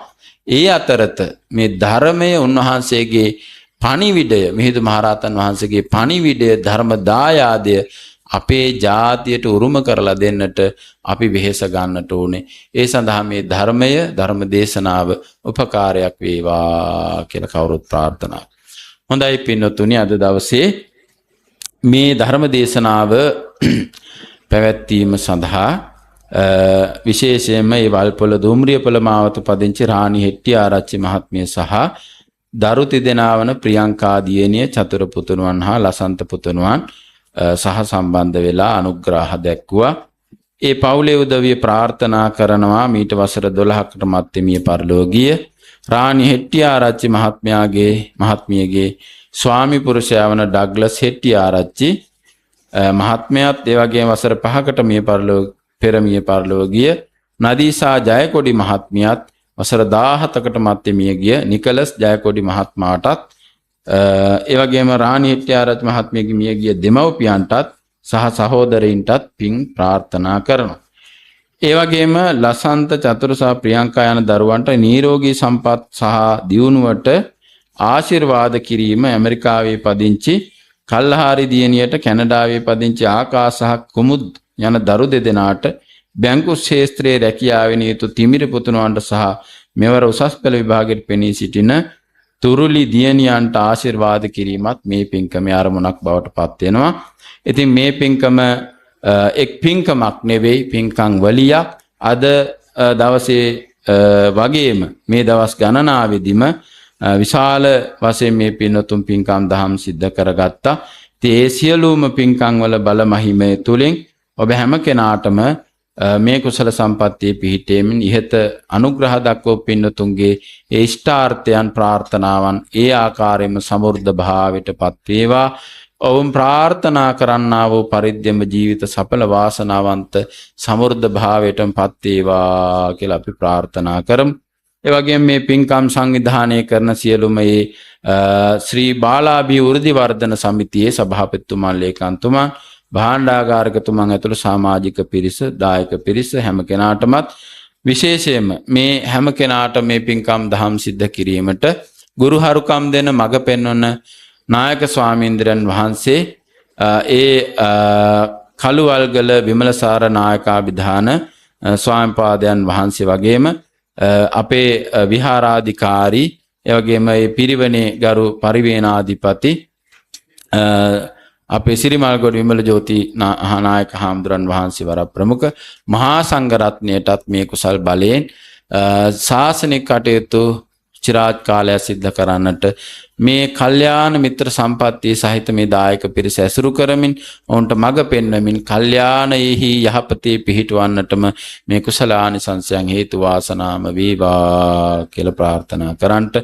S3: ඒ අතරත මේ ධර්මය උන්වහන්සේගේ පණිවිඩය මිහිඳු මහරහතන් වහන්සේගේ පණිවිඩය ධර්ම දායාදය අපේ ජාතියට උරුම කරලා දෙන්නට අපි වෙහෙස ගන්නට ඕනේ. ඒ සඳහා මේ ධර්මය ධර්ම දේශනාව උපකාරයක් වේවා කියලා කවුරුත් ප්‍රාර්ථනා. හොඳයි පින්නතුනි අද දවසේ මේ ධර්ම දේශනාව පැවැත්වීම සඳහා විශේෂයෙන්ම මේ වල්පොළ දුම්රියපොළ මාවත පදිංචි රාණි හෙට්ටිආරච්චි මහත්මිය සහ දරු තිදෙනා වන ප්‍රියංකා දියණිය චතුර පුතුණුවන් හා ලසන්ත පුතුණුවන් සහ සම්බන්ධ වෙලා අනුග්‍රහ දැක්වුවා. ඒ පවුලේ උදවිය ප්‍රාර්ථනා කරනවා මීට වසර 12කට මත්තේ මිය පරලෝකීය රාණි හෙට්ටිආරච්චි මහත්මියගේ ස්වාමි පුරුෂයා වන ඩග්ලස් හෙට්ටිආරච්චි මහත්මයාත් ඒ වගේම වසර 5කට මිය පරලෝකීය නදීසා ජයකොඩි මහත්මියත් වසර 17කට මත්තේ මිය ගිය නිකලස් ජයකොඩි මහත්මයාටත් ඒ වගේම රාණි හෙට්ටිආරච්චි මහත්මියගේ මිය ගිය දෙමව්පියන්ටත් සහ සහෝදරයින්ටත් පින් ප්‍රාර්ථනා කරනවා. ඒ වගේම ලසන්ත චතුර සහ ප්‍රියංකා යන දරුවන්ට නිරෝගී සම්පත් සහ දියුණුවට ආශිර්වාද කිරීම ඇමරිකාවේ පදිංචි කල්හාරි දියණියට කැනඩාවේ පදිංචි ආකාශ සහ කුමුද් යන දරු දෙදෙනාට බැංකු ශාස්ත්‍රයේ රැකියාවේ නියුතු තිමිර පුතුණවන්ට සහ මෙවර උසස් පෙළ විභාගයට පෙනී සිටින තුරුලි දියණියන්ට ආශිර්වාද කිරීමත් මේ පින්කමේ ආරමුණක් බවට පත් වෙනවා. ඉතින් මේ පින්කම එක් පින්කමක් නෙවෙයි පින්කම් වලියක්. අද දවසේ වගේම මේ දවස් ගණනාවෙදිම විශාල වශයෙන් මේ පින්වතුන් පින්කම් දහම් සිද්ධ කරගත්තා. ඉතින් ඒ සියලුම පින්කම් වල බල මහිමය තුලින් ඔබ හැම කෙනාටම මේ කුසල සම්පත්තිය පිහිටීමෙන් ඉහත අනුග්‍රහ දක්වපු පින්වතුන්ගේ ඒ ඉෂ්ටාර්ථයන් ප්‍රාර්ථනාවන් ඒ ආකාරයෙන්ම සමෘද්ධ භාවයට පත් වේවා. ඔවුන් ප්‍රාර්ථනා කරන්නා වූ පරිද්දෙම ජීවිත සඵල වාසනාවන්ත සමෘද්ධ භාවයටම පත් වේවා කියලා අපි ප්‍රාර්ථනා කරමු. ඒ වගේම මේ පින්කම් සංවිධානය කරන සියලුම මේ ශ්‍රී බාලාභී වෘද්ධි වර්ධන සමිතියේ සභාපතිතුමන් ලේකම්තුමන් භාණ්ඩාගාරකතුමන් ඇතුළු සමාජික පිරිස දායක පිරිස හැම කෙනාටමත් විශේෂයෙන්ම මේ හැම කෙනාට මේ පින්කම් දහම් සිද්ධ කිරීමට ගුරු හරුකම් දෙන මඟ පෙන්වන නායක ස්වාමීන්ද්‍රයන් වහන්සේ ඒ කළුවල්ගල විමලසාර නායකාභිධාන ස්වාමිපාදයන් වහන්සේ වගේම අපේ විහාරාධිකාරී එවැගේම මේ පිරිවෙනේ ගරු පරිවේනාධිපති අපේ සිරිමල්ගොඩ විමල ජෝති නායක හාමුදුරන් වහන්සේ වර ප්‍රමුඛ මහා සංඝරත්නයටත් මේ කුසල් බලයෙන් ශාසනික කටයුතු චිරාත් කාලයක් සිද්ධ කරන්නට මේ කල්යාණ මිත්‍ර සම්පත්තිය සහිත මේ දායක පිරිස ඇසුරු කරමින් ඔවුන්ට මඟ පෙන්වමින් කල්යාණයෙහි යහපතේ පිහිටවන්නටම මේ කුසලානිසංසයන් හේතු වාසනාම වේවා කියලා ප්‍රාර්ථනා කරන්ට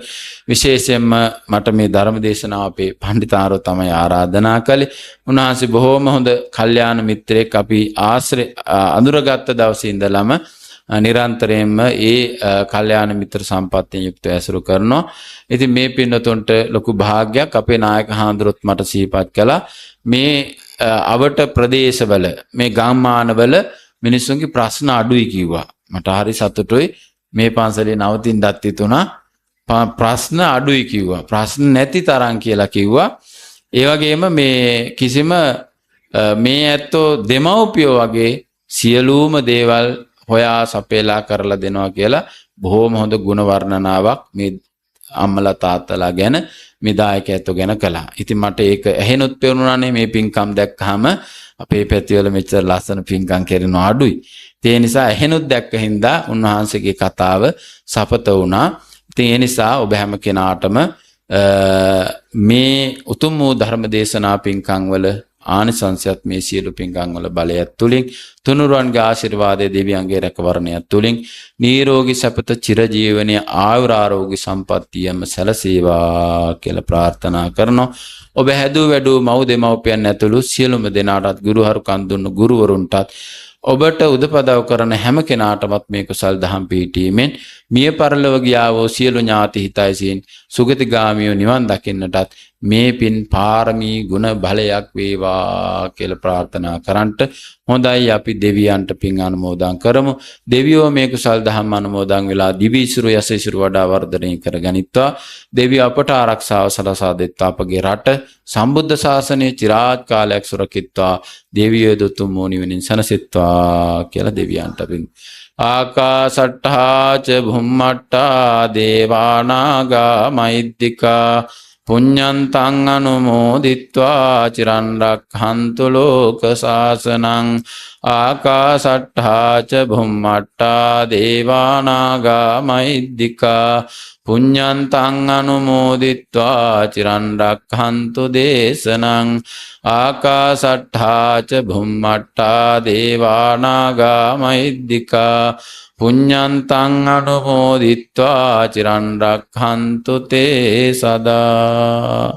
S3: විශේෂයෙන්ම මට මේ ධර්ම දේශනාව අපේ පඬිතාරෝ තමයි ආරාධනා කළේ. උන්වහන්සේ බොහෝම හොඳ කල්යාණ මිත්‍රයෙක්. අපි ආශ්‍රය අඳුරගත්ත දවසේ ඉඳලම නිරන්තරයෙන්ම ඒ කල්යාණ මිත්‍ර සම්පත්තියෙන් යුක්තව ඇසුරු කරනවා. ඉතින් මේ පින්නතුන්ට ලොකු භාග්යක්. අපේ නායක හාමුදුරුවොත් මට සිහිපත් කළා මේ අවට ප්‍රදේශවල මේ ගම්මානවල මිනිස්සුන්ගේ ප්‍රශ්න අඩුයි කිව්වා. මට හරි සතුටුයි. මේ පන්සලේ නවතින්නත් හිතුණා. ප්‍රශ්න අඩුයි කිව්වා. ප්‍රශ්න නැති තරම් කියලා කිව්වා. ඒ වගේම මේ කිසිම මේ ඇත්තෝ දෙමව්පියෝ වගේ සියලුම දේවල් හොයා සපේලා කරලා දෙනවා කියලා බොහොම හොඳ ගුණ වර්ණනාවක් මේ අම්මලා තාත්තලා ගැන මේ දායකයන්තු ගැන කළා. ඉතින් මට ඒක ඇහෙනුත් පෙනුණානේ මේ පින්කම් දැක්කහම අපේ පැතිවල මෙච්චර ලස්සන පින්කම් කරනවා අඩුයි. ඒ නිසා ඇහෙනුත් දැක්ක හින්දා උන්වහන්සේගේ කතාව සපත වුණා. ඉතින් ඒ නිසා ඔබ හැම කෙනාටම මේ උතුම් වූ ධර්ම දේශනා පින්කම් වල ආනිසංසයත් මේ සියලු පින්කම් වල බලයත් තුලින් තුනුරුවන්ගේ ආශිර්වාදයේ දෙවියන්ගේ රැකවරණයත් තුලින් නිරෝගී සපත චිරජීවනයේ ආයුරාරෝග්‍ය සම්පන්නියම සැලසේවා කියලා ප්‍රාර්ථනා කරනවා. ඔබ හැදූ වැඩූ මව් දෙමව්පියන් ඇතුළු සියලුම දෙනාටත් ගුරුහරුකම් දුන්නු ගුරුවරුන්ටත් ඔබට උදපදව කරන හැම කෙනාටමත් මේ කුසල් දහම් පිහිටීමෙන් මිය පරලොව ගියා වූ සියලු ඥාති හිතයිසින් සුගතිගාමීව නිවන් දකින්නටත් මේ පින් පාරමී ගුණ බලයක් වේවා කියලා ප්‍රාර්ථනා කරන්ට හොඳයි. අපි දෙවියන්ට පින් අනුමෝදන් කරමු. දෙවියෝ මේ කුසල් දහම් අනුමෝදන් වෙලා දිවිසිරු යසසිරු වඩා වර්ධනය කරගනිත්වා. දෙවිය අපට ආරක්ෂාව සලසා දෙත්වා. අපගේ රට සම්බුද්ධ ශාසනය චිරාත් කාලයක් සුරකිත්වා. දෙවියෝ දුතුම් මොණිවෙනින් සනසෙත්වා කියලා දෙවියන්ට පින්. ආකාසට්ඨා ච භුම්මට්ඨා දේවානාගා මහිද්దికා පුඤ්ඤන්තං අනුමෝදිත්වා චිරන් රක්ඛන්තු ලෝක සාසනං. ආකාසට්ඨා ච භුම්මට්ඨා දේවානාගා මහිද්దికා පුඤ්ඤන්තං අනුමෝදිත්වා චිරන් රක්ඛන්තු දේශනං. ආකාසට්ඨා ච භුම්මට්ඨා දේවානාගා මහිද්దికා පුඤ්ඤන්තං අනුමෝදිත්වා චිරන් රක්ඛන්තු තේ සදා.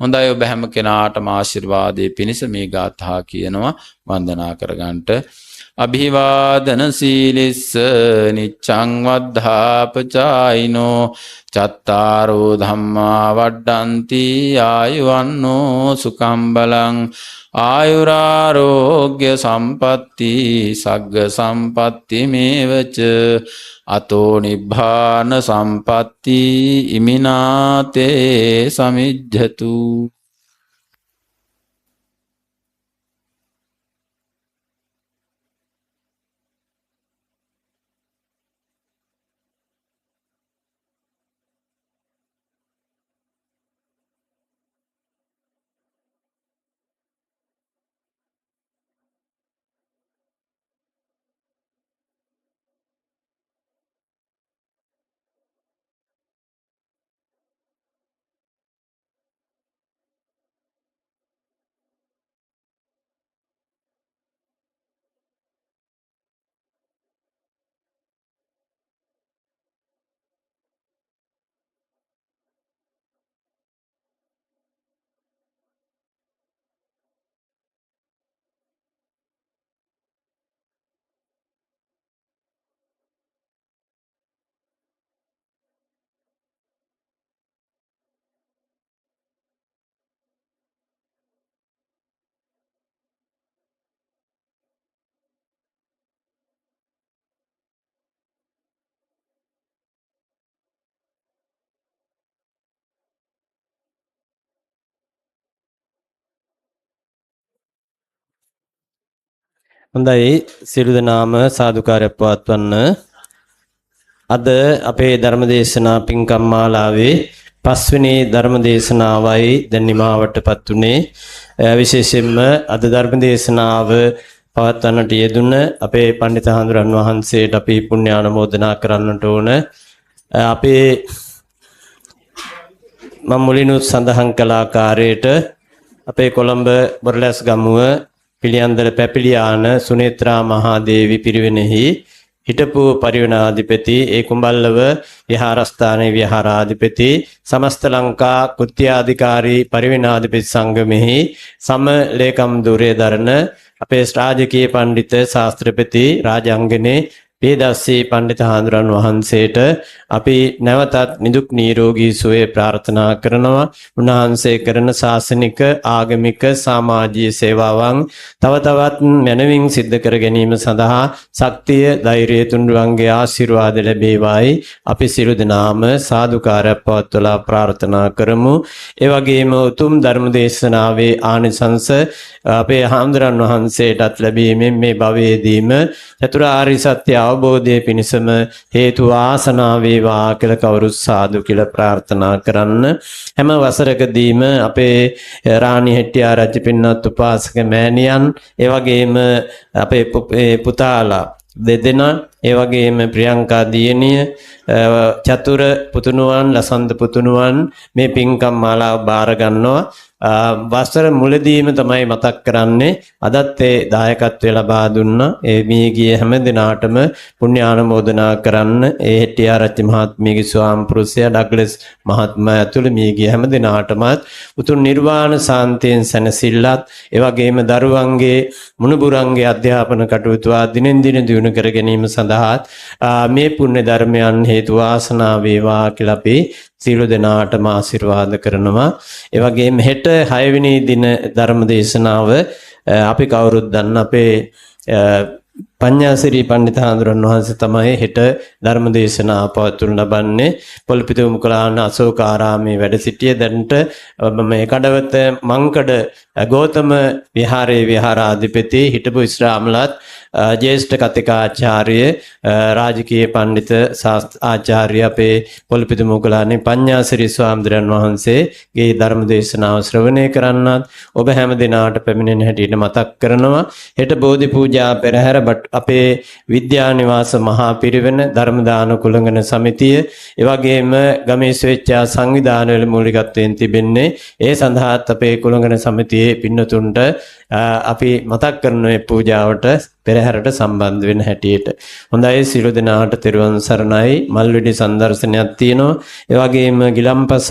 S3: හොඳයි. ඔබ හැම කෙනාටම ආශිර්වාදයේ පිණිස මේ ගාථා කියනවා වන්දනා කරගන්නට. අභිවාදන සීලිස්ස නිච්ඡං වද්ධාපචායිනෝ චත්තාරෝ ධම්මා වඩ්ඩಂತಿ ආයුවන්නෝ සුඛං බලං ආයුරාෝග්‍ය සම්පatti සග්ග සම්පatti මේවච අතෝ නිබ්බාන සම්පatti ඉමිනාතේ සමිජ්ජතු.
S2: හොඳයි. සියලු දෙනාම සාදුකාරයක් පවත්වන්න. අද අපේ ධර්මදේශනා පින්කම් මාලාවේ 5 වෙනි ධර්මදේශනාවයි දැන් නිමාවටපත් උනේ. විශේෂයෙන්ම අද ධර්මදේශනාව පවත්වන්නට යෙදුන අපේ පඬිත හඳුරන් වහන්සේට අපි පුණ්‍යානුමෝදනා කරන්නට ඕන. අපේ මම මුලිනුත් සඳහන් කළ ආකාරයට අපේ කොළඹ බොරලැස් ගමුව පිළියන්දල පැපිලියාන සුනේත්‍රා මහාදේවි පිරිවෙනෙහි හිටපු පරිවනාධිපති ඒ කුඹල්ලව විහාරස්ථානයේ විහාරාධිපති සමස්ත ලංකා කෘත්‍යාධිකාරී පරිවනාධිපති සංගමෙහි සම ලේකම් ධුරය දරන අපේ රාජකීය පඬිත ශාස්ත්‍රපති රාජාංගනේ පේදස්සී පඬිත හාමුදුරන් වහන්සේට අපි නැවතත් නිදුක් නිරෝගී සුවය ප්‍රාර්ථනා කරනවා. උන්වහන්සේ කරන ශාසනික ආගමික සමාජීය සේවාවන් තව තවත් මනමින් සිද්ධ කර ගැනීම සඳහා ශක්තිය ධෛර්යය තුන්වන්ගේ ආශිර්වාද ලැබේවායි අපි සියලු දෙනාම සාදුකාරයක් පවත්වලා ප්‍රාර්ථනා කරමු. ඒ වගේම උතුම් ධර්ම දේශනාවේ ආනිසංස අපේ හාමුදුරන් වහන්සේටත් ලැබීමෙන් මේ භවයේදීම චතුරාර්ය සත්‍ය අවබෝධයේ පිණසම හේතු වාසනා වේවා කියලා කවුරුත් සාදු කියලා ප්‍රාර්ථනා කරන්න. හැම වසරකදීම අපේ රාණි හෙට්ටිආරච්චි පින්නත් උපාසක මෑණියන් ඒ වගේම අපේ පුතාලා දෙදෙනා ඒ වගේම ප්‍රියංකා දියණිය චතුර පුතුණුවන් ලසන්ත පුතුණුවන් මේ පින්කම් මාලාව බාර ගන්නවා. වසර මුලදීම තමයි මතක් කරන්නේ අදත් ඒ දායකත්වය ලබා දුන්නා. ඒ මේ ගිය හැම දිනාටම පුණ්‍යානුමෝදනා කරන්න ඒ හෙට්ටිආරච්චි මහත්මියගේ ස්වාම පුරුෂයා ඩග්ලස් මහත්මයා ඇතුළු මේ ගිය හැම දිනාටමත් උතුම් නිර්වාණ සාන්තියෙන් සැනසෙල්ලත් ඒ වගේම දරුවන්ගේ මුණුබුරන්ගේ අධ්‍යාපන කටයුතු දිනෙන් දින දියුණු කර ගැනීම සඳහා මේ පුණ්‍ය ධර්මයන් හේතු වාසනා වේවා කියලා අපි සියලු දෙනාටම ආශිර්වාද කරනවා. ඒ වගේම හෙට 6 වෙනි දින ධර්ම දේශනාව අපි කවුරුත් දන්න අපේ පඤ්ඤාසිරි පඬිත හාමුදුරන් වහන්සේ තමයි හෙට ධර්ම දේශනාව පවත්වනු ලබන්නේ. පොල්පිට මුකලාන අශෝකාරාමේ වැඩ සිටිය දැනට මේ කඩවත මංකඩ ගෞතම විහාරයේ විහාරාධිපති හිටපු ඉස්ලාම්ලත් ජ්‍යෙෂ්ඨ කතිකාචාර්ය රාජකීය පඬිත ආචාර්ය අපේ පොල්පිට මුකලානේ පඤ්ඤාසිරි ස්වාමීන් වහන්සේගේ ධර්ම දේශනාව ශ්‍රවණය කරන්නත් ඔබ හැම දිනාට පැමිණෙන හැටියට මතක් කරනවා. හෙට බෝධි පූජා පෙරහැර අපේ විද්‍යානිවාස මහා පිරිවෙන ධර්ම දාන කුලංගන සමිතිය ඒ වගේම ගමේ ස්වේච්ඡා සංවිධාන වල මූලිකත්වයෙන් තිබෙන්නේ. ඒ සඳහාත් අපේ කුලංගන සමිතියේ පින්නතුන්ට අපි මතක් කරන මේ පූජාවට පෙරහැරට සම්බන්ධ වෙන හැටියට. හොඳයි සියලු දෙනාට තෙරුවන් සරණයි. මල්විඩි සංදර්ශනයක් තියෙනවා. ඒ වගේම ගිලම්පස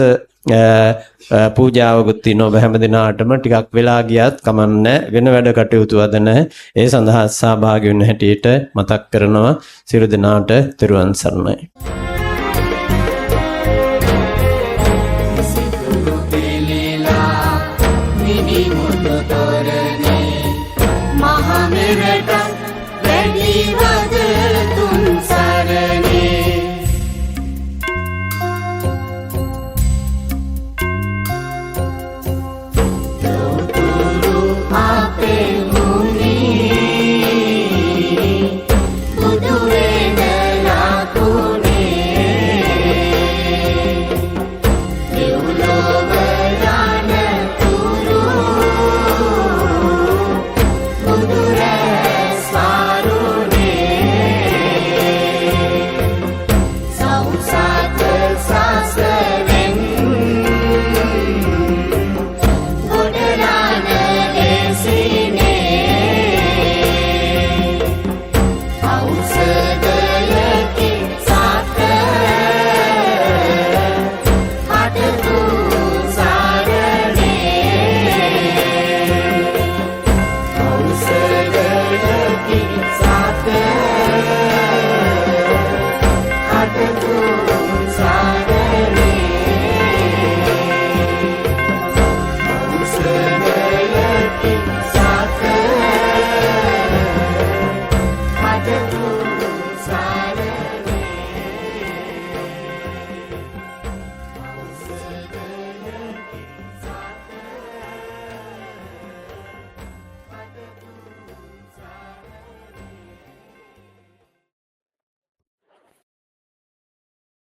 S2: පූජාවකුත් තියෙනවා. ඔබ හැම දිනාටම ටිකක් වෙලා ගියත් කමන්නේ වෙන වැඩ කටයුතු අද නැහැ. ඒ සඳහා සහභාගී වෙන හැටියට මතක් කරනවා. සියලු දෙනාට තෙරුවන් සරණයි.
S1: මහා මෙරට වැඩි